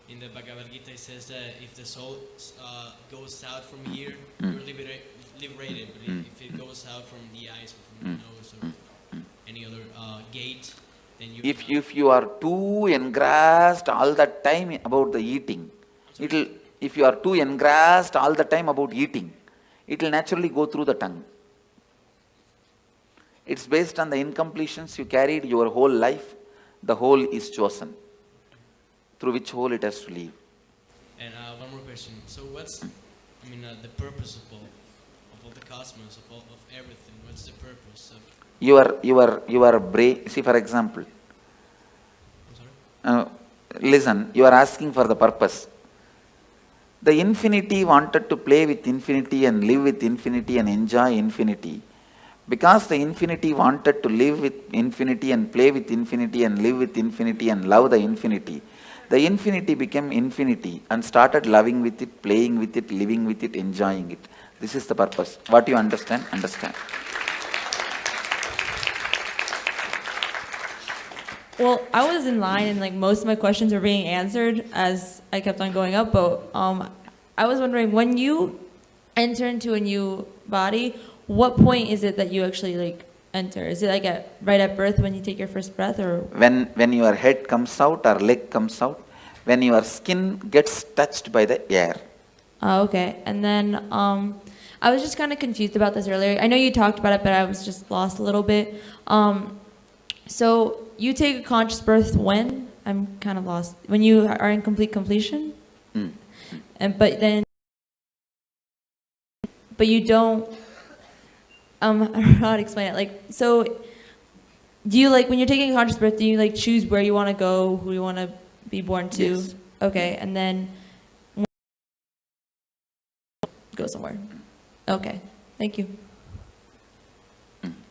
in the Bhagavad Gita, it says that if the soul goes out from here, you're liberated. But if it goes out from the eyes or from the nose or any other gate, then you. If you are too engrossed all the time about the eating, if you are too engrossed all the time about eating, it will naturally go through the tongue. It's based on the incompletions you carried your whole life. The whole is chosen, through which hole it has to leave. And one more question. So what's, I mean, the purpose of all the cosmos, of everything? What's the purpose of? Your brain. See, for example. Listen, you are asking for the purpose. The infinity wanted to play with infinity and live with infinity and enjoy infinity. Because the infinity wanted to live with infinity and play with infinity and live with infinity and love the infinity became infinity and started loving with it, playing with it, living with it, enjoying it. This is the purpose. What you understand, understand. Well, I was in line and like most of my questions were being answered as I kept on going up, but I was wondering, when you enter into a new body, what point is it that you actually like enter? Is it like right at birth when you take your first breath, or when your head comes out or leg comes out, when your skin gets touched by the air? Okay. And then I was just kind of confused about this earlier. I know you talked about it, but I was just lost a little bit. So you take a conscious birth when? I'm kind of lost. When you are in complete completion? But you don't. I don't know how to explain it. Like, so do you, like, when you're taking a conscious birth, do you like choose where you want to go, who you want to be born to? Yes. Okay, and then go somewhere. Okay, thank you.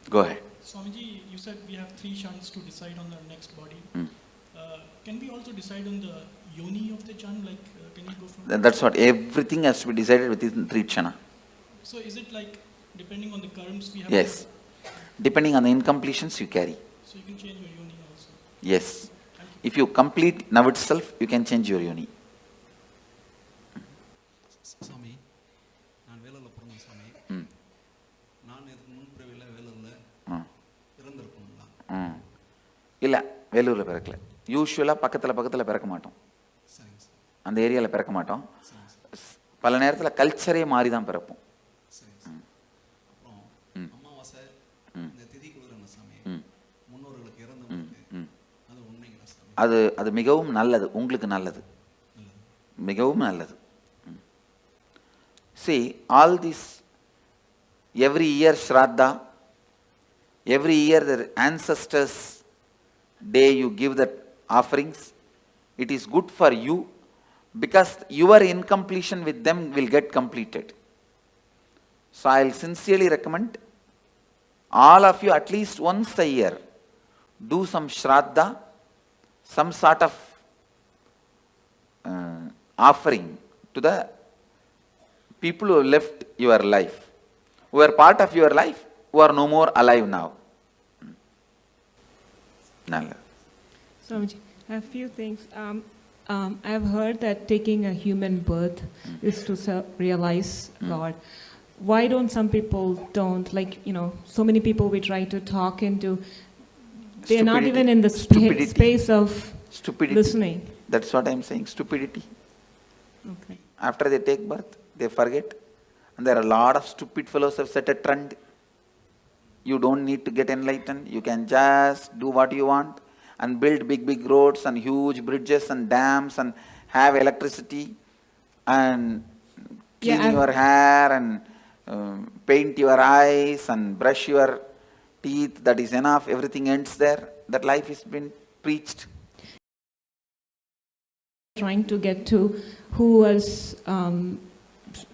Go ahead. Swamiji, you said we have 3 kshanas to decide on the next body. Can we also decide on the yoni of the jan? Like, can you go from? That's what, everything has to be decided within 3 kshana. So is it like depending on the karms we have? Yes. Depending on the incompletions you carry. So you can change your yoni also? Yes. If you complete now itself, you can change your yoni. Swami, நான் வேலூர்ல பிறந்தேன் சாமி. நான் இதுக்கு முன்பிறவில வேலூர்ல இறந்திருப்போம்ல? இல்ல, வேலூர்ல பிறக்கல. யூசுவலா பக்கத்துல பிறக்க மாட்டோம். அந்த ஏரியால பிறக்க மாட்டோம். பல நேரத்துல கல்ச்சரே மாறி தான் பிறப்போம். அமாவாசை இந்த திதிக்குள்ள என்ன சாமி? முன்னோர்களுக்கு இறந்தவங்களுக்கு அது உண்மைங்களா சாமி? அது மிகவும் நல்லது, உங்களுக்கு நல்லது, மிகவும் நல்லது. See, all this, every year Shraddha, every year the ancestors' day you give the offerings, it is good for you because your incompletion with them will get completed. So I will sincerely recommend all of you at least once a year do some Shraddha, some sort of offering to the people who left your life, who are part of your life, who are no more alive now. Nalla. Swamiji, I have a few things. I've heard that taking a human birth is to realize God. Why don't some people don't? Like, so many people we try to talk into, they're not even in the space of listening. That's what I'm saying, stupidity. Okay. After they take birth, they forget. And there are a lot of stupid fellows who have set a trend. You don't need to get enlightened. You can just do what you want and build big roads and huge bridges and dams and have electricity and clean your hair and paint your eyes and brush your teeth. That is enough. Everything ends there. That life has been preached. Trying to get to who was,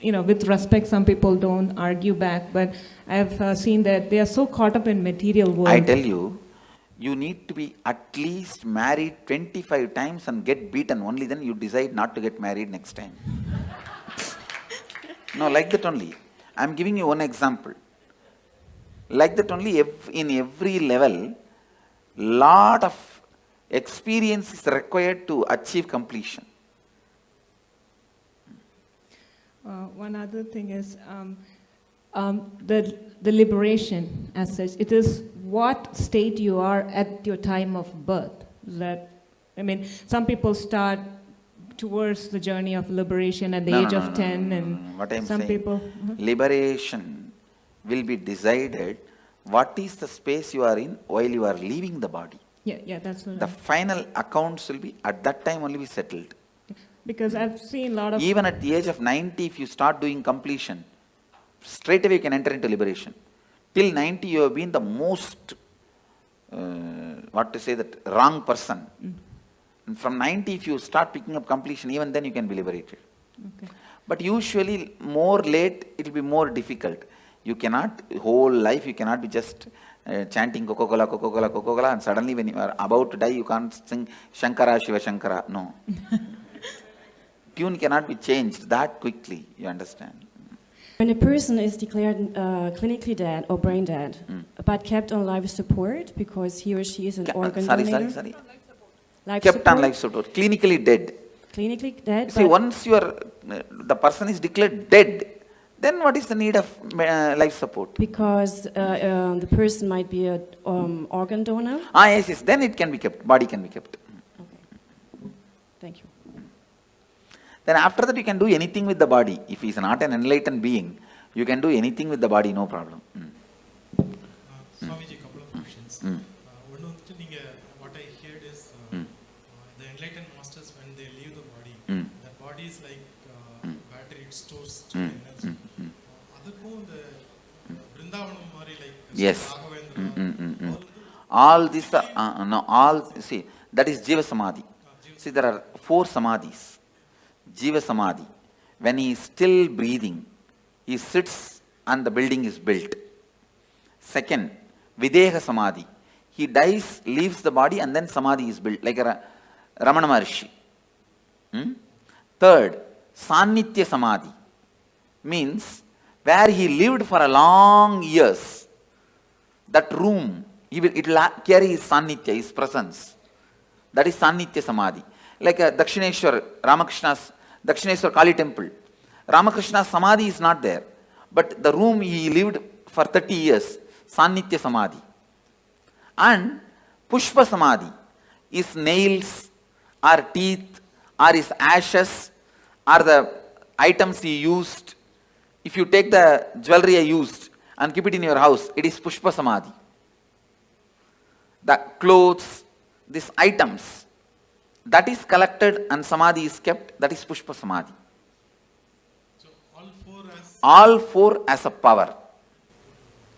with respect, some people don't argue back, but I've seen that they are so caught up in material world. I tell you, you need to be at least married 25 times and get beaten. Only then you decide not to get married next time. No, like that only. I'm giving you one example. Like that only in every level, lot of experience is required to achieve completion. One other thing is the liberation as such. It is what state you are at your time of birth. Some people start towards the journey of liberation at the age of 10, and what I'm some saying, people. Liberation will be decided what is the space you are in while you are leaving the body. Yeah, that's what. The final accounts will be at that time only be settled. Because I've seen a lot of. Even at the age of 90, if you start doing completion, straight away you can enter into liberation. Till 90, you have been the most, wrong person. And from 90, if you start picking up completion, even then you can be liberated. Okay. But usually, more late, it will be more difficult. You cannot, whole life, you cannot be just chanting Coca-Cola, Coca-Cola, Coca-Cola, and suddenly when you are about to die, you can't sing Shankara, Shiva Shankara. No. Tune cannot be changed that quickly, you understand. When a person is declared clinically dead or brain dead, but kept on life support because he or she is an organ donor. Sorry. Life kept support? on life support, clinically dead. Clinically dead. See, once the person is declared dead, then what is the need of life support? Because the person might be an organ donor. Yes, then it can be kept, body can be kept. Okay. Thank you. Then after that you can do anything with the body. If he is not an enlightened being, you can do anything with the body, no problem. Swamiji, couple of questions. What I heard is the enlightened masters, when they leave the body, the body is like battery, it stores energy. Yes. All this, see, that is Jiva Samadhi. See, there are 4 Samadhis. Jiva Samadhi. When he is still breathing, he sits and the building is built. Second, Videha Samadhi. He dies, leaves the body, and then Samadhi is built, like a Ramana Maharshi. Third, Sannitya Samadhi. Means, where he lived for a long years, that room, it will carry his Sannitya, his presence. That is Sannitya Samadhi. Like a Dakshineshwar, Ramakrishna's Dakshineshwar Kali temple. Ramakrishna's Samadhi is not there. But the room he lived for 30 years, Sannitya Samadhi. And Pushpa Samadhi is nails, or teeth, or his ashes, or the items he used. If you take the jewelry I used and keep it in your house, it is Pushpa Samadhi. The clothes, these items, that is collected and Samadhi is kept, that is Pushpa Samadhi. So all four as a power.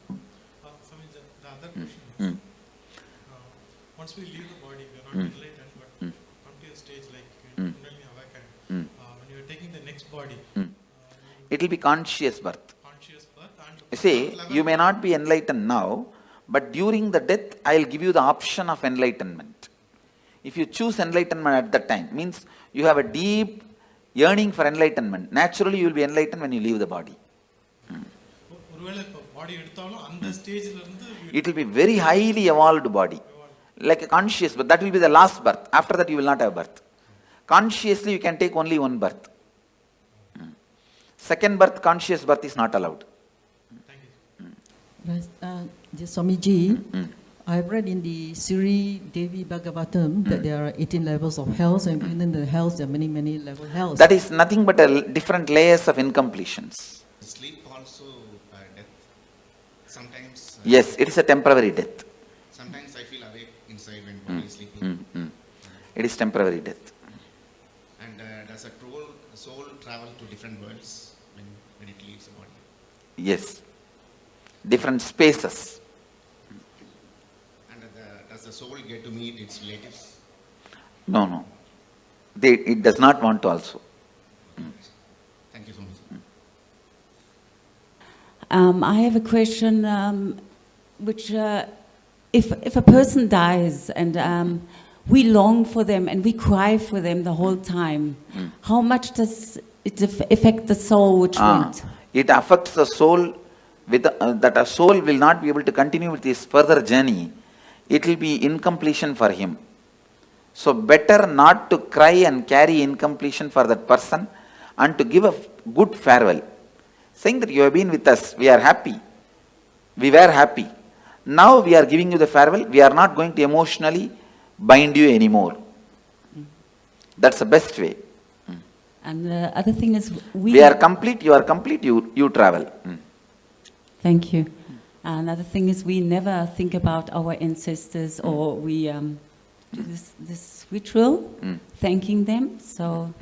The other question is, once we leave the body, we are not enlightened, but come to a stage like Kundalini awakened. When you are taking the next body, it will be conscious birth. You see, you may not be enlightened now, but during the death, I will give you the option of enlightenment. If you choose enlightenment at that time, means you have a deep yearning for enlightenment. Naturally, you will be enlightened when you leave the body. It will be very highly evolved body, like a conscious, but that will be the last birth. After that, you will not have birth. Consciously, you can take only one birth. Second birth, conscious birth is not allowed. Swamiji, I've read in the Sri Devi Bhagavatam that there are 18 levels of hells, and within the hells there are many, many level hells. That is nothing but different layers of incompletions. Sleep also death. Sometimes. Yes, it is a temporary death. Sometimes I feel awake inside when body is sleeping. It is temporary death. And does a soul travel to different worlds when it leaves the body? Yes. Different spaces. And does the soul get to meet its relatives? No. It does not want to also. Thank you so much. I have a question, which if a person dies and we long for them and we cry for them the whole time, how much does it affect the soul which went? It affects the soul that a soul will not be able to continue with his further journey, it will be incompletion for him. So better not to cry and carry incompletion for that person, and to give a good farewell, saying that you have been with us, we are happy, we were happy. Now we are giving you the farewell, we are not going to emotionally bind you anymore. That's the best way. And the other thing is We are complete, you are complete, you travel. Thank you. Another thing is we never think about our ancestors, or we do this ritual, thanking them. So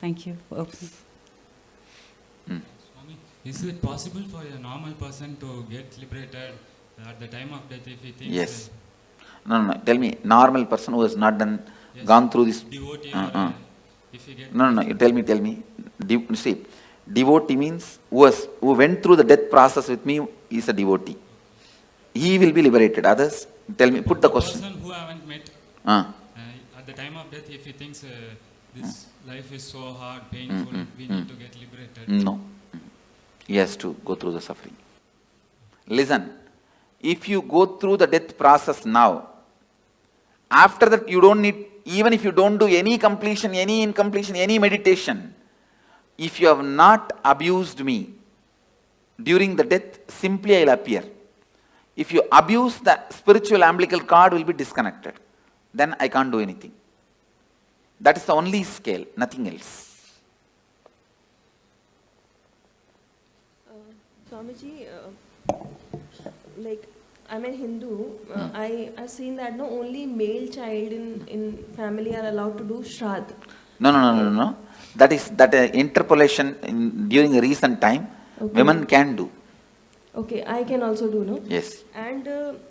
thank you for opening. Swami, is it possible for a normal person to get liberated at the time of death if he thinks? Yes. No. Tell me, normal person who has not gone through this. Devotee if he gets. No. You tell me. See, devotee means who went through the death process with me is a devotee. He will be liberated. Others, tell me. Put the question. Person who I haven't met. At the time of death, if he thinks this life is so hard, painful, we need to get liberated. No. He has to go through the suffering. Listen, if you go through the death process now, after that you don't need, even if you don't do any completion, any incompletion, any meditation, if you have not abused me during the death, simply I will appear. If you abuse, the spiritual umbilical cord will be disconnected. Then I can't do anything. That is the only scale, nothing else. Swamiji, like I'm a Hindu, I've seen that no only male child in family are allowed to do Shraddh. No. That is interpolation during a recent time. Okay. Women can do. Okay, I can also do, no? Yes. And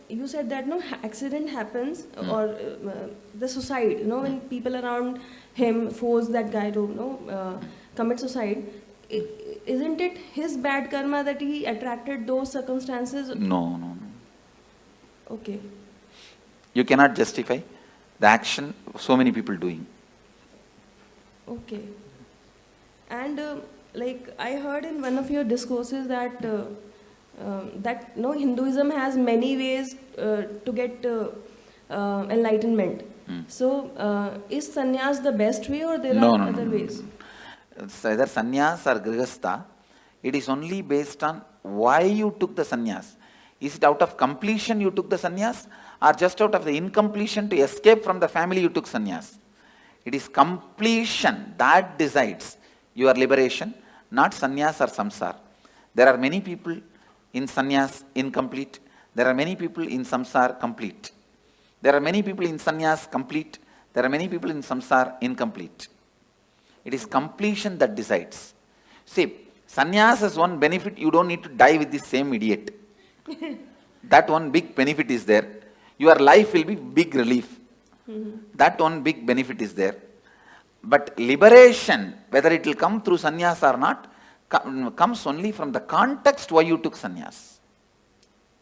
you said that no accident happens or the suicide, when people around him force that guy to commit suicide. Isn't it his bad karma that he attracted those circumstances? No. Okay. You cannot justify the action of so many people doing. Okay. And like I heard in one of your discourses that Hinduism has many ways to get enlightenment. So is sannyas the best way, or there are other ways? It's either sannyas or grihastha. It is only based on why you took the sannyas. Is it out of completion you took the sannyas, or just out of the incompletion to escape from the family you took sannyas? It is completion that decides your liberation, not sannyas or samsara. There are many people in sannyas incomplete. There are many people in samsara complete. There are many people in sannyas complete. There are many people in samsara incomplete. It is completion that decides. See, sannyas has one benefit: you don't need to die with the same idiot. That one big benefit is there. Your life will be big relief. That one big benefit is there. But liberation, whether it will come through sannyas or not, comes only from the context why you took sannyas.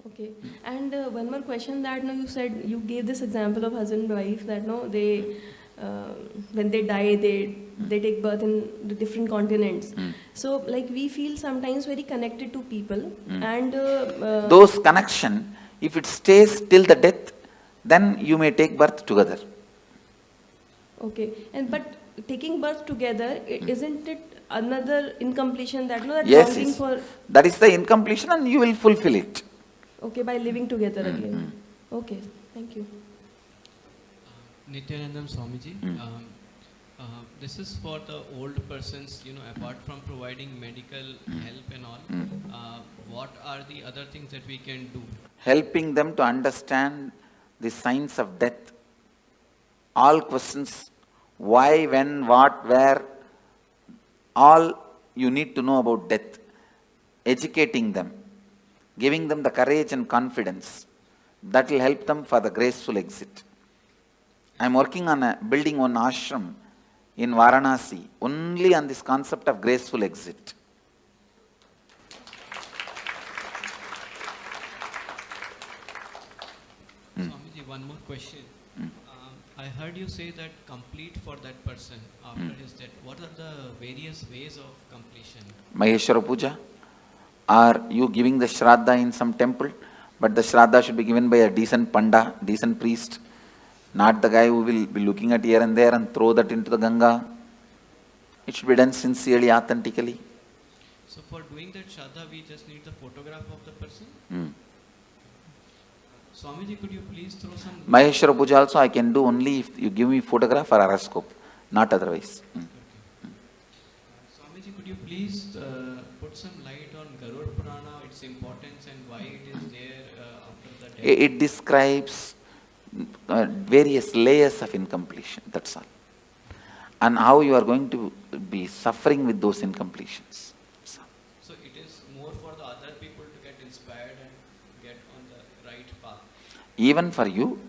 Okay. And one more question that you said, you gave this example of husband and wife that they when they die, they take birth in the different continents. So like we feel sometimes very connected to people, and those connection, if it stays till the death, then you may take birth together. Okay. And but taking birth together, isn't it another incompletion that that yes, longing for? That is the incompletion, and you will fulfill it. Okay, by living together again. Okay, thank you. Nityanandam Swamiji, this is for the old persons, apart from providing medical help and all, what are the other things that we can do? Helping them to understand the signs of death. All questions, why, when, what, where, all you need to know about death. Educating them, giving them the courage and confidence. That will help them for the graceful exit. I am working on building one ashram in Varanasi, only on this concept of graceful exit. Swamiji, one more question. I heard you say that complete for that person after his death. What are the various ways of completion? Maheshwara Puja, Are you giving the Shraddha in some temple? But the Shraddha should be given by a decent Panda, decent priest, not the guy who will be looking at here and there and throw that into the Ganga. It should be done sincerely, authentically. So for doing that Shraddha, we just need the photograph of the person? Swamiji, could you please throw some... Maheshwara Puja also I can do only if you give me photograph or horoscope, not otherwise. Swamiji, could you please put some light on Garud Purana, its importance and why it is there after the death? It describes various layers of incompletion, that's all. And how you are going to be suffering with those incompletions. So it is more for the other people to get inspired and get on the right path. Even for you,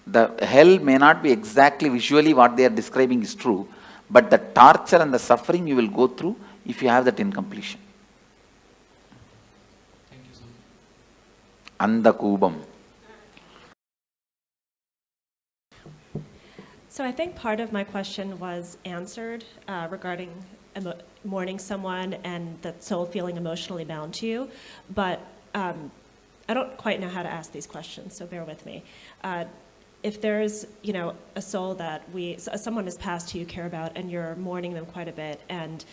the hell may not be exactly visually what they are describing is true, but the torture and the suffering you will go through if you have that incompletion. Thank you so much. Andakubam. So I think part of my question was answered regarding mourning someone and the soul feeling emotionally bound to you, but I don't quite know how to ask these questions, so bear with me. If there's, a soul that someone has passed who you care about and you're mourning them quite a bit and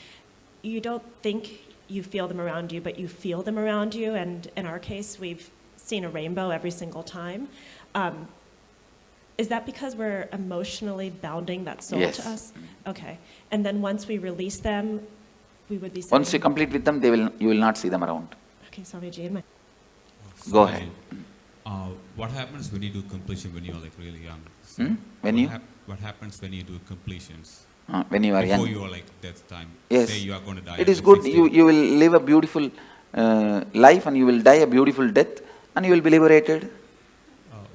you don't think you feel them around you, but you feel them around you, and in our case, we've seen a rainbow every single time. Is that because we're emotionally bounding that soul to us? Okay. And then once we release them, we would be... Once you complete with them, you will not see them around. Okay, Swamiji. Go ahead. What happens when you do completion when you are like really young? So what happens when you do completions? When you are young. Before you are like death time. Yes. Say you are going to die. It is good. You will live a beautiful life and you will die a beautiful death and you will be liberated.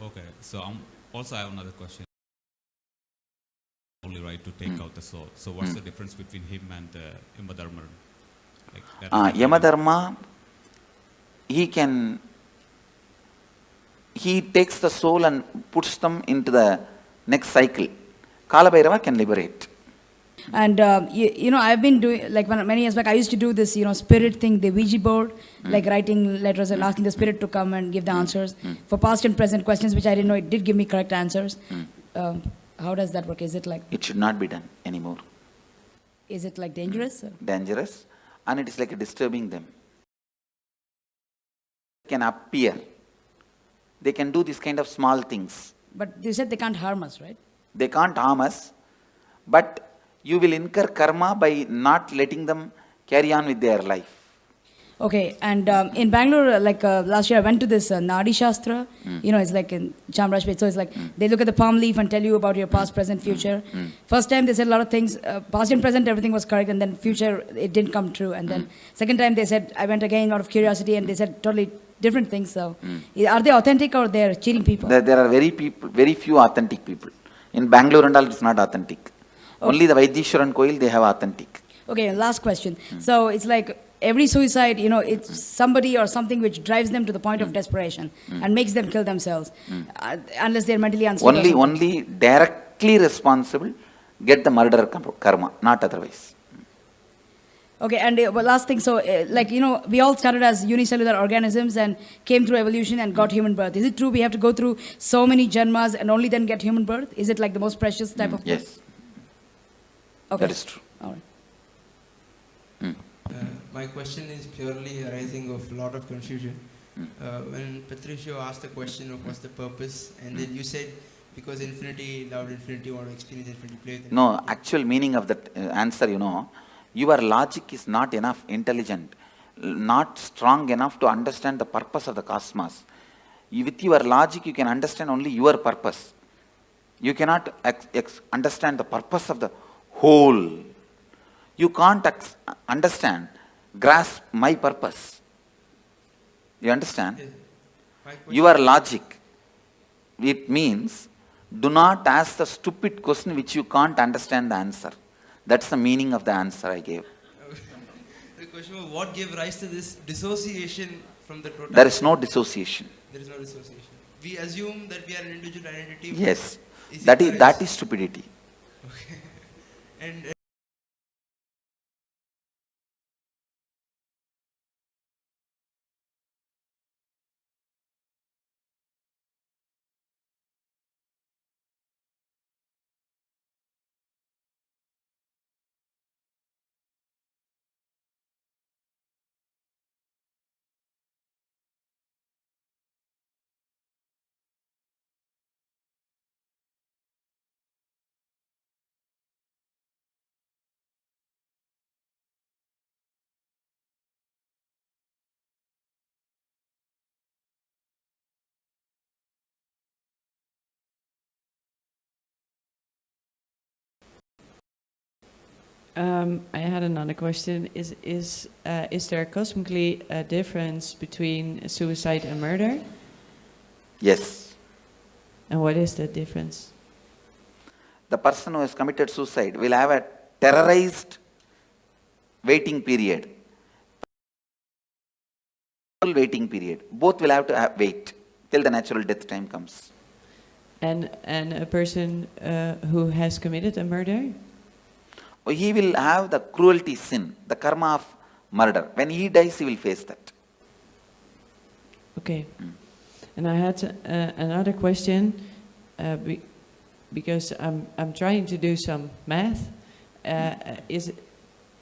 Okay. So also I have another question. Only right to take out the soul. So what's the difference between him and Yamadharma? Yamadharma, he takes the soul and puts them into the next cycle. Kalabhairava can liberate. And I've been doing, like many years back, I used to do this, spirit thing, the Ouija board, like writing letters and asking the spirit to come and give the answers for past and present questions, which I didn't know it did give me correct answers. How does that work? Is it like... It should not be done anymore. Is it like dangerous? Dangerous, and it is like disturbing them. They can appear. They can do this kind of small things. But you said they can't harm us, right? They can't harm us, but you will incur karma by not letting them carry on with their life. Okay, and in Bangalore, last year I went to this Nadi Shastra, it's like in Chamrajpet, so it's like they look at the palm leaf and tell you about your past, present, future. First time they said a lot of things, past and present everything was correct, and then future it didn't come true, and then second time they said, I went again out of curiosity and they said totally different things, so are they authentic or they're cheating people? There are very few authentic people. In Bangalore and all it's not authentic. Okay. Only the Vaidishwaran Koil they have authentic. Okay, last question. So it's like every suicide, it's somebody or something which drives them to the point of desperation and makes them kill themselves, unless they're mentally unstable. Only directly responsible get the murder karma, not otherwise. Okay, and last thing, so we all started as unicellular organisms and came through evolution and got human birth. Is it true we have to go through so many janmas and only then get human birth? Is it like the most precious type of birth? Yes. Okay. That is true. All right. My question is purely arising of a lot of confusion. When Patricio asked the question of what's the purpose, and then you said because infinity loved infinity, want to experience infinity, play with infinity. No, actual meaning of that answer, your logic is not enough intelligent, not strong enough to understand the purpose of the cosmos. With your logic, you can understand only your purpose. You cannot understand the purpose of the whole. You can't grasp my purpose. You understand? Your logic, it means, do not ask the stupid question which you can't understand the answer. That's the meaning of the answer I gave. The question was, what gave rise to this dissociation from the totality? There is no dissociation. There is no dissociation. We assume that we are an individual identity. Yes. That is stupidity. Okay. And I had another question. Is there cosmically a difference between suicide and murder? Yes. And what is the difference? The person who has committed suicide will have a terrorized waiting period. Waiting period. Both will have to wait till the natural death time comes. And a person who has committed a murder? He will have the cruelty sin, the karma of murder. When he dies, he will face that. Okay. And I had another question, because I'm trying to do some math. Is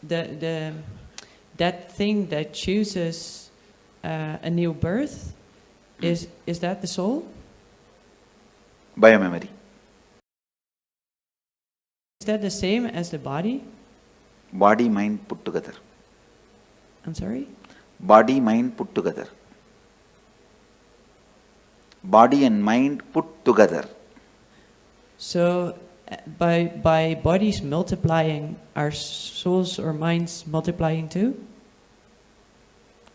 that thing that chooses a new birth, is that the soul? Biomemory. Is that the same as the body? Body, mind put together. I'm sorry? Body, mind put together. Body and mind put together. So, by bodies multiplying, are souls or minds multiplying too?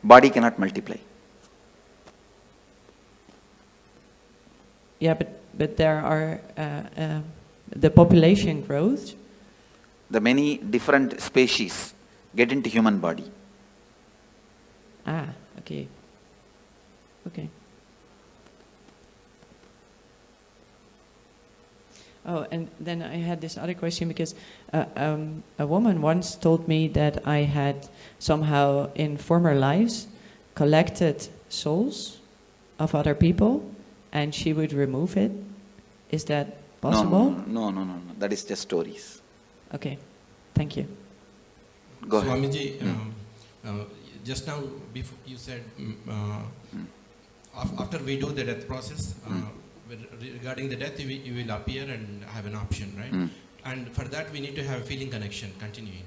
Body cannot multiply. Yeah, but there are the population grows. The many different species get into human body. Ah, okay. Okay. Oh, and then I had this other question because a woman once told me that I had somehow in former lives collected souls of other people and she would remove it. Is that possible? No. That is just stories. Okay, thank you. Go ahead. Swamiji, just now before you said after we do the death process, regarding the death, you will appear and have an option, right? And for that, we need to have a feeling connection continuing.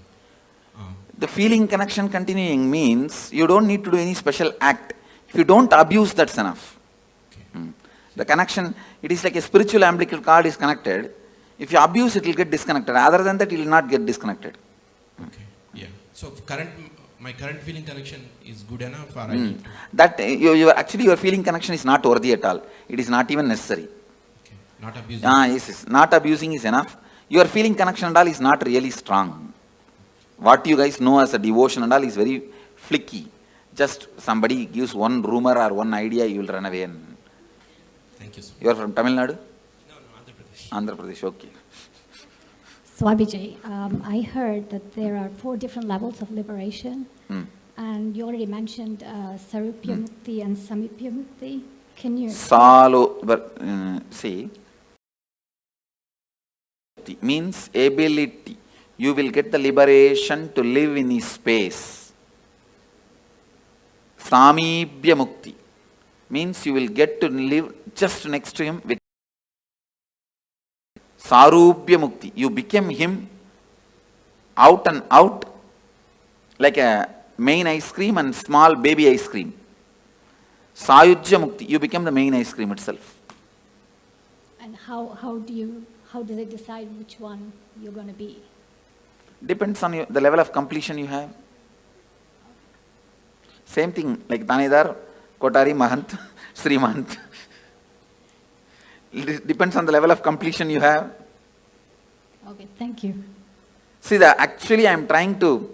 The feeling connection continuing means you don't need to do any special act. If you don't abuse, that's enough. Okay. The connection, it is like a spiritual umbilical cord is connected. If you abuse, it will get disconnected. Other than that, it will not get disconnected. Okay. Yeah. So my current feeling connection is good enough, or I need to... That actually your feeling connection is not worthy at all. It is not even necessary. Okay. Not abusing. Yes. Not abusing is enough. Your feeling connection and all is not really strong. What you guys know as a devotion and all is very flicky. Just somebody gives one rumor or one idea, you will run away. And thank you, sir. You are from Tamil Nadu? No, Andhra Pradesh. Andhra Pradesh, okay. Swabiji, I heard that there are 4 different levels of liberation, and you already mentioned Sarupya Mukti and Samipya Mukti. Can you... See, means ability. You will get the liberation to live in his space. Samibhya Mukti means you will get to live just next to him with Sarupya Mukti. You became him out and out like a main ice cream and small baby ice cream. Sayujya Mukti. You became the main ice cream itself. And how do they decide which one you're going to be? Depends on the level of completion you have. Same thing like Tanedar, Kotari, Mahant, Sri Mahant. It depends on the level of completion you have. Okay, thank you. See, actually I am trying to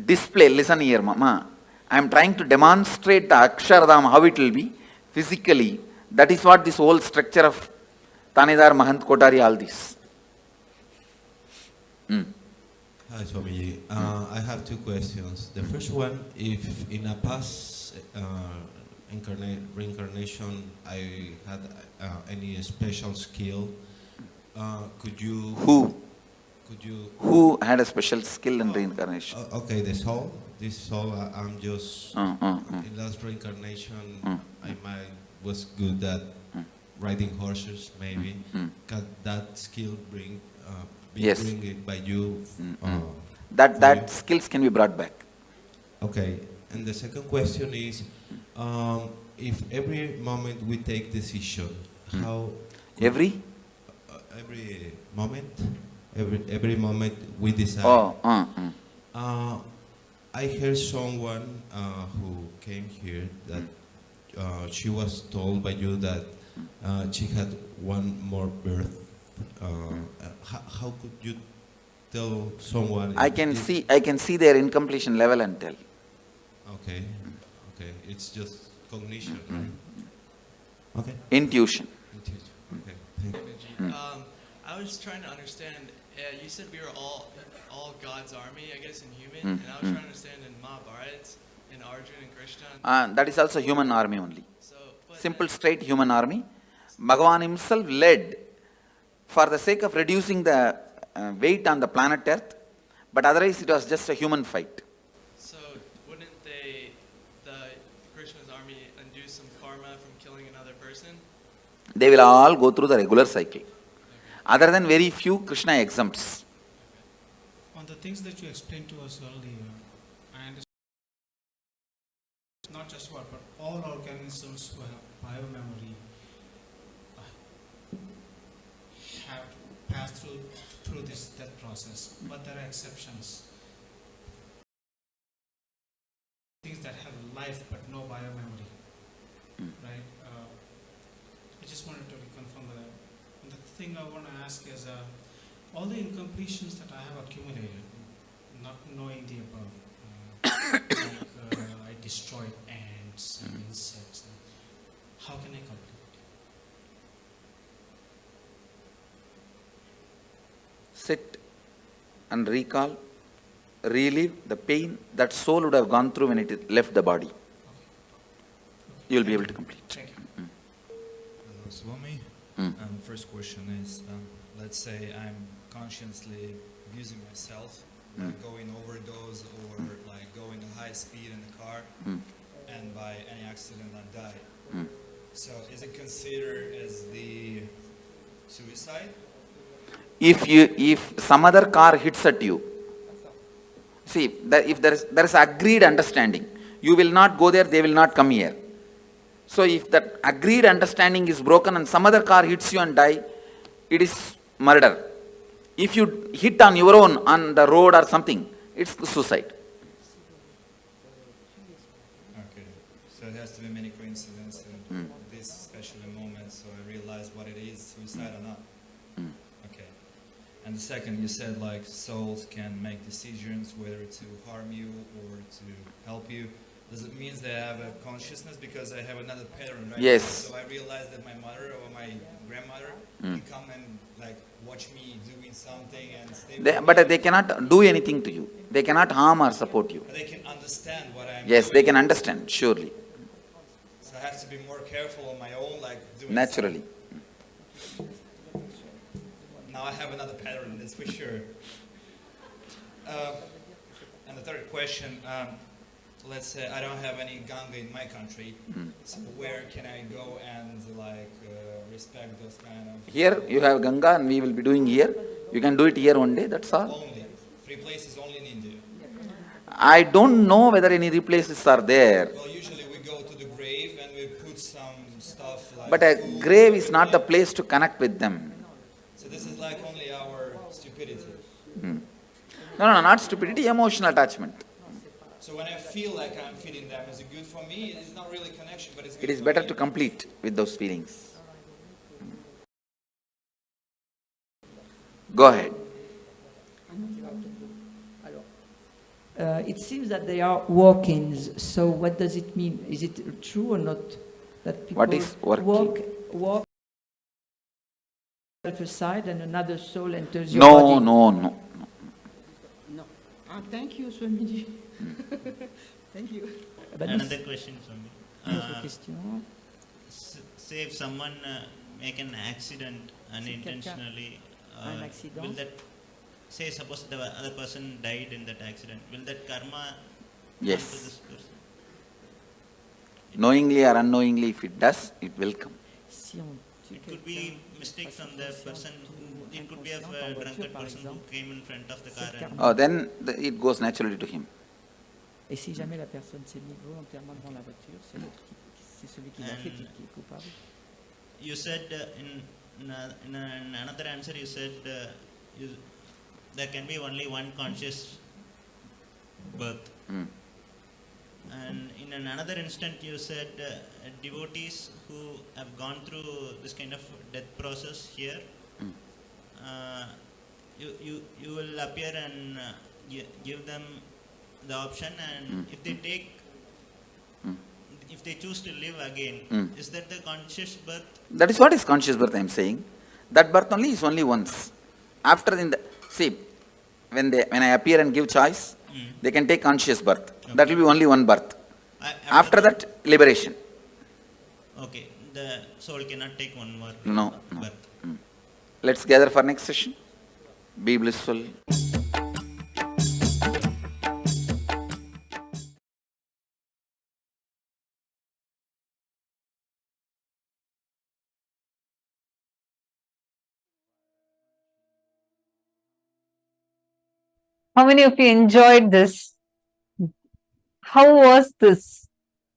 display, listen here Mama, I am trying to demonstrate the Akshardham, how it will be physically. That is what this whole structure of Tanedar, Mahant, Kotari, all this. Hi Swamiji, I have 2 questions. The first one, if in a past reincarnation I had any special skill, could you... Who had a special skill in reincarnation? Okay, this soul, I'm just... In last reincarnation, I was good at riding horses, maybe. Can that skill bring it by you? That skills can be brought back. Okay, and the second question is, if every moment we take decision, how... Every moment every moment we decide. I heard someone who came here that she was told by you that she had one more birth. How could you tell someone? I can see their incompletion level and tell. Okay, okay, it's just cognition, right? Okay. Intuition. Okay. Thank you. I was trying to understand. You said we were all God's army, I guess, in human, and I was trying to understand in Mahabharata, in Arjuna and Krishna. That is also human army only. Simple, straight human army. Bhagavan himself led for the sake of reducing the weight on the planet Earth, but otherwise it was just a human fight. So wouldn't the Krishna's army undo some karma from killing another person? They will all go through the regular cycle. Other than very few, Krishna exempts. On the things that you explained to us earlier, I understand not just what, but all organisms who have biomemory have to pass through this death process, but there are exceptions. Things that have life but no biomemory, right? I just wanted to reconfirm that. And the thing I want to ask is, all the incompletions that I have accumulated, not knowing the above, I destroyed ants and insects. How can I complete? Sit and recall, relive the pain that soul would have gone through when it left the body. You will be able to complete. Thank you. Swami, first question is, let's say I'm consciously abusing myself, like going overdose or like going at high speed in the car, and by any accident I die. So is it considered as the suicide? If some other car hits at you, see, if there is agreed understanding, you will not go there, they will not come here. So if that agreed understanding is broken and some other car hits you and die, it is murder. If you hit on your own on the road or something, it's suicide. Okay, so it has to be many coincidences in this special moment, so I realize what it is, suicide or not. Okay. And the second, you said like souls can make decisions whether to harm you or to help you. Does it mean they have a consciousness? Because I have another pattern, right? Yes. So I realize that my mother or my grandmother can come and like watch me doing something and stay with But me. they cannot do anything to you. They cannot harm or support you. But they can understand what I'm Yes, doing. they can understand, surely. So I have to be more careful on my own, like doing Naturally. something. Now I have another pattern, that's for sure. And the third question, let's say I don't have any Ganga in my country, so where can I go and like respect those kind of... Here you have Ganga and we will be doing here. You can do it here one day, that's all. Only. 3 places only in India. I don't know whether any other places are there. Well, usually we go to the grave and we put some stuff like... But a grave is not the place to connect with them. So this is like only our stupidity. No, not stupidity, emotional attachment. So when I feel like I'm feeding them, is it good for me? It's not really connection, but it's good It is for better me. to complete with those feelings. Go ahead. It seems that they are walk-ins. So what does it mean? Is it true or not that people What is walk-in? walk aside and another soul enters your body? No. Thank you, Swamiji. Thank you. Another question, Swami. Say if someone make an accident unintentionally, will that, say suppose the other person died in that accident, will that karma Yes. come to this person? Knowingly or unknowingly, if it does, it will come. It could be mistake from the person, it could be of a drunkard person who came in front of the car and... Then it goes naturally to him. Et si jamais la personne s'est mise volontairement devant la voiture, c'est celui qui l'a fait qui est coupable. You said in another answer, you said there can be only one conscious birth. And in another instant, you said devotees who have gone through this kind of death process here, you will appear and give them the option, and if they take, if they choose to live again, is that the conscious birth? That is what is conscious birth, I am saying. That birth only is only once. After see, when I appear and give choice, they can take conscious birth. Okay. That will be only one birth. After that, liberation. Okay, the soul cannot take one more birth. Let's gather for next session. Be blissful. How many of you enjoyed this? How was this?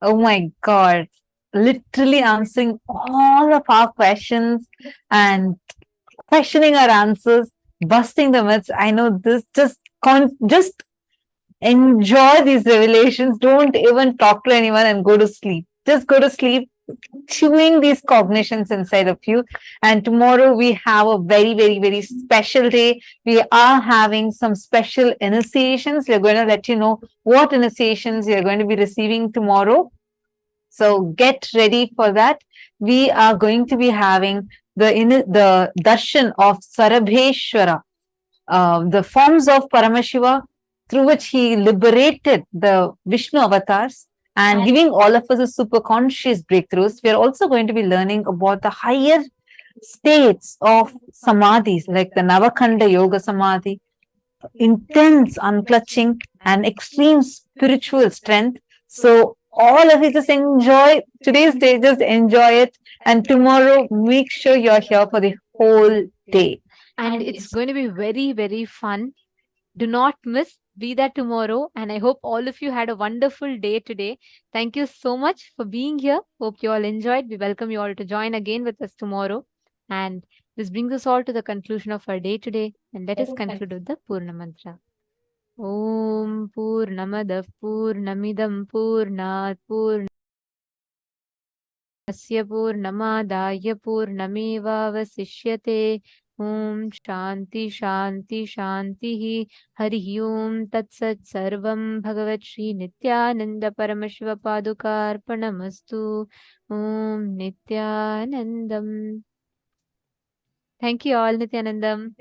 Oh my God. Literally answering all of our questions and questioning our answers, busting the myths. I know this, just enjoy these revelations. Don't even talk to anyone and go to sleep. Just go to sleep, chewing these cognitions inside of you. And tomorrow we have a very, very, very special day. We are having some special initiations. We're going to let you know what initiations you're going to be receiving tomorrow. So get ready for that. We are going to be having the darshan of Sarabheshwara, the forms of Paramashiva, through which he liberated the Vishnu avatars and giving all of us a super conscious breakthroughs. We are also going to be learning about the higher states of samadhis, like the Navakhanda Yoga Samadhi, intense unclutching and extreme spiritual strength. So all of you just enjoy today's day, just enjoy it. And tomorrow, make sure you're here for the whole day. And it's going to be very, very fun. Do not miss. Be there tomorrow. And I hope all of you had a wonderful day today. Thank you so much for being here. Hope you all enjoyed. We welcome you all to join again with us tomorrow. And this brings us all to the conclusion of our day today. And let us conclude with the Purna Mantra. Om Purnamadav Purnamidam Purnat Purnasya Purnamadaya Purnamevavasishyate. Om Shanti Shanti Shanti Hari Om Tat Sat Sarvam Bhagavat Shri Nityananda Paramashiva Padukarpanamastu. Om Nityanandam. Thank you all, Nityanandam.